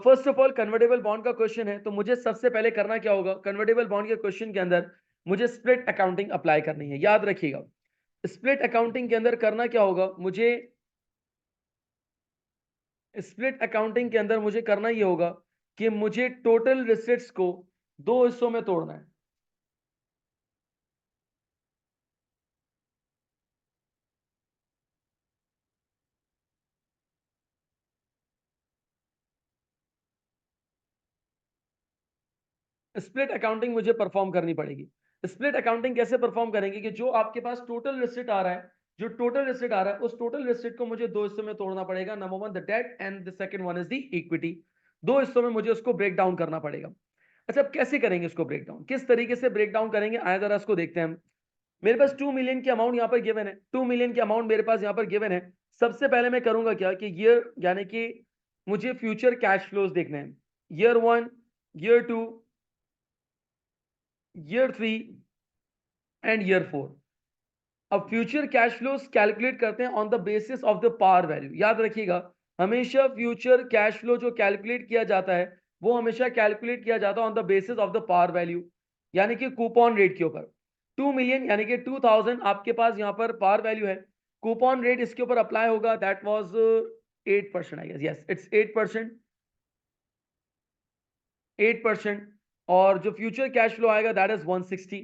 S1: First of all convertible bond का क्वेश्चन है, तो मुझे सबसे पहले करना क्या होगा? कन्वर्टेबल बॉन्ड के क्वेश्चन के अंदर मुझे स्प्लिट अकाउंटिंग अप्लाई करनी है। याद रखिएगा, स्प्लिट अकाउंटिंग के अंदर करना क्या होगा? मुझे स्प्लिट अकाउंटिंग के अंदर मुझे करना ये होगा कि मुझे टोटल रिसिट्स को दो हिस्सों में तोड़ना है। स्प्लिट अकाउंटिंग मुझे परफॉर्म करनी पड़ेगी। स्प्लिट अकाउंटिंग कैसे परफॉर्म करेंगे कि जो आपके पास टोटल रिसिट आ रहा है, जो टोटल रिसिट आ रहा है, उस टोटल रिसिट को मुझे दो हिस्सों में तोड़ना पड़ेगा। Number one the debt and the second one is the equity. दो हिस्सों में मुझे उसको ब्रेक डाउन करना पड़ेगा। अच्छा, अब कैसे करेंगे इसको ब्रेक डाउन? किस तरीके से ब्रेक डाउन करेंगे, आया जरा इसको देखते हैं हम। मेरे पास 2 मिलियन की अमाउंट यहाँ पर गिवन है, 2 मिलियन की अमाउंट मेरे पास यहाँ पर गिवन है। सबसे पहले मैं करूंगा क्या कि ईयर यानी कि मुझे फ्यूचर कैश फ्लोज देखने हैं, year 1, year 2, year 3 and year 4। अब फ्यूचर कैश फ्लोज कैलकुलेट करते हैं on the basis of the par value. याद रखिएगा, हमेशा फ्यूचर कैश फ्लो जो कैलकुलेट किया जाता है वो हमेशा कैलकुलेट किया जाता है on the basis of the par value, यानी कि कूपन रेट के ऊपर। 2 मिलियन यानी कि 2000 आपके पास यहाँ पर पार वैल्यू है, कूपन रेट इसके ऊपर अप्लाई होगा, that was 8%। I guess yes it's 8%, 8%। और जो फ्यूचर कैश फ्लो आएगा दैट इज 160।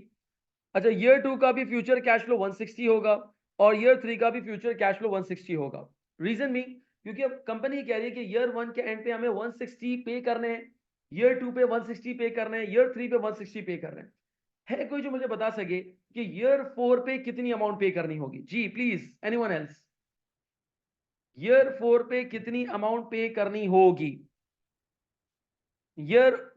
S1: अच्छा, ईयर 2 का भी फ्यूचर कैश फ्लो 160 होगा और ईयर 3 का भी फ्यूचर कैश फ्लो 160 होगा। रीजन भी क्योंकि अब कंपनी कह रही है कि ईयर 1 के एंड पे हमें 160 पे करने हैं, ईयर 2 पे 160 पे करने हैं, ईयर 3 पे 160 पे कर रहे हैं। है कोई जो मुझे बता सके कि ईयर 4 पे कितनी अमाउंट पे करनी होगी? जी प्लीज, एनीवन एल्स? ईयर 4 पे कितनी अमाउंट पे करनी होगी? ईयर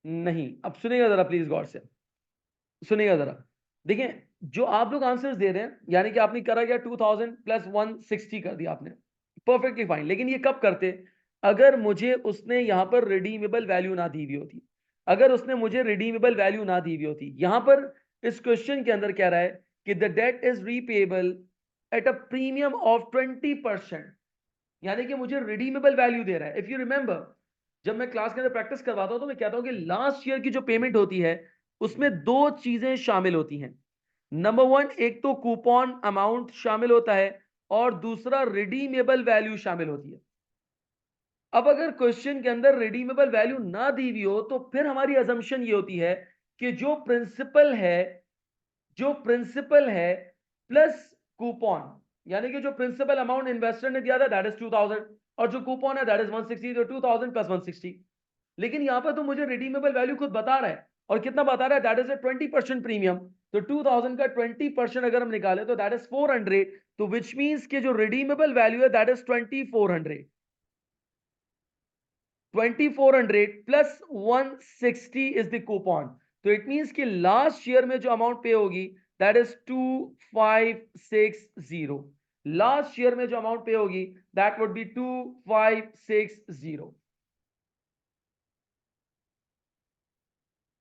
S1: नहीं, अब सुनिएगा जरा प्लीज गौर से, सुनिएगा जरा। देखिए, जो आप लोग आंसर्स दे रहे हैं यानी कि आपने करा गया 2000 प्लस 160 कर दिया आपने, परफेक्टली फाइन। लेकिन ये कब करते? अगर मुझे उसने यहां पर रिडीमेबल वैल्यू ना दी हुई होती, अगर उसने मुझे रिडीमेबल वैल्यू ना दी हुई होती। यहां पर इस क्वेश्चन के अंदर कह रहा है कि the debt is repayable at a premium of 20%, यानी कि मुझे रिडीमेबल वैल्यू दे रहा है। इफ यू रिमेंबर, जब मैं क्लास के अंदर प्रैक्टिस करवाता हूं तो मैं कहता हूं कि लास्ट ईयर की जो पेमेंट होती है उसमें दो चीजें शामिल होती हैं। नंबर वन, एक तो कूपन अमाउंट शामिल होता है और दूसरा रिडीमेबल वैल्यू शामिल होती है। अब अगर क्वेश्चन के अंदर रिडीमेबल वैल्यू ना दी हुई हो तो फिर हमारी अजम्पशन ये होती है कि जो प्रिंसिपल है प्लस कूपन, यानी कि जो प्रिंसिपल अमाउंट इन्वेस्टर ने दिया था दैट इज 2000 और जो कूपन है दैट इज 160, तो 2000 प्लस 160। लेकिन यहां पर तो मुझे रिडीमेबल वैल्यू खुद बता रहा है और कितना बता रहा है, दैट इज ए 20% प्रीमियम। तो 2000 का 20% अगर हम निकालें तो दैट इज 400, तो विच मींस कि जो रिडीमेबल वैल्यू है that is 2400। 2400 plus 160 is the coupon. तो इट मींस कि लास्ट ईयर में जो अमाउंट पे होगी दैट इज 2560। लास्ट ईयर में जो अमाउंट पे होगी दैट वुड बी 2560।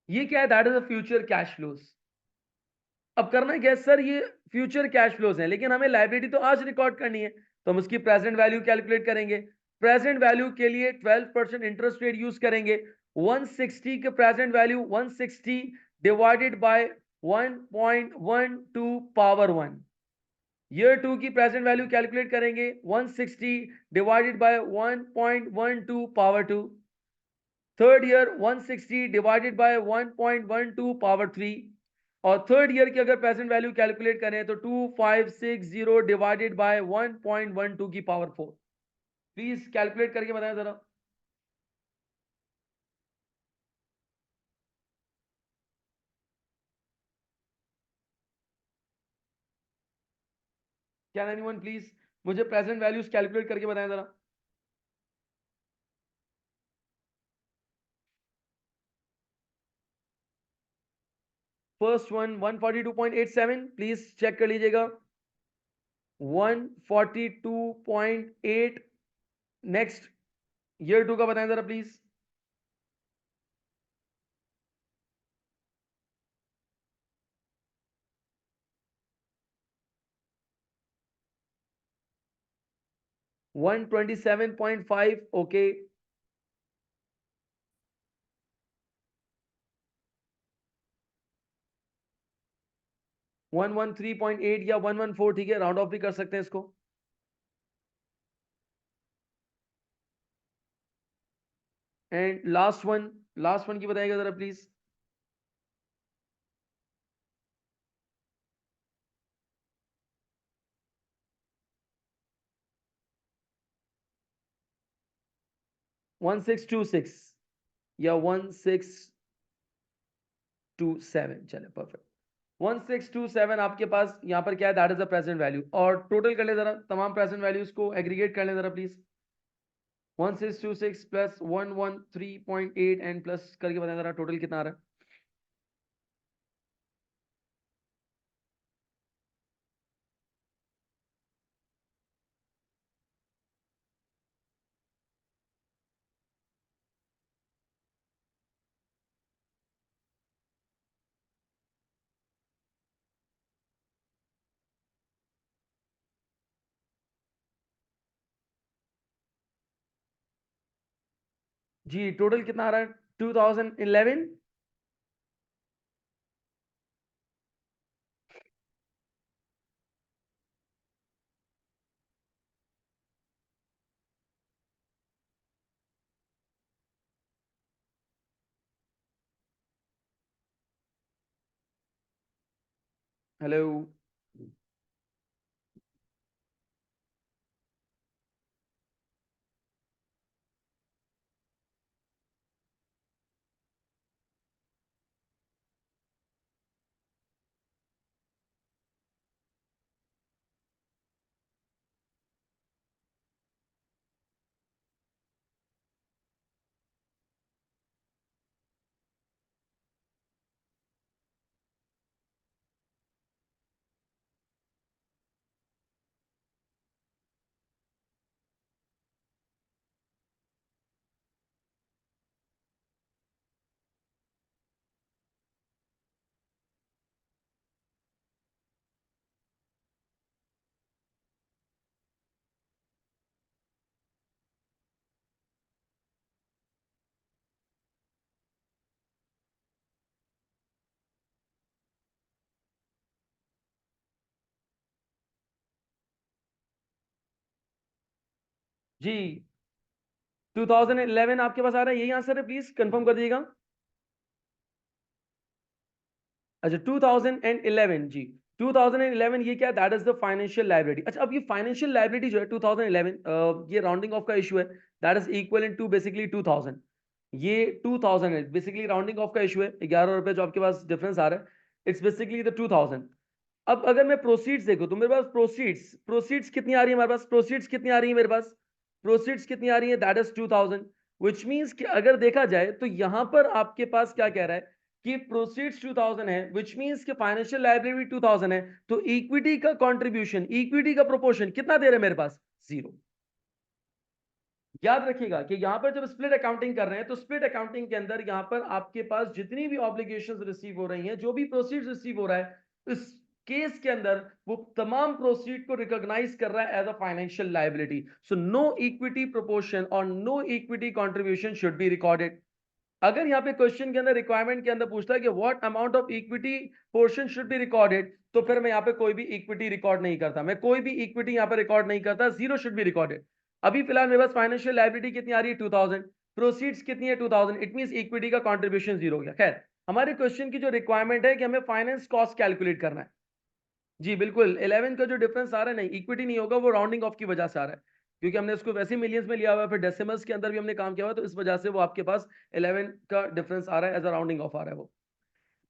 S1: ये क्या है, that is a future cash flows. अब करना क्या है सर, ये फ्यूचर कैश फ्लोज हैं, लेकिन हमें लायबिलिटी तो आज रिकॉर्ड करनी है, तो हम उसकी प्रेजेंट वैल्यू कैलकुलेट करेंगे। प्रेजेंट वैल्यू के लिए 12% इंटरेस्ट रेट यूज करेंगे। 160 के present value 160 divided by 1.12 power 1। Year 2 की प्रेजेंट वैल्यू कैलकुलेट करेंगे 160 divided by 1.12 power 2। Third year 160 divided by 1.12 power 3। और थर्ड ईयर की अगर प्रेजेंट वैल्यू कैलकुलेट करें तो 2560 डिवाइडेड बाय 1.12 की पावर 4। प्लीज कैलकुलेट करके बताएं जरा। कैन एनीवन प्लीज मुझे प्रेजेंट वैल्यूज कैलकुलेट करके बताएं जरा। फर्स्ट वन 142.87, प्लीज चेक कर लीजिएगा। 142.8। नेक्स्ट ईयर 2 का बताएं जरा प्लीज। 127.5। ओके, 113.8 या 114, ठीक है, राउंड ऑफ भी कर सकते हैं इसको। एंड लास्ट वन की बताइएगा जरा प्लीज। 1626 या 1627, चले परफेक्ट। 1627 आपके पास यहां पर क्या है, that is the present value. और टोटल कर ले जरा, तमाम प्रेजेंट वैल्यूज को एग्रीगेट कर ले जरा प्लीज। 1626 प्लस 113.8 एंड प्लस करके बताएं जरा टोटल कितना आ रहा है। जी टोटल कितना आ रहा है, 2011। हेलो। जी 2011 आपके पास आ रहा है, यही आंसर है, प्लीज कंफर्म कर दीजिएगा। अच्छा 2011 जी। 2011 ये क्या है, that is the financial liability. अच्छा अब ये फाइनेंशियल लायबिलिटी जो है 2011, ये राउंडिंग ऑफ का इशू है, that is equal to basically 2000। ये 2000 है, बेसिकली राउंडिंग ऑफ का इशू है, 11 रुपए जो आपके पास डिफरेंस आ रहा है, इट्स बेसिकली द 2000। अब अगर मैं प्रोसीड्स देखूं तो मेरे पास प्रोसीड्स कितनी आ रही है, हमारे पास प्रोसीड्स कितनी आ रही है, मेरे पास प्रोसीड्स कितनी आ रही है, दैट इज 2000, व्हिच मींस कि अगर देखा जाए तो यहां पर आपके पास क्या कह रहा है कि प्रोसीड्स 2000 है, व्हिच मींस कि फाइनेंशियल लायबिलिटी 2000 है, तो इक्विटी का कंट्रीब्यूशन, इक्विटी का प्रोपोर्शन कितना दे रहे हैं मेरे पास, 0। याद रखिएगा कि यहां पर जब स्प्लिट अकाउंटिंग कर रहे हैं तो स्प्लिट अकाउंटिंग के अंदर यहां पर आपके पास जितनी भी ऑब्लिगेशंस रिसीव हो रही हैं, जो भी प्रोसीड्स रिसीव हो रहा है, इस केस के अंदर वो तमाम प्रोसीड को रिकॉग्नाइज कर रहा है as a financial liability. So no equity proportion और no equity contribution should be recorded. अगर यहाँ पे क्वेश्चन के अंदर रिक्वायरमेंट के अंदर पूछता है कि what amount of equity portion should be recorded, तो फिर मैं यहाँ पे कोई भी इक्विटी रिकॉर्ड नहीं करता, मैं कोई भी इक्विटी यहाँ पे रिकॉर्ड नहीं करता, 0 शुड बी रिकॉर्डेड। अभी फिलहाल मेरे पास फाइनेंशियल लायबिलिटी कितनी आ रही है, 2000, प्रोसीड्स कितनी है, 2000, इट मींस इक्विटी का कंट्रीब्यूशन 0 हो गया। खैर, हमारे क्वेश्चन की जो रिक्वायरमेंट है कि हमें फाइनेंस कॉस्ट कैलकुलेट करना है। जी बिल्कुल, 11 का जो डिफरेंस आ रहा है, नहीं इक्विटी नहीं होगा, वो राउंडिंग ऑफ की वजह से आ रहा है, क्योंकि हमने उसको वैसे मिलियंस में लिया हुआ है, फिर डेसिमल्स के अंदर भी हमने काम किया हुआ है, तो इस वजह से वो आपके पास 11 का डिफरेंस आ रहा है, एज अ राउंडिंग ऑफ आ रहा है वो।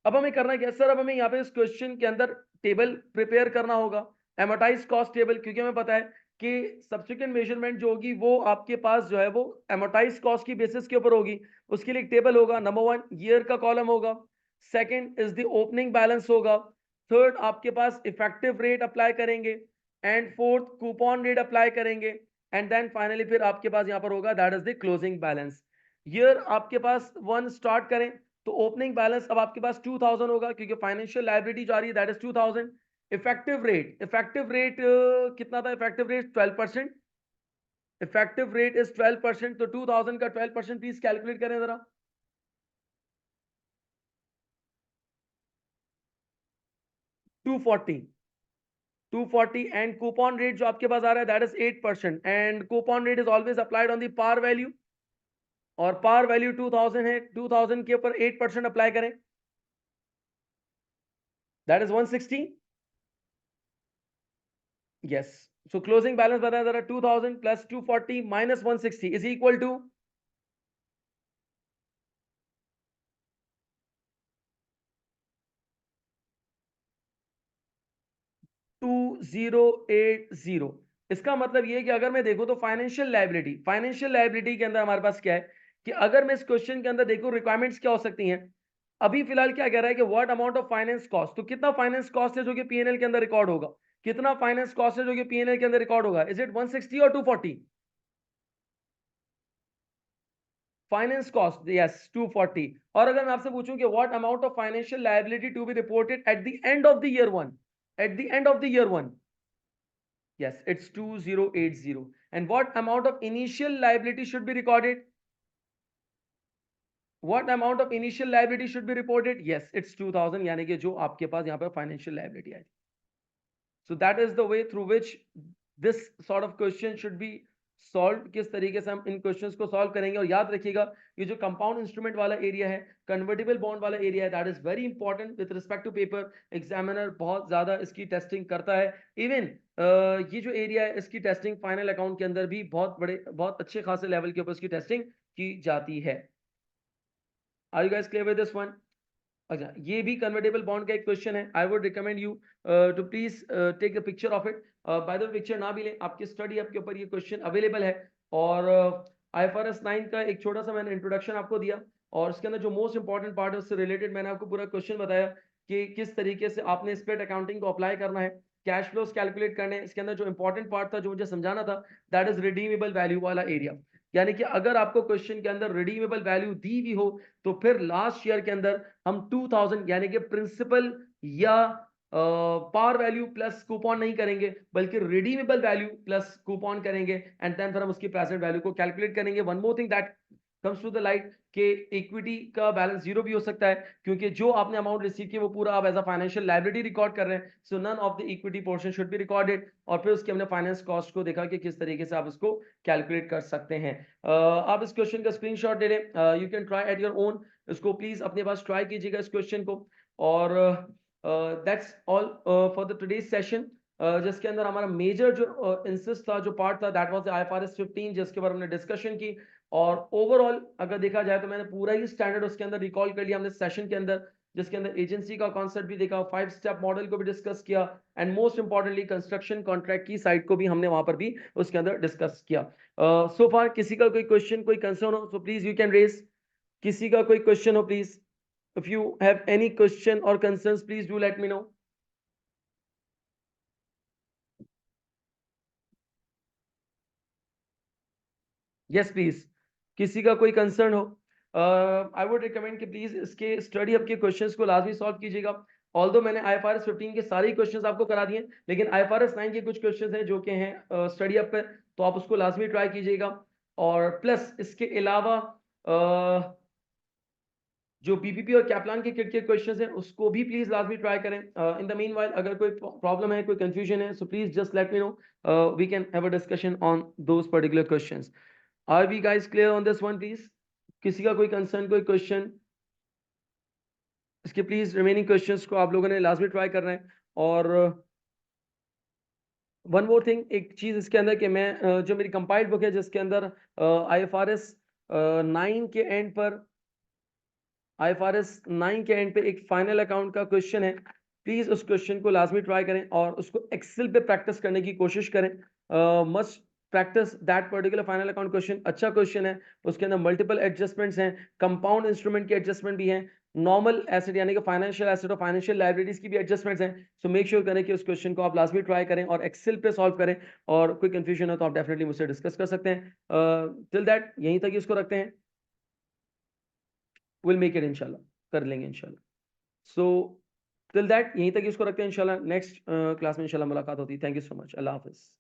S1: अब हमें करना क्या है सर, अब हमें यहाँ पे इस क्वेश्चन के अंदर टेबल प्रिपेयर करना होगा, एमोटाइज कॉस्ट टेबल, क्योंकि हमें पता है कि सब्सिक्वेंट मेजरमेंट जो होगी वो आपके पास जो है वो एमोटाइज कॉस्ट की बेसिस के ऊपर होगी। उसके लिए एक टेबल होगा, नंबर 1 ईयर का कॉलम होगा, second is the opening balance होगा, थर्ड आपके पास इफेक्टिव रेट अप्लाई करेंगे, and fourth coupon rate apply करेंगे, एंड देन फाइनली फिर आपके पास यहाँ पर होगा that is the closing balance. Year आपके पास 1 स्टार्ट करें तो ओपनिंग बैलेंस अब आपके पास 2000 होगा, क्योंकि फाइनेंशियल लायबिलिटी जो आ रही है दैट इज 2000। इफेक्टिव रेट कितना था, effective rate 12%, effective rate is 12%, तो 2000 का 12% प्लीज कैलकुलेट करें जरा, 240, 240, एंड कूपन रेट जो आपके पास आ रहा है that is 8%, and coupon rate is always applied on the par value, और पार वैल्यू 2000 है, 2000 के ऊपर 8% अप्लाई करें, that is 160। Yes. So closing balance बताया जरा, 2000 plus 240 minus 160 is equal to 2080। इसका मतलब ये है कि अगर मैं देखूं तो फाइनेंशियल लायबिलिटी के अंदर हमारे पास क्या है कि अगर मैं इस क्वेश्चन के अंदर देखूं रिक्वायरमेंट्स क्या हो सकती हैं। अभी फिलहाल क्या कह रहा है कि what amount of finance cost, तो कितना फाइनेंस कॉस्ट है जो कि पीएनएल के अंदर रिकॉर्ड होगा, कितना फाइनेंस कॉस्ट है जो कि पीएनएल के अंदर रिकॉर्ड होगा, इज इट 160 और 240? Finance cost, yes 240। और अगर मैं आपसे पूछूं कि what amount of financial liability to be reported at the end of the year 1, at the end of the year 1, yes it's 2080, and what amount of initial liability should be recorded, what amount of initial liability should be reported, yes it's 2000, यानी कि जो आपके पास यहाँ पर financial liability I. So that is the way through which this sort of question should be solved, किस तरीके से हम इन क्वेश्चंस को सॉल्व करेंगे। और याद रखिएगा ये जो कंपाउंड इंस्ट्रूमेंट वाला एरिया है, कन्वर्टिबल बॉन्ड वाला एरिया है, that is very important with respect to paper. Examiner बहुत ज्यादा इसकी टेस्टिंग करता है। इवन ये जो एरिया है इसकी टेस्टिंग फाइनल अकाउंट के अंदर भी बहुत अच्छे खासे लेवल के ऊपर इसकी टेस्टिंग की जाती है। Are you guys clear with this one? अच्छा, ये भी कन्वर्टेबल बॉन्ड का एक क्वेश्चन है। I would recommend you to please take the picture of it. By the way picture ना भी लें, आपकी स्टडी ऐप के ऊपर ये क्वेश्चन अवेलेबल है। और IFRS 9 का एक छोटा सा मैंने इंट्रोडक्शन आपको दिया, और इसके अंदर जो मोस्ट इंपॉर्टेंट पार्ट है उससे रिलेटेड मैंने आपको पूरा क्वेश्चन बताया कि किस तरीके से आपने स्प्लिट अकाउंटिंग को अप्लाई करना है, कैश फ्लोस कैलकुलेट करने। इसके अंदर जो इंपॉर्टेंट पार्ट था जो मुझे समझाना था, दैट इज रिडीमेबल वैल्यू वाला एरिया। यानी कि अगर आपको क्वेश्चन के अंदर रिडीमेबल वैल्यू दी भी हो तो फिर लास्ट ईयर के अंदर हम 2000 यानी कि प्रिंसिपल या पार वैल्यू प्लस कूपन नहीं करेंगे, बल्कि रिडीमेबल वैल्यू प्लस कूपन करेंगे, एंड देन फिर हम उसकी प्रेजेंट वैल्यू को कैलकुलेट करेंगे। One more thing that comes to the light कि इक्विटी का बैलेंस जीरो भी हो सकता है, क्योंकि जो आपने अमाउंट रिसीव किया वो पूरा आप as a financial liability record कर रहे हैं। So none of the equity portion should be recorded. और फिर उसके हमने फाइनेंस कॉस्ट को देखा कि किस तरीके से आप इसको कैलकुलेट कर सकते हैं। आप इस क्वेश्चन का स्क्रीनशॉट ले लें, you can try at your own. इसको प्लीज अपने पास ट्राई कीजिएगा इस क्वेश्चन को। और that's all for the today's session. जिसके अंदर हमारा मेजर जो इंसिस्ट था, जो पार्ट था, दैट वाज IFRS 15, जिसके बारे में हमने डिस्कशन की। और ओवरऑल अगर देखा जाए तो मैंने पूरा ही स्टैंडर्ड उसके अंदर रिकॉल कर लिया हमने सेशन के अंदर, जिसके अंदर एजेंसी का कॉन्सेप्ट भी देखा, 5 स्टेप मॉडल को भी डिस्कस किया, and most importantly construction contract की साइड को भी हमने वहां पर भी उसके अंदर डिस्कस किया। सो फार किसी का कोई क्वेश्चन, कोई कंसर्न हो, so please you can raise. किसी का कोई क्वेश्चन हो, please, if you have any question or concerns, please do let me know. Yes please, किसी का कोई कंसर्न हो, आई वुड रिकमेंड कि प्लीज इसके स्टडी अप के क्वेश्चंस को लाजमी सॉल्व कीजिएगा। ऑल्दो मैंने IFRS 15 के सारे क्वेश्चंस आपको करा दिए, लेकिन IFRS 9 के कुछ क्वेश्चंस हैं जो कि हैं स्टडी अप पे, तो आप उसको लाजमी ट्राई कीजिएगा। और प्लस इसके अलावा जो बीपीपी और कैप्लान के किट के क्वेश्चंस हैं उसको भी प्लीज लाजमी ट्राई करें। इन द मीनवाइल अगर कोई प्रॉब्लम है, कोई कंफ्यूजन है, so please just let me know, we can have a discussion on those particular questions. Are we guys clear on this one please? किसी का कोई कंसर्न, कोई क्वेश्चन? इसके प्लीज रिमेनिंग क्वेश्चंस को आप लोगों ने लाजमी ट्राई करना है। और वन मोर थिंग, एक चीज इसके अंदर कि मैं जो मेरी कंपाइल्ड बुक है जिसके अंदर IFRS 9 के एंड पर, IFRS 9 के एंड पे एक फाइनल अकाउंट का क्वेश्चन है, प्लीज उस क्वेश्चन को लाजमी ट्राई करें और उसको एक्सेल पे प्रैक्टिस करने की कोशिश करें। Must practice that particular final account question. अच्छा क्वेश्चन है, उसके अंदर मल्टीपल एडजस्टमेंट्स हैं, कंपाउंड इंस्ट्रूमेंट की एडजस्टमेंट भी हैं, नॉर्मल एसेट यानी कि फाइनेंशियल एसेट और फाइनेंशियल लाइबिलिटीज की भी एडजस्टमेंट्स हैं। सो मेक श्योर करें कि उस क्वेश्चन को आप लाजमी ट्राई करें और एक्सेल पे सॉल्व करें। और कोई कंफ्यूजन हो तो आप डेफिनेटली मुझसे डिस्कस कर सकते हैं। टिल दैट यहीं तक इसको रखते हैं, विल मेक इट इंशाल्लाह, कर लेंगे इंशाल्लाह। सो टिल दैट यहीं तक इसको रखते हैं, इंशाल्लाह नेक्स्ट क्लास में इंशाल्लाह मुलाकात होती है। Thank you so much, Allah Hafiz.